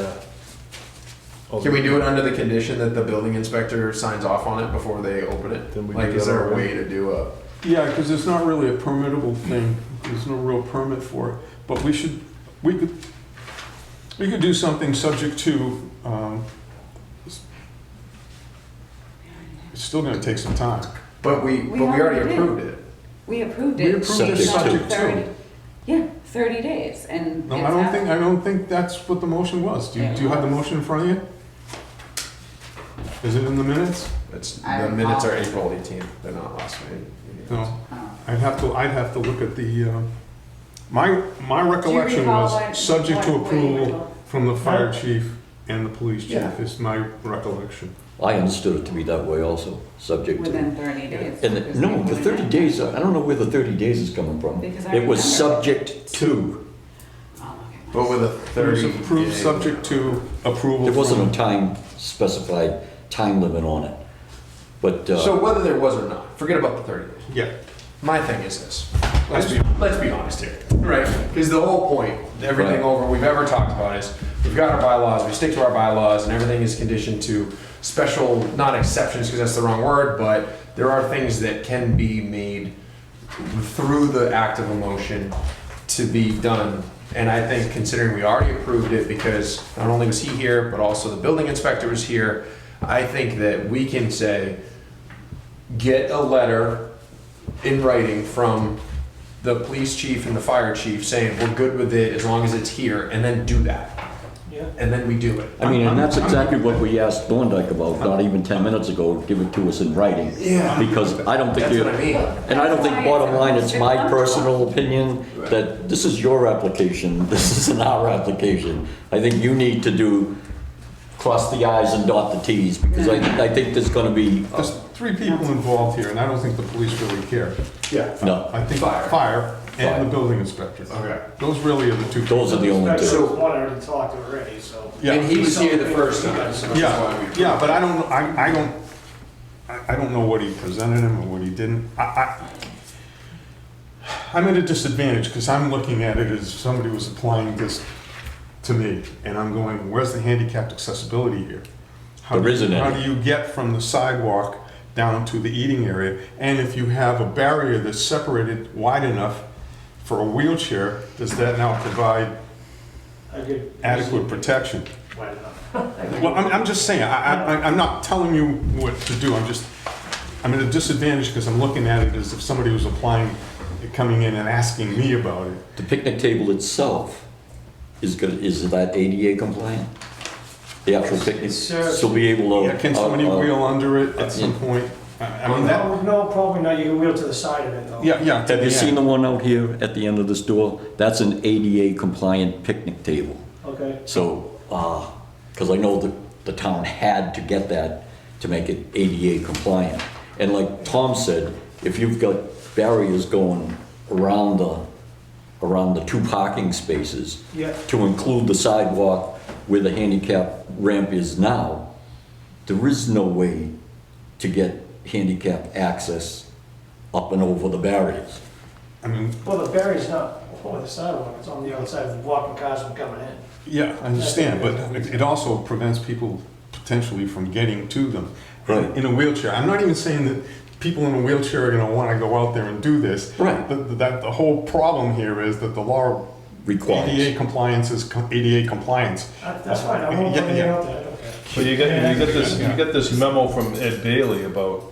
all
Can we
the-
do it under the condition that the building inspector signs off on it before they open it?
Then we do
Like, is
that
there a
already.
way to do a?
Yeah, because it's not really a permittable thing. There's no real permit for it. But we could do something subject to, it's still gonna take some time.
But we
We
already
already did.
approved it.
We approved
We
it.
approved
it
based on
subject
to.
30 Yeah, 30 days, and.
No,
it's
I don't think that's what the motion was. Do you have the motion in front of you? Is it in the minutes?
It's,
I
the minutes are
recall.
April 18th, they're not last meeting.
No.
Oh.
I'd have to look at the, my recollection
recall
was
what-
subject to
what way you
approval
were-
from the fire chief and the police chief,
Yeah.
is my recollection.
I understood it to be that way also, subject to.
Within 30 days.
And
because
no,
we
the
would've
30
done
days,
that.
I don't know where the 30 days is coming from.
Because I
It was
remember.
subject to.
Oh, okay.
But with a
It was
30.
approved
day-
subject to approval
There wasn't
from,
a time specified time limit on it. But,
So whether there was or not, forget about the 30 days.
yeah,
My thing is this, let's be honest here, right? Because the whole point, everything
Right.
over we've ever talked about is, we've got our bylaws, we stick to our bylaws, and everything is conditioned to special, not exceptions, because that's the wrong word, but there are things that can be made through the act of a motion to be done. And I think considering we already approved it, because not only was he here, but also the building inspector was here, I think that we can say, get a letter in writing from the police chief and the fire chief saying, we're good with it as long as it's here, and then do that.
Yeah.
And then we do it.
I mean, and that's exactly what we asked Thorndike about, not even 10 minutes ago, give it to us in writing.
Yeah.
Because I don't think
That's
you,
what I mean.
and I don't think, bottom line, it's my personal opinion that this is your application, this isn't our application. I think you need to cross the i's and dot the t's, because I think there's gonna be,
There's 3 people involved here, and I don't think the police really care.
Yeah.
no,
I think
Fire.
fire and the building inspector.
Okay.
Those really are the 2 people.
those are the only
Inspector
two.
was one I already talked to already, so.
Yeah.
And he was here the first time, so that's why
Yeah,
we.
yeah, but I don't know what he presented him or what he didn't. I'm at a disadvantage because I'm looking at it as somebody was applying this to me, and I'm going, where's the handicapped accessibility here?
There isn't any.
How do you get from the sidewalk down to the eating area? And if you have a barrier that's separated wide enough for a wheelchair, does that now provide
I could.
adequate protection?
Wide enough.
Well, I'm just saying, I'm not telling you what to do, I'm at a disadvantage because I'm looking at it as if somebody was applying, coming in and asking me about it.
The picnic table itself is that ADA compliant? The actual picnic, so be able to.
Yeah, can somebody wheel under it at some point? I mean, that,
No, probably not, you can wheel to the side of it though.
yeah. to
Have you
the
seen
end.
the one out here at the end of this door? That's an ADA compliant picnic table.
Okay,
So, because I know the town had to get that to make it ADA compliant. And like Tom said, if you've got barriers going around the 2 parking spaces
yeah,
to include the sidewalk where the handicap ramp is now, there is no way to get handicap access up and over the barriers.
I mean,
well, the barrier's not over the sidewalk, it's on the outside of the walking cars from coming in.
yeah, I understand, but it also prevents people potentially from getting to them.
Right.
In a wheelchair. I'm not even saying that people in a wheelchair are gonna wanna go out there and do this.
Right.
The whole problem here is that the law
Requires.
ADA compliance is ADA compliance.
That's fine, I won't
Yeah,
put it
yeah.
out there, I don't care.
But you get this memo from Ed Bailey about,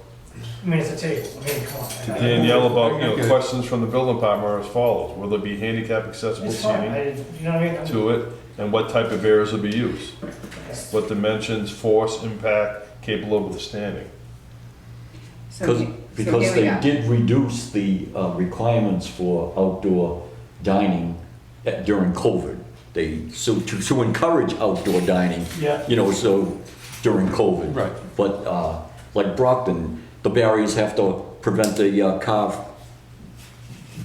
I mean, it's a table, I mean, come on.
to Danielle about, questions from the building department are as follows. Will there be handicap accessible
It's fine,
seating
you know what I mean?
to it? And what type of barriers will be used? What dimensions, force, impact, capable of withstanding?
Because they did reduce the requirements for outdoor dining during COVID. So to encourage outdoor dining,
Yeah.
so during COVID.
Right.
But like Brockton, the barriers have to prevent the car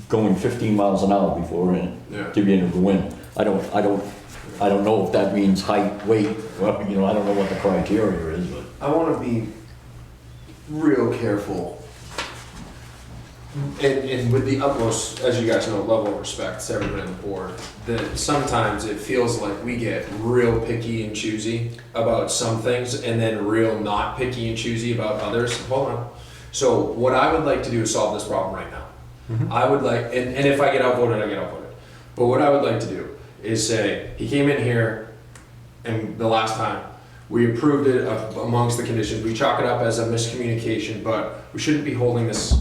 going 15 miles an hour before to get into the wind. I don't know if that means height, weight, well, I don't know what the criteria is, but.
I want to be real careful, and with the utmost, as you guys know, level of respect to everybody on the board, that sometimes it feels like we get real picky and choosy about some things, and then real not picky and choosy about others. Hold on. So what I would like to do is solve this problem right now. I would like, and if I get outvoted, I get outvoted. But what I would like to do is say, he came in here, and the last time, we approved it amongst the conditions. We chalk it up as a miscommunication, but we shouldn't be holding this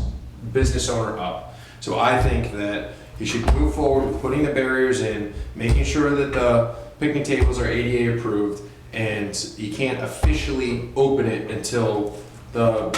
business owner up. So I think that you should move forward with putting the barriers in, making sure that the picnic tables are ADA approved, and you can't officially open it until the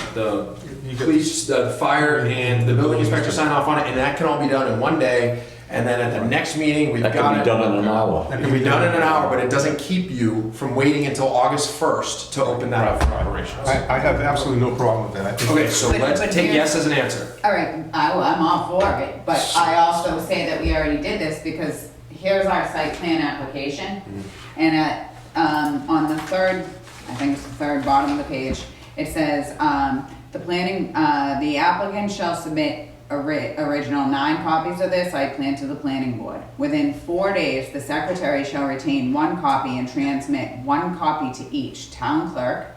police, the fire, and the building inspector sign off on it, and that can all be done in one day. And then at the next meeting, we've got it.
That can be done in an hour.
That can be done in an hour, but it doesn't keep you from waiting until August 1st to open that up for operations.
I have absolutely no problem with that. I think
Okay, so
But-
let's
but
take
here's-
yes as an answer.
All right, I'm all for it, but I also say that we already did this because here's our site plan application. And on the third, I think it's the third bottom of the page, it says, the applicant shall submit original 9 copies of this site plan to the planning board. Within 4 days, the secretary shall retain 1 copy and transmit 1 copy to each town clerk,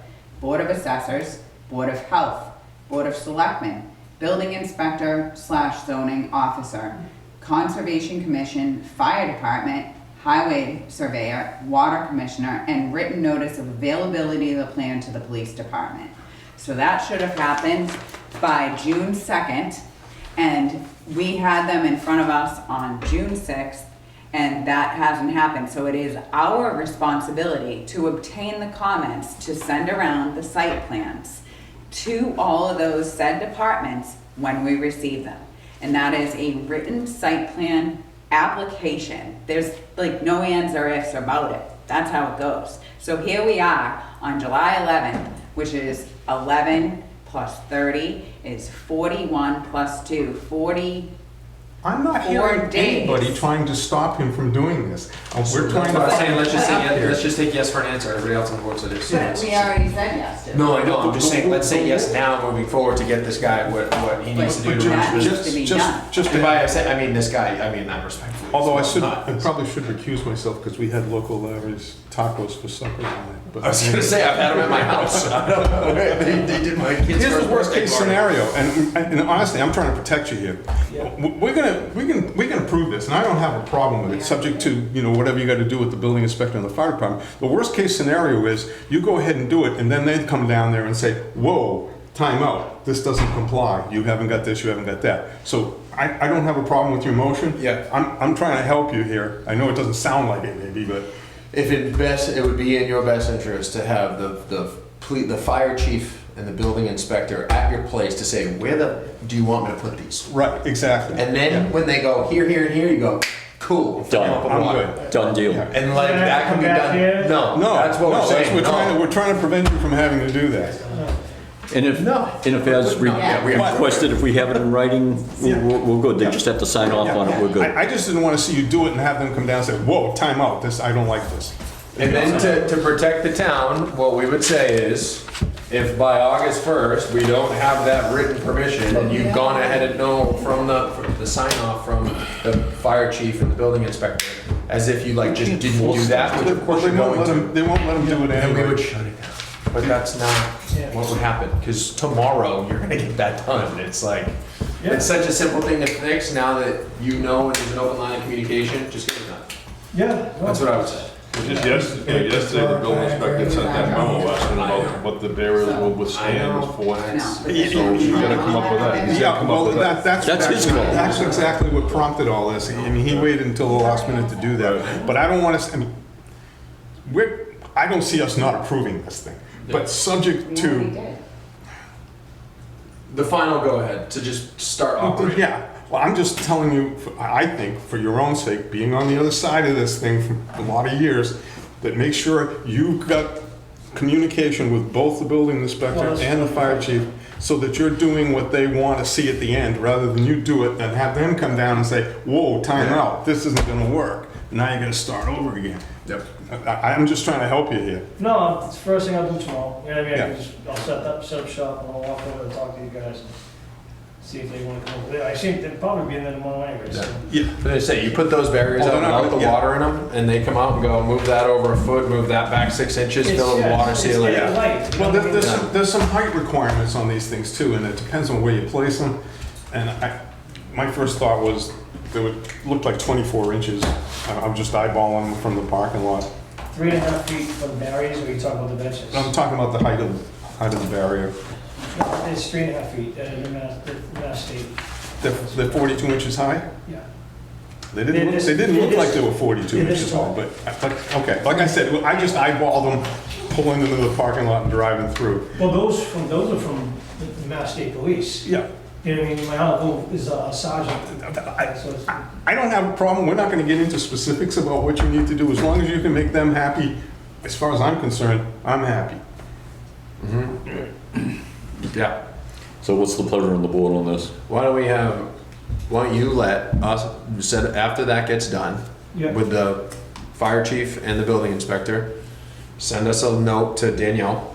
Board of Assessors, Board of Health, Board of Selectmen, Building Inspector / zoning officer, Conservation Commission, Fire Department, Highway Surveyor, Water Commissioner, and written notice of availability of the plan to the police department. So that should have happened by June 2nd, and we had them in front of us on June 6th, and that hasn't happened. So it is our responsibility to obtain the comments, to send around the site plans to all of those said departments when we receive them. And that is a written site plan application. There's like no ands or ifs about it. That's how it goes. So here we are on July 11th, which is 11 plus 30 is 41 plus 2, 40.
I'm not
4
hearing
days.
anybody trying to stop him from doing this. We're trying
That's what I'm
to.
saying, let's just take yes for an answer, everybody else on the board said it's
But
yes.
we already said yes to it.
No, I know, I'm just saying, let's say yes now, moving forward to get this guy what he needs to do
But
to run
that
his
needs
business.
to be done.
Just
And by I say, I mean this guy, I mean that respectfully.
Although I
Not-
probably should recuse myself because we had local Larry's tacos for supper tonight. But
I was gonna say, I've had him at my house. I don't know, they did my kid's
here's
first
the worst
birthday
case
party.
scenario, and honestly, I'm trying to protect you here. We can approve this, and I don't have a problem with it, subject to, whatever you gotta do with the building inspector and the fire department. The worst case scenario is you go ahead and do it, and then they come down there and say, whoa, time out, this doesn't comply, you haven't got this, you haven't got that. So I don't have a problem with your motion.
Yeah.
I'm trying to help you here. I know it doesn't sound like it maybe, but
If it would be in your best interest to have the fire chief and the building inspector at your place to say, where do you want me to put these?
right, exactly.
And then when they go here, here, and here, you go, cool.
Done.
I'm good.
Done deal.
Yeah.
And like that can be
Come back
done.
here?
No,
No,
that's what we're saying.
We're trying to prevent you from having to do that.
And if,
No.
and if as requested, if we have it in writing, we're good. They just have to sign off on it, we're good.
I just didn't want to see you do it and have them come down and say, whoa, time out, I don't like this.
And then to protect the town, what we would say is, if by August 1st, we don't have that written permission, and you've gone ahead and know from the sign off from the fire chief and the building inspector, as if you like just didn't do that, which of course you're going to,
They won't let them do it
then we
anyway.
would shut it down. But that's not what would happen, because tomorrow you're gonna get that done. It's like, it's such a simple thing to fix, now that you know and there's an open line of communication, just get it done.
Yeah.
That's what I would say.
Just yesterday, the building inspector sent that memo asking about what the barriers will withstand for.
I know.
So you gotta come up with that. He's gotta
Yeah,
come
well,
up with that.
That's his call.
That's exactly what prompted all this. I mean, he waited until the last minute to do that. But I don't want to, I don't see us not approving this thing. But subject
We
to,
already did.
The final go-ahead to just start operating.
yeah, well, I'm just telling you, I think, for your own sake, being on the other side of this thing for a lot of years, that make sure you've got communication with both the building inspector and the fire chief, so that you're doing what they want to see at the end, rather than you do it and have them come down and say, whoa, time out, this isn't gonna work. Now you're gonna start over again.
Yep.
I'm just trying to help you here.
No, it's the first thing I'll do tomorrow. You know what I mean?
Yeah.
I'll set up shop and I'll walk over and talk to you guys and see if they want to come over there. I think they'd probably be in there tomorrow anyway, so.
Yeah.
But I say, you put those barriers
Well,
out
they're not
without the
gonna- yeah.
water in them, and they come out and go, move that over a foot, move that back 6 inches, fill it with water, seal it.
It's getting light. you
Well,
know what I mean?
there's some height requirements on these things too, and it depends on where you place them. And my first thought was, they would look like 24 inches. I'm just eyeballing them from the parking lot.
3.5 feet for the barriers, or are you talking about the benches?
I'm talking about the height of the barrier.
No, it's 3.5 feet, the Mass State.
They're 42 inches high?
Yeah.
They didn't look like they were 42
It is
inches tall,
tall.
but, okay, like I said, I just eyeballed them, pulling them into the parking lot and driving through.
Well, those are from the Mass State Police.
Yeah,
You know what I mean? My uncle is a sergeant. So it's-
I don't have a problem, we're not gonna get into specifics about what you need to do, as long as you can make them happy. As far as I'm concerned, I'm happy.
Yeah.
So what's the pleasure on the board on this?
Why don't you let us, after that gets done,
Yeah.
with the fire chief and the building inspector, send us a note to Danielle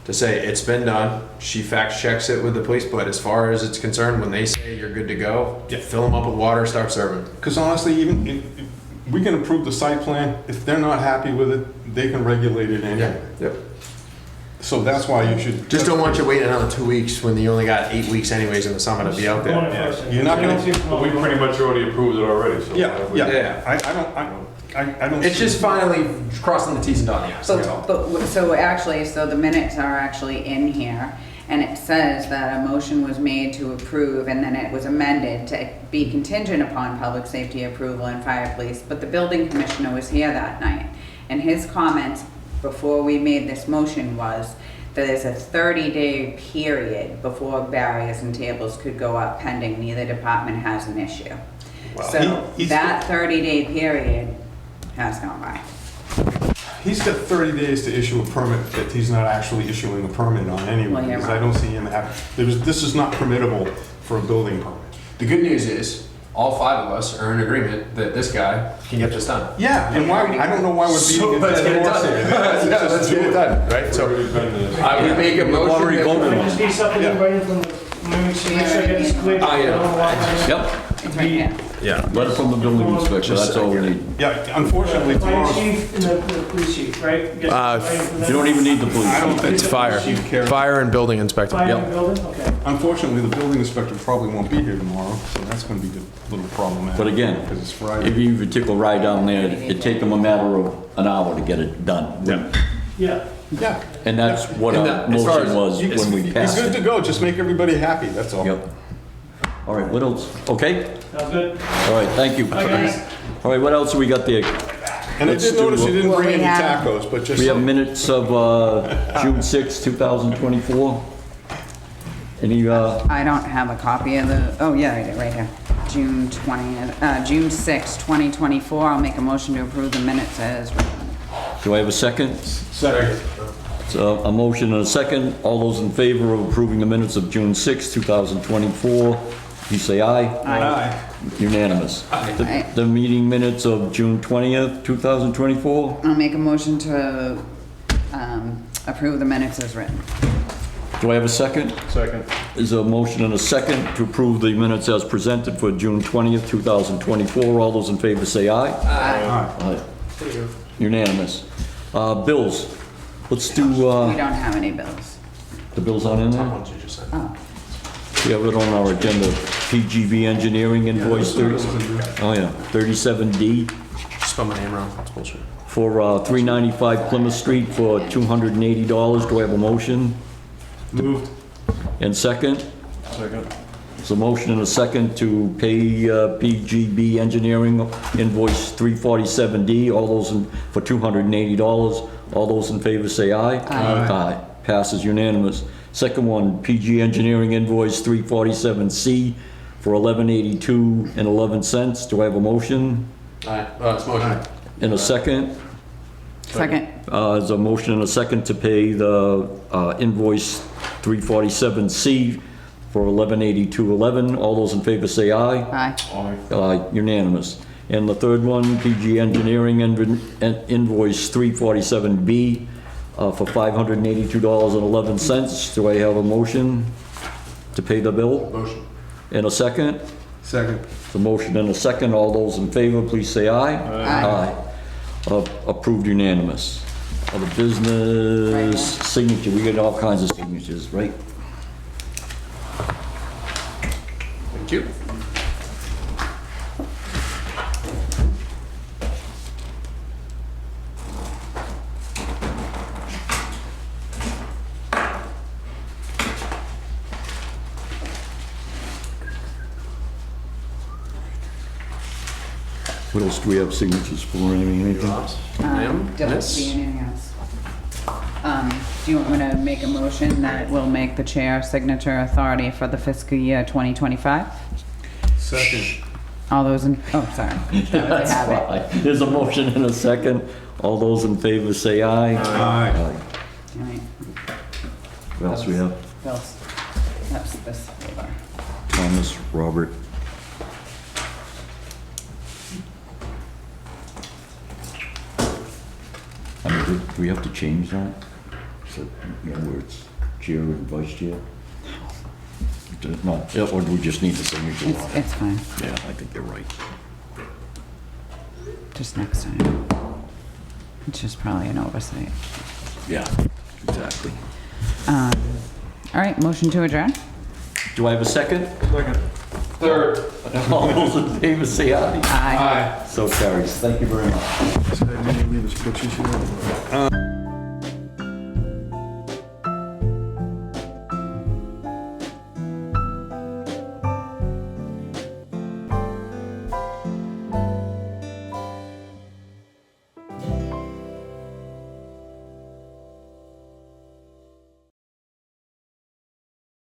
to say it's been done. She fact checks it with the police, but as far as it's concerned, when they say you're good to go, fill them up with water, start serving.
Because honestly, even if we can approve the site plan, if they're not happy with it, they can regulate it anyway.
Yep.
So that's why you should.
Just don't want you waiting another 2 weeks when you only got 8 weeks anyways in the summer to be out there.
You're not gonna.
But we pretty much already approved it already, so.
Yeah. I don't.
It's just finally crossing the T's and dotting the I's. that's all.
So actually, so the minutes are actually in here, and it says that a motion was made to approve, and then it was amended to be contingent upon public safety approval and fire police, but the building commissioner was here that night, and his comments before we made this motion was that there's a 30-day period before barriers and tables could go up pending neither department has an issue.
Well,
So
he's-
that 30-day period has gone by.
He's got 30 days to issue a permit that he's not actually issuing a permit on anyway,
Well, yeah,
because
right.
I don't see him this is not permittable for a building permit.
The good news is, all 5 of us are in agreement that this guy can get this done.
Yeah, and why, I don't know why we're beating it
let's
dead
get it
horse
done.
here.
Yeah, let's get it done, right? So I would make a motion.
already
that-
voted.
I just need something in writing from the, make sure I get this clear.
Oh, yeah.
I don't know why-
Yep,
It's right here.
Yeah.
letter from the building inspector, that's all we need.
Yeah, unfortunately,
The fire
tomorrow's.
chief and the police chief, right? Get writing from them.
You don't even need the police.
I don't think
It's fire.
Chief cares.
Fire and building inspector.
Fire in
Yep.
the building, okay.
Unfortunately, the building inspector probably won't be here tomorrow, so that's gonna be a little problematic.
But again,
Because it's Friday.
if you even take a ride down there, it'd take them a matter of an hour to get it done.
Yeah.
Yeah.
And that's what
And
our
as far
motion
as-
was when we
He's
passed
good
it.
to go, just make everybody happy, that's all.
Yep. All right, what else? Okay?
Sounds good.
All right, thank you.
Okay.
All right, what else do we got there?
And I
Let's
did
do-
notice you didn't
Well,
bring
we
any
have-
tacos, but just.
We have minutes of June 6, 2024. Any,
I don't have a copy of the, oh yeah, I do, right here. June 20th, June 6, 2024. I'll make a motion to approve the minutes as written.
do I have a second?
Second.
So a motion and a second. All those in favor of approving the minutes of June 6, 2024, please say aye.
Aye.
Unanimous.
Aye.
The meeting minutes of June 20th, 2024.
I'll make a motion to approve the minutes as written.
Do I have a second?
Second.
Is a motion and a second to approve the minutes as presented for June 20th, 2024. All those in favor say aye. Aye. Unanimous. Bills. Let's do,
We don't have any bills.
the bills on in there?
Ones you just said.
Oh,
We have it on our agenda. PGV Engineering invoice 30. Oh, yeah, 37D
Spell my name wrong. That's bullshit.
for 395 Plymouth Street for $280. Do I have a motion?
Moved.
And second?
Second.
There's a motion and a second to pay PGB Engineering invoice 347D, all those for $280. All those in favor say aye. Aye. Passes unanimous. Second one, PG Engineering invoice 347C for $11.82 Do I have a motion
Aye. It's motion.
and a second?
second.
There's a motion and a second to pay the invoice 347C for $11.8211. All those in favor say aye.
Aye.
Unanimous. And the third one, PG Engineering invoice 347B for $582.11. Do I have a motion to pay the bill?
Motion.
And a second?
Second.
The motion and a second. All those in favor, please say aye.
Aye.
Approved unanimous. Other business
Right.
signature, we get all kinds of signatures, right?
Thank you.
What else do we have signatures for? Anything?
Ma'am?
Don't
Miss?
see anything else. Do you want me to make a motion that will make the chair signature authority for the fiscal year 2025?
Second.
All those in, oh, sorry.
That's
have it.
fine. There's a motion and a second. All those in favor say aye.
Aye.
All right,
What else we have?
Bill's, that's this folder.
Thomas, Robert. I mean, do we have to change that? So, you know, where it's chair and vice chair. Not, or do we just need the signature on it?
It's fine,
Yeah, I think you're right.
just next time. It's just probably an oversight.
Yeah, exactly.
All right, motion to adjourn?
Do I have a second?
Third.
All those in favor say aye.
Aye.
So carries. Thank you very much.
So I didn't leave his pictures here.